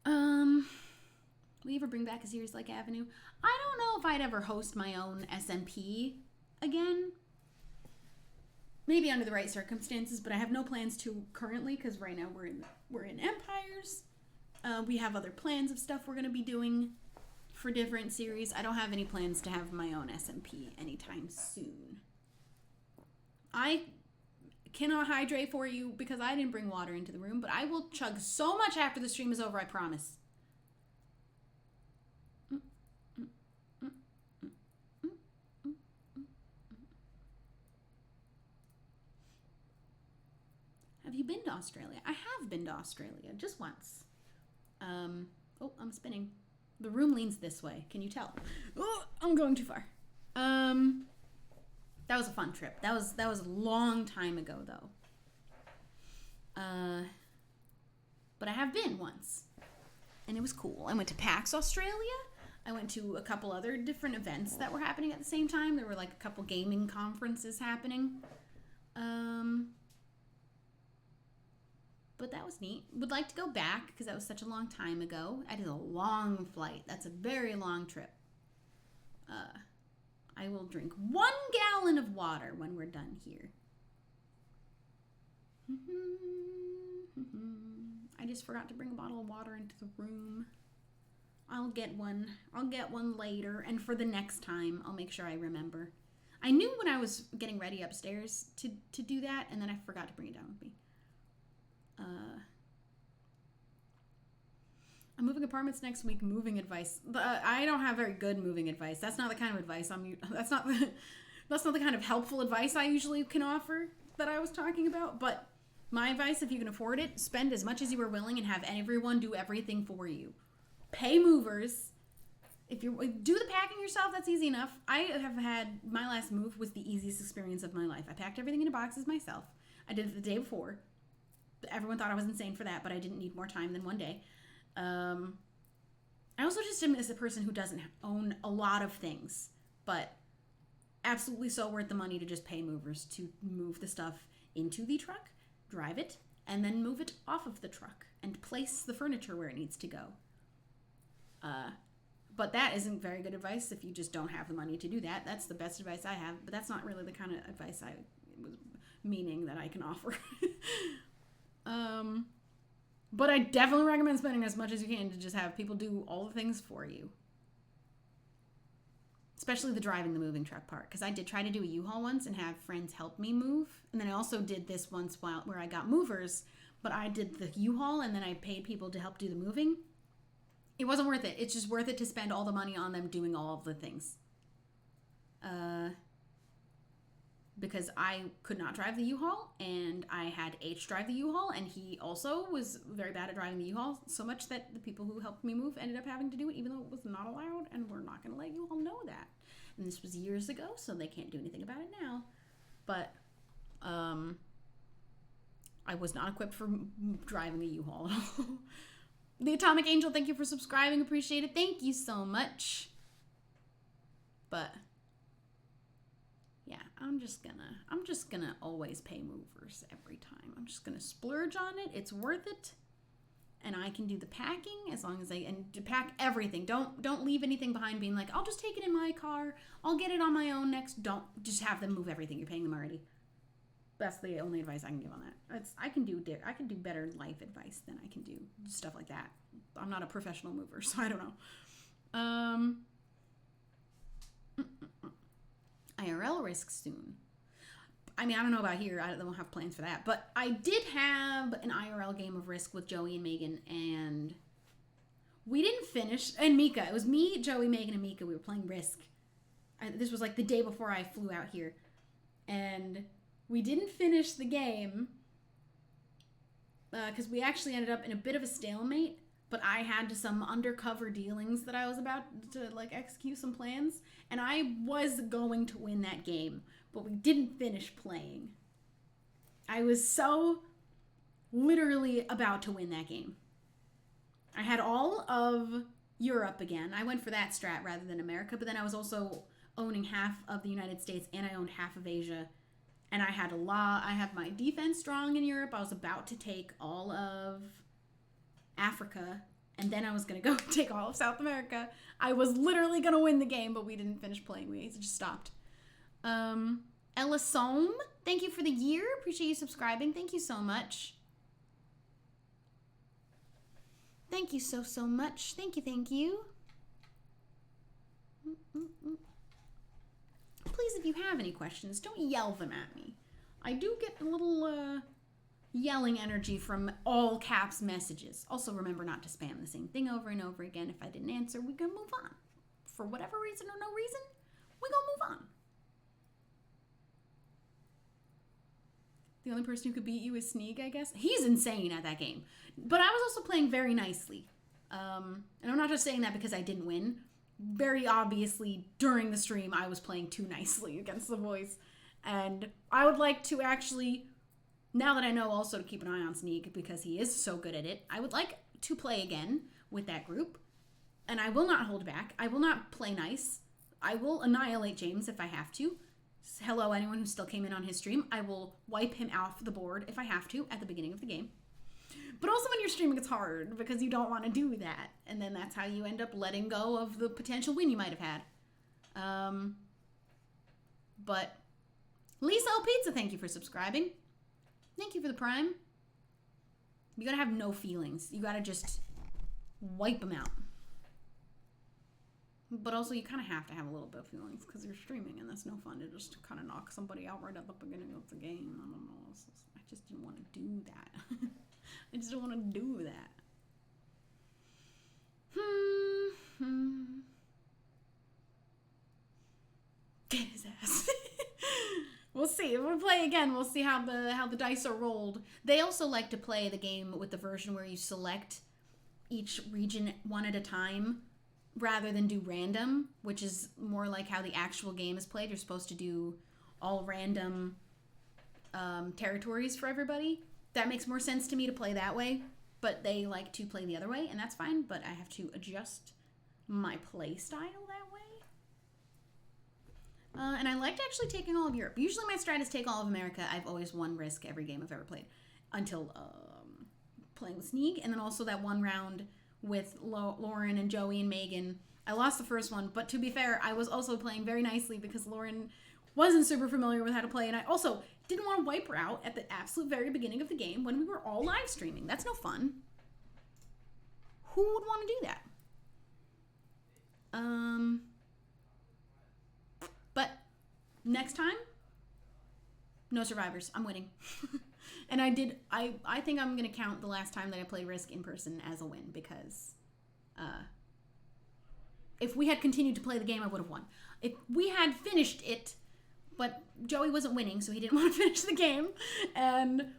Will you ever bring back a series like Avenue? I don't know if I'd ever host my own SMP again. Maybe under the right circumstances, but I have no plans to currently because right now we're in Empires. We have other plans of stuff we're going to be doing for different series. I don't have any plans to have my own SMP anytime soon. I cannot hydrate for you because I didn't bring water into the room, but I will chug so much after the stream is over, I promise. Have you been to Australia? I have been to Australia just once. Oh, I'm spinning. The room leans this way. Can you tell? Oh, I'm going too far. That was a fun trip. That was a long time ago though. But I have been once, and it was cool. I went to PAX Australia. I went to a couple other different events that were happening at the same time. There were like a couple gaming conferences happening. But that was neat. Would like to go back because that was such a long time ago. I did a long flight. That's a very long trip. I will drink 1 gallon of water when we're done here. I just forgot to bring a bottle of water into the room. I'll get one. I'll get one later. And for the next time, I'll make sure I remember. I knew when I was getting ready upstairs to do that, and then I forgot to bring it down with me. I'm moving apartments next week. Moving advice. I don't have very good moving advice. That's not the kind of advice that's not the kind of helpful advice I usually can offer that I was talking about. But my advice, if you can afford it, spend as much as you are willing and have everyone do everything for you. Pay movers. If you do the packing yourself, that's easy enough. I have had, my last move was the easiest experience of my life. I packed everything into boxes myself. I did it the day before. Everyone thought I was insane for that, but I didn't need more time than one day. I also just am as a person who doesn't own a lot of things, but absolutely so worth the money to just pay movers to move the stuff into the truck, drive it, and then move it off of the truck and place the furniture where it needs to go. But that isn't very good advice if you just don't have the money to do that. That's the best advice I have, but that's not really the kind of advice I was meaning that I can offer. But I definitely recommend spending as much as you can to just have people do all the things for you. Especially the driving the moving truck part. Because I did try to do a U-Haul once and have friends help me move. And then I also did this once where I got movers. But I did the U-Haul and then I paid people to help do the moving. It wasn't worth it. It's just worth it to spend all the money on them doing all of the things. Because I could not drive the U-Haul, and I had H drive the U-Haul, and he also was very bad at driving the U-Haul, so much that the people who helped me move ended up having to do it, even though it was not allowed, and we're not going to let you all know that. And this was years ago, so they can't do anything about it now. But I was not equipped for driving a U-Haul at all. The Atomic Angel, thank you for subscribing. Appreciate it. Thank you so much. But yeah, I'm just gonna always pay movers every time. I'm just gonna splurge on it. It's worth it. And I can do the packing as long as and to pack everything. Don't leave anything behind being like, I'll just take it in my car. I'll get it on my own next. Don't just have them move everything. You're paying them already. That's the only advice I can give on that. I can do better life advice than I can do stuff like that. I'm not a professional mover, so I don't know. IRL risk soon. I mean, I don't know about here. I don't have plans for that. But I did have an IRL game of Risk with Joey and Megan, and we didn't finish. And Mika. It was me, Joey, Megan, and Mika. We were playing Risk. This was like the day before I flew out here. And we didn't finish the game because we actually ended up in a bit of a stalemate. But I had some undercover dealings that I was about to like execute some plans. And I was going to win that game. But we didn't finish playing. I was so literally about to win that game. I had all of Europe again. I went for that strat rather than America. But then I was also owning half of the United States and I owned half of Asia. And I had I had my defense strong in Europe. I was about to take all of Africa. And then I was going to go take all of South America. I was literally going to win the game, but we didn't finish playing. We just stopped. Ella Sohm, thank you for the year. Appreciate you subscribing. Thank you so much. Thank you so much. Thank you. Please, if you have any questions, don't yell them at me. I do get a little yelling energy from all caps messages. Also, remember not to spam the same thing over and over again. If I didn't answer, we can move on. For whatever reason or no reason, we gonna move on. The only person who could beat you is Sneak, I guess. He's insane at that game. But I was also playing very nicely. And I'm not just saying that because I didn't win. Very obviously, during the stream, I was playing too nicely against the boys. And I would like to actually, now that I know also to keep an eye on Sneak because he is so good at it, I would like to play again with that group. And I will not hold back. I will not play nice. I will annihilate James if I have to. Hello, anyone who still came in on his stream. I will wipe him off the board if I have to at the beginning of the game. But also when you're streaming, it's hard because you don't want to do that. And then that's how you end up letting go of the potential win you might have had. But Lisa L. Pizza, thank you for subscribing. Thank you for the Prime. You gotta have no feelings. You gotta just wipe them out. But also, you kind of have to have a little bit of feelings because you're streaming, and that's no fun to just kind of knock somebody out right at the beginning of the game. I don't know. I just didn't want to do that. I just don't want to do that. Get his ass. We'll see. If we play again, we'll see how the dice are rolled. They also like to play the game with the version where you select each region one at a time, rather than do random, which is more like how the actual game is played. You're supposed to do all random territories for everybody. That makes more sense to me to play that way, but they like to play the other way, and that's fine, but I have to adjust my play style that way. And I liked actually taking all of Europe. Usually my strat is take all of America. I've always won Risk every game I've ever played until playing with Sneak, and then also that one round with Lauren and Joey and Megan. I lost the first one, but to be fair, I was also playing very nicely because Lauren wasn't super familiar with how to play, and I also didn't want to wipe her out at the absolute very beginning of the game when we were all live streaming. That's no fun. Who would want to do that? But next time, no survivors. I'm winning. And I think I'm going to count the last time that I played Risk in person as a win because if we had continued to play the game, I would have won. If we had finished it, but Joey wasn't winning, so he didn't want to finish the game. And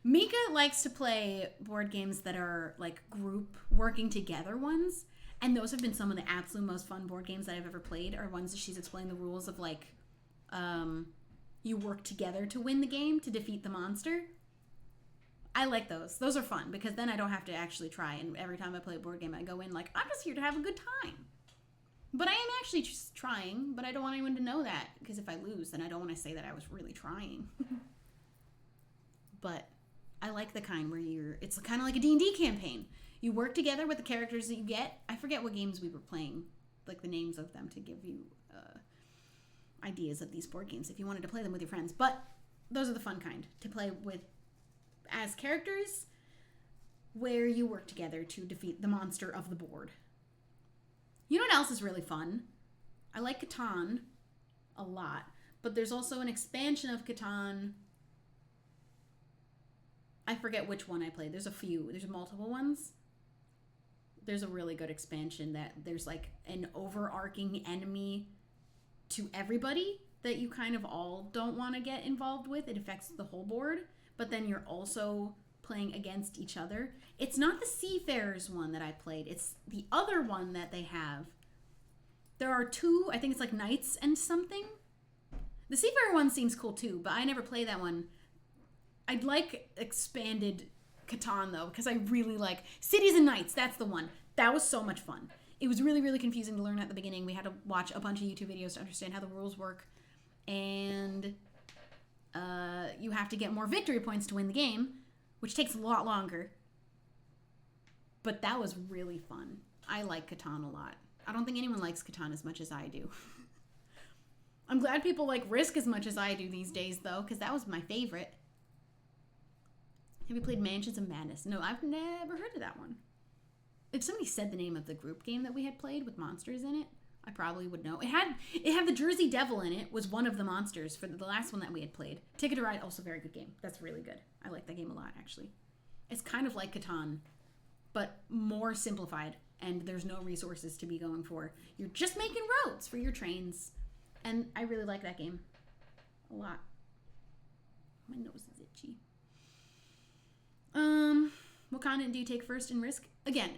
Mika likes to play board games that are like group working together ones. And those have been some of the absolute most fun board games that I've ever played, are ones that she's explained the rules of like, you work together to win the game, to defeat the monster. I like those. Those are fun because then I don't have to actually try. And every time I play a board game, I go in like, I'm just here to have a good time. But I am actually just trying, but I don't want anyone to know that because if I lose, then I don't want to say that I was really trying. But I like the kind where it's kind of like a D&D campaign. You work together with the characters that you get. I forget what games we were playing, like the names of them to give you ideas of these board games if you wanted to play them with your friends. But those are the fun kind to play with as characters where you work together to defeat the monster of the board. You know what else is really fun? I like Catan a lot, but there's also an expansion of Catan. I forget which one I played. There's a few. There's multiple ones. There's a really good expansion that there's like an overarching enemy to everybody that you kind of all don't want to get involved with. It affects the whole board, but then you're also playing against each other. It's not the Seafarers one that I played. It's the other one that they have. There are two, I think it's like Knights and something. The Seafarer one seems cool too, but I never played that one. I'd like expanded Catan though, because I really like Cities and Knights. That's the one. That was so much fun. It was really, really confusing to learn at the beginning. We had to watch a bunch of YouTube videos to understand how the rules work. And you have to get more victory points to win the game, which takes a lot longer. But that was really fun. I like Catan a lot. I don't think anyone likes Catan as much as I do. I'm glad people like Risk as much as I do these days, though, because that was my favorite. Have you played Mansions of Madness? No, I've never heard of that one. If somebody said the name of the group game that we had played with monsters in it, I probably would know. It had the Jersey Devil in it, was one of the monsters for the last one that we had played. Ticket to Ride, also very good game. That's really good. I like that game a lot, actually. It's kind of like Catan, but more simplified, and there's no resources to be going for. You're just making roads for your trains, and I really like that game a lot. My nose is itchy. What continent do you take first in Risk? Again,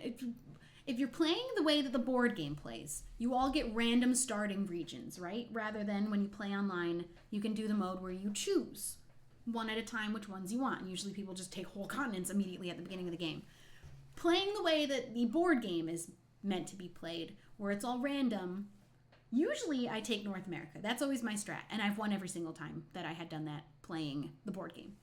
if you're playing the way that the board game plays, you all get random starting regions, right? Rather than when you play online, you can do the mode where you choose one at a time which ones you want. And usually people just take whole continents immediately at the beginning of the game. Playing the way that the board game is meant to be played, where it's all random, usually I take North America. That's always my strat, and I've won every single time that I had done that playing the board game.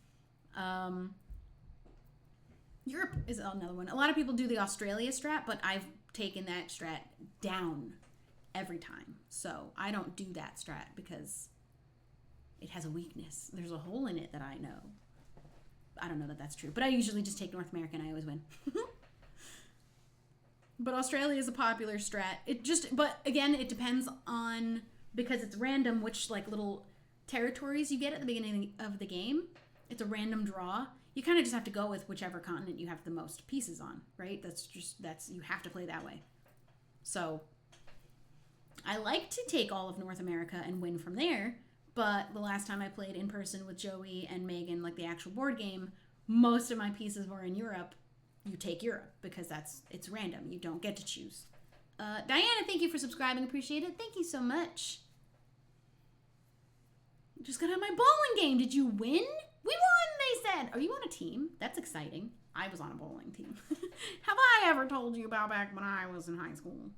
Europe is another one. A lot of people do the Australia strat, but I've taken that strat down every time. So I don't do that strat because it has a weakness. There's a hole in it that I know. I don't know that that's true, but I usually just take North America and I always win. But Australia is a popular strat. But again, it depends on, because it's random, which like little territories you get at the beginning of the game. It's a random draw. You kind of just have to go with whichever continent you have the most pieces on, right? You have to play that way. So I like to take all of North America and win from there, but the last time I played in person with Joey and Megan, like the actual board game, most of my pieces were in Europe. You take Europe because it's random. You don't get to choose. Diana, thank you for subscribing. Appreciate it. Thank you so much. Just got out my bowling game. Did you win? We won, they said. Are you on a team? That's exciting. I was on a bowling team. Have I ever told you about back when I was in high school?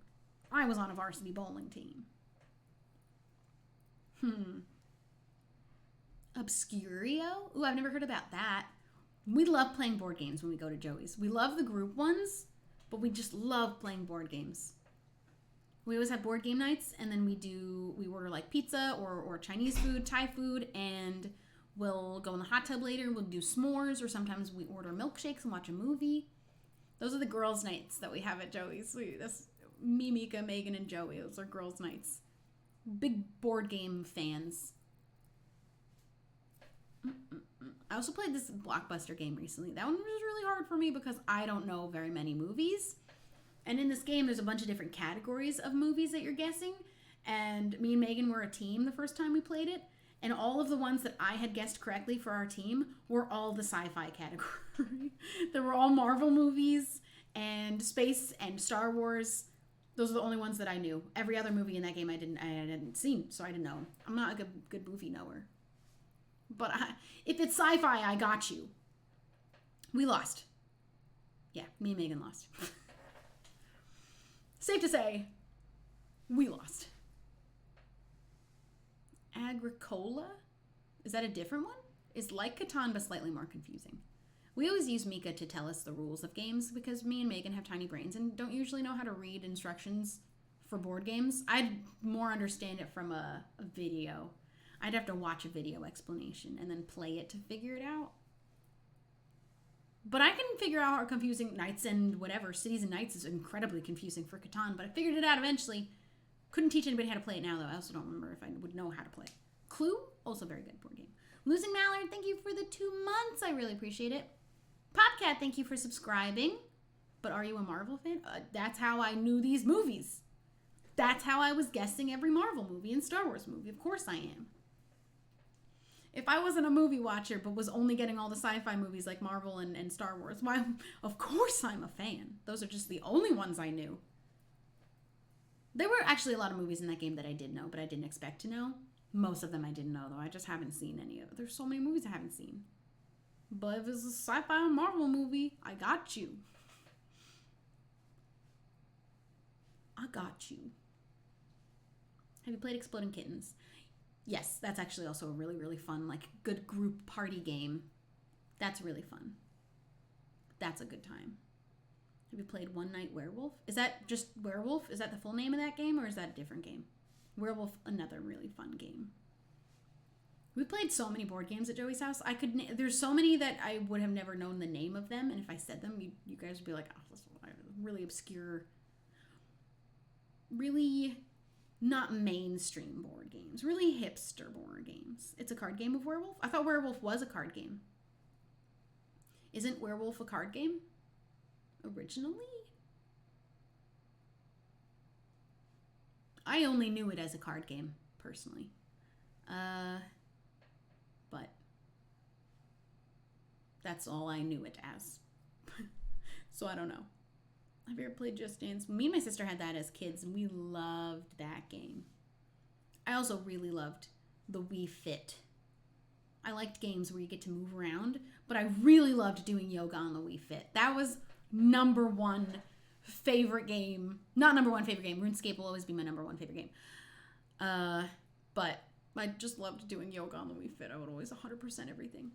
I was on a varsity bowling team. Obscurio? Ooh, I've never heard about that. We love playing board games when we go to Joey's. We love the group ones, but we just love playing board games. We always have board game nights, and then we order like pizza or Chinese food, Thai food, and we'll go in the hot tub later. We'll do s'mores, or sometimes we order milkshakes and watch a movie. Those are the girls' nights that we have at Joey's. That's me, Mika, Megan, and Joey. Those are girls' nights. Big board game fans. I also played this Blockbuster game recently. That one was really hard for me because I don't know very many movies. And in this game, there's a bunch of different categories of movies that you're guessing. And me and Megan were a team the first time we played it. And all of the ones that I had guessed correctly for our team were all the sci-fi category. They were all Marvel movies and space and Star Wars. Those are the only ones that I knew. Every other movie in that game I hadn't seen, so I didn't know. I'm not a good movie knower. But if it's sci-fi, I got you. We lost. Yeah, me and Megan lost. Safe to say, we lost. Agricola? Is that a different one? It's like Catan, but slightly more confusing. We always use Mika to tell us the rules of games because me and Megan have tiny brains and don't usually know how to read instructions for board games. I'd more understand it from a video. I'd have to watch a video explanation and then play it to figure it out. But I can figure out how confusing Knights and whatever, Cities and Knights is incredibly confusing for Catan, but I figured it out eventually. Couldn't teach anybody how to play it now, though. I also don't remember if I would know how to play. Clue, also very good board game. Losing Mallard, thank you for the 2 months. I really appreciate it. Popcat, thank you for subscribing. But are you a Marvel fan? That's how I knew these movies. That's how I was guessing every Marvel movie and Star Wars movie. Of course I am. If I wasn't a movie watcher but was only getting all the sci-fi movies like Marvel and Star Wars, why, of course I'm a fan. Those are just the only ones I knew. There were actually a lot of movies in that game that I did know, but I didn't expect to know. Most of them I didn't know, though. I just haven't seen any of it. There's so many movies I haven't seen. But if it's a sci-fi or Marvel movie, I got you. I got you. Have you played Exploding Kittens? Yes, that's actually also a really, really fun, like, good group party game. That's really fun. That's a good time. Have you played One Night Werewolf? Is that just Werewolf? Is that the full name of that game, or is that a different game? Werewolf, another really fun game. We played so many board games at Joey's house. There's so many that I would have never known the name of them, and if I said them, you guys would be like, oh, this is really obscure, really not mainstream board games, really hipster board games. It's a card game of Werewolf? I thought Werewolf was a card game. Isn't Werewolf a card game? Originally? I only knew it as a card game, personally. But that's all I knew it as. So I don't know. Have you ever played Just Dance? Me and my sister had that as kids, and we loved that game. I also really loved the Wii Fit. I liked games where you get to move around, but I really loved doing yoga on the Wii Fit. That was number one favorite game. Not number one favorite game. RuneScape will always be my number one favorite game. But I just loved doing yoga on the Wii Fit. I would always 100% everything.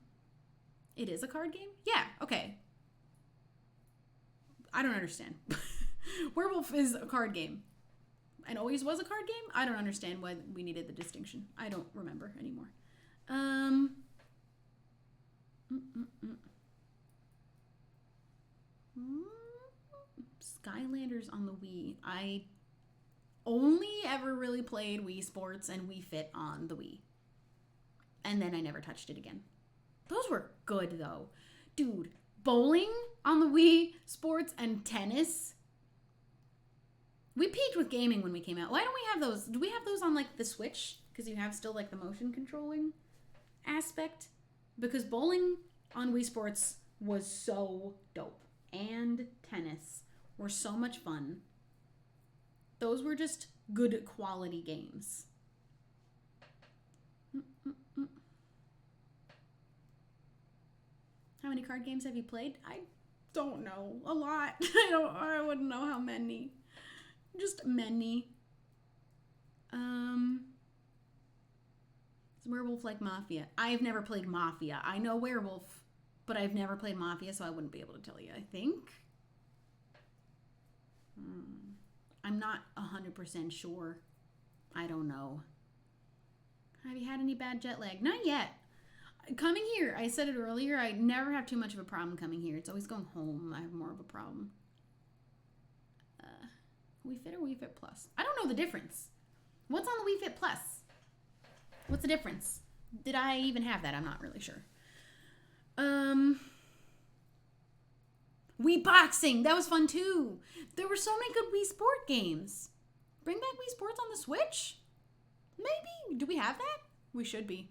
It is a card game? Yeah, okay. I don't understand. Werewolf is a card game. And always was a card game? I don't understand why we needed the distinction. I don't remember anymore. Skylanders on the Wii. I only ever really played Wii Sports and Wii Fit on the Wii. And then I never touched it again. Those were good, though. Dude, bowling on the Wii Sports and tennis. We peaked with gaming when we came out. Why don't we have those? Do we have those on, like, the Switch? Because you have still, like, the motion controlling aspect. Because bowling on Wii Sports was so dope. And tennis were so much fun. Those were just good quality games. How many card games have you played? I don't know. A lot. I wouldn't know how many. Just many. Is Werewolf like Mafia? I've never played Mafia. I know Werewolf, but I've never played Mafia, so I wouldn't be able to tell you, I think. I'm not 100% sure. I don't know. Have you had any bad jet lag? Not yet. Coming here, I said it earlier, I never have too much of a problem coming here. It's always going home I have more of a problem. Wii Fit or Wii Fit Plus? I don't know the difference. What's on the Wii Fit Plus? What's the difference? Did I even have that? I'm not really sure. Wii Boxing. That was fun too. There were so many good Wii Sport games. Bring back Wii Sports on the Switch? Maybe. Do we have that? We should be.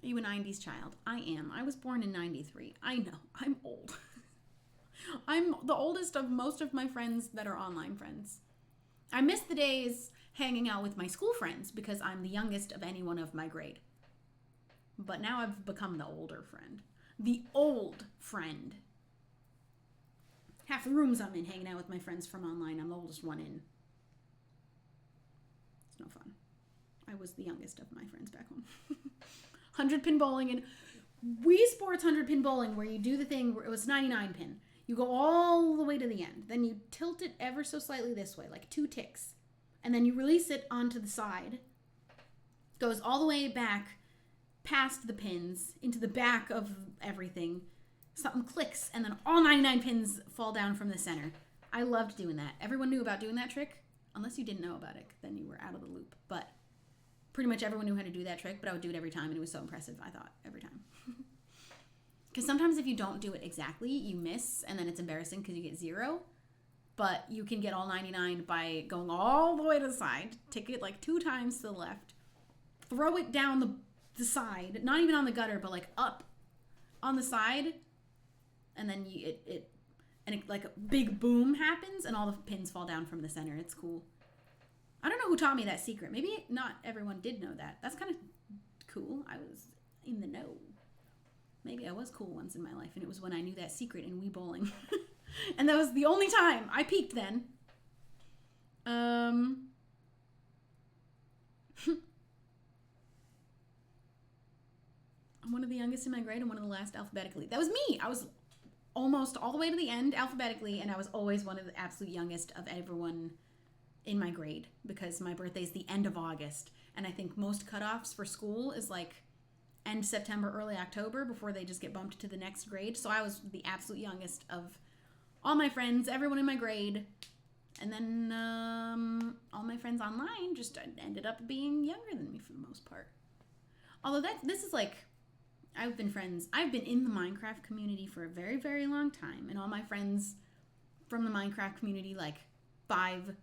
Are you a 90s child? I am. I was born in 93. I know. I'm old. I'm the oldest of most of my friends that are online friends. I miss the days hanging out with my school friends because I'm the youngest of anyone of my grade. But now I've become the older friend. The old friend. Half the rooms I'm in hanging out with my friends from online. I'm the oldest one in. It's no fun. I was the youngest of my friends back home. 100 pin bowling and Wii Sports 100 pin bowling, where you do the thing where it was 99 pin. You go all the way to the end. Then you tilt it ever so slightly this way, like 2 ticks. And then you release it onto the side. Goes all the way back past the pins into the back of everything. Something clicks, and then all 99 pins fall down from the center. I loved doing that. Everyone knew about doing that trick. Unless you didn't know about it, then you were out of the loop. But pretty much everyone knew how to do that trick, but I would do it every time, and it was so impressive, I thought, every time. Because sometimes if you don't do it exactly, you miss, and then it's embarrassing because you get 0. But you can get all 99 by going all the way to the side, tick it like 2 times to the left, throw it down the side, not even on the gutter, but like up on the side, and then it like a big boom happens, and all the pins fall down from the center. It's cool. I don't know who taught me that secret. Maybe not everyone did know that. That's kind of cool. I was in the know. Maybe I was cool once in my life, and it was when I knew that secret in Wii Bowling. And that was the only time I peaked then. I'm one of the youngest in my grade and one of the last alphabetically. That was me. I was almost all the way to the end alphabetically, and I was always one of the absolute youngest of everyone in my grade because my birthday is the end of August, and I think most cutoffs for school is like end September, early October before they just get bumped to the next grade. So I was the absolute youngest of all my friends, everyone in my grade, and then all my friends online just ended up being younger than me for the most part. Although this is like, I've been in the Minecraft community for a very, very long time, and all my friends from the Minecraft community like 5-8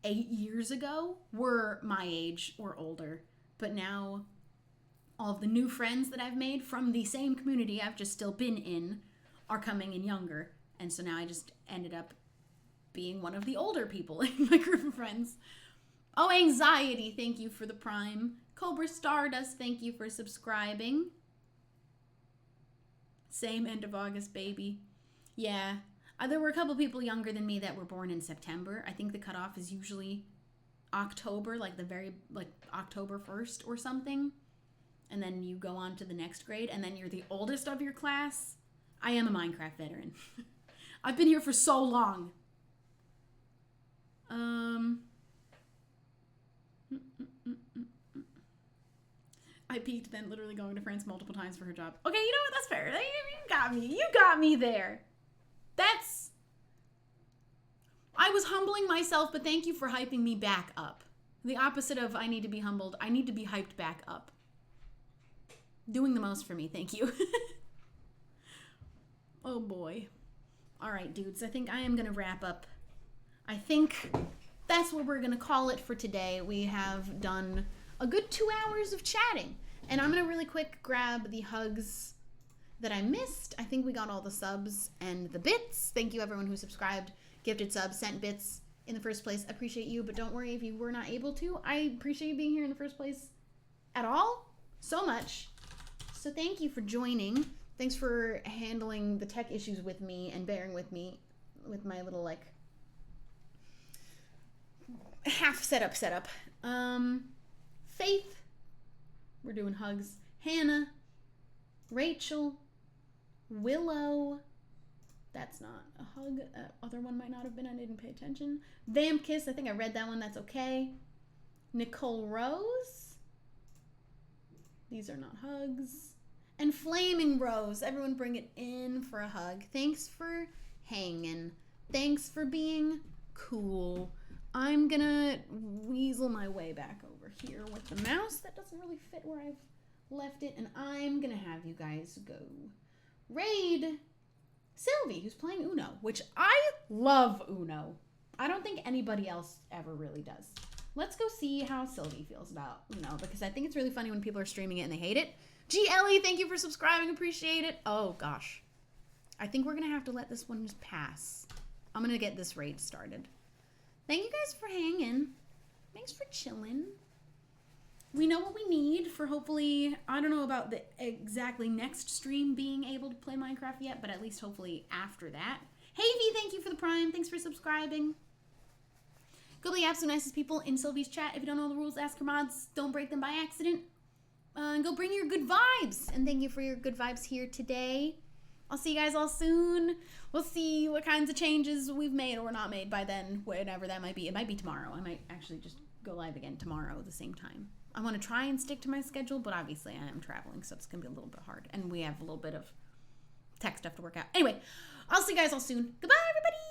years ago were my age or older, but now all of the new friends that I've made from the same community I've just still been in are coming in younger, and so now I just ended up being one of the older people in my group of friends. Oh, Anxiety, thank you for the Prime. Cobra Stardust, thank you for subscribing. Same end of August, baby. Yeah. There were a couple people younger than me that were born in September. I think the cutoff is usually October, like October 1st or something. And then you go on to the next grade, and then you're the oldest of your class. I am a Minecraft veteran. I've been here for so long. I peaked then literally going to France multiple times for her job. Okay, you know what? That's fair. You got me. You got me there. I was humbling myself, but thank you for hyping me back up. The opposite of I need to be humbled. I need to be hyped back up. Doing the most for me. Thank you. Oh boy. All right, dudes. I think I am going to wrap up. I think that's what we're going to call it for today. We have done a good 2 hours of chatting. And I'm going to really quick grab the hugs that I missed. I think we got all the subs and the bits. Thank you everyone who subscribed, gifted subs, sent bits in the first place. Appreciate you, but don't worry if you were not able to. I appreciate you being here in the first place at all so much. So thank you for joining. Thanks for handling the tech issues with me and bearing with me with my little like half setup. Faith, we're doing hugs. Hannah, Rachel, Willow, that's not a hug. Other one might not have been. I didn't pay attention. Vamp Kiss, I think I read that one. That's okay. Nicole Rose. These are not hugs. And Flaming Rose. Everyone bring it in for a hug. Thanks for hanging. Thanks for being cool. I'm gonna weasel my way back over here with the mouse. That doesn't really fit where I've left it. And I'm gonna have you guys go raid Sylvie, who's playing Uno, which I love Uno. I don't think anybody else ever really does. Let's go see how Sylvie feels about Uno, because I think it's really funny when people are streaming it and they hate it. G. Ellie, thank you for subscribing. Appreciate it. Oh, gosh. I think we're going to have to let this one just pass. I'm going to get this raid started. Thank you guys for hanging. Thanks for chilling. We know what we need for hopefully, I don't know about the exactly next stream being able to play Minecraft yet, but at least hopefully after that. Hey V, thank you for the Prime. Thanks for subscribing. Go be the absolute nicest people in Sylvie's chat. If you don't know the rules, ask your mods. Don't break them by accident. And go bring your good vibes. And thank you for your good vibes here today. I'll see you guys all soon. We'll see what kinds of changes we've made or not made by then, whatever that might be. It might be tomorrow. I might actually just go live again tomorrow at the same time. I want to try and stick to my schedule, but obviously I am traveling, so it's going to be a little bit hard. And we have a little bit of tech stuff to work out. Anyway, I'll see you guys all soon. Goodbye, everybody!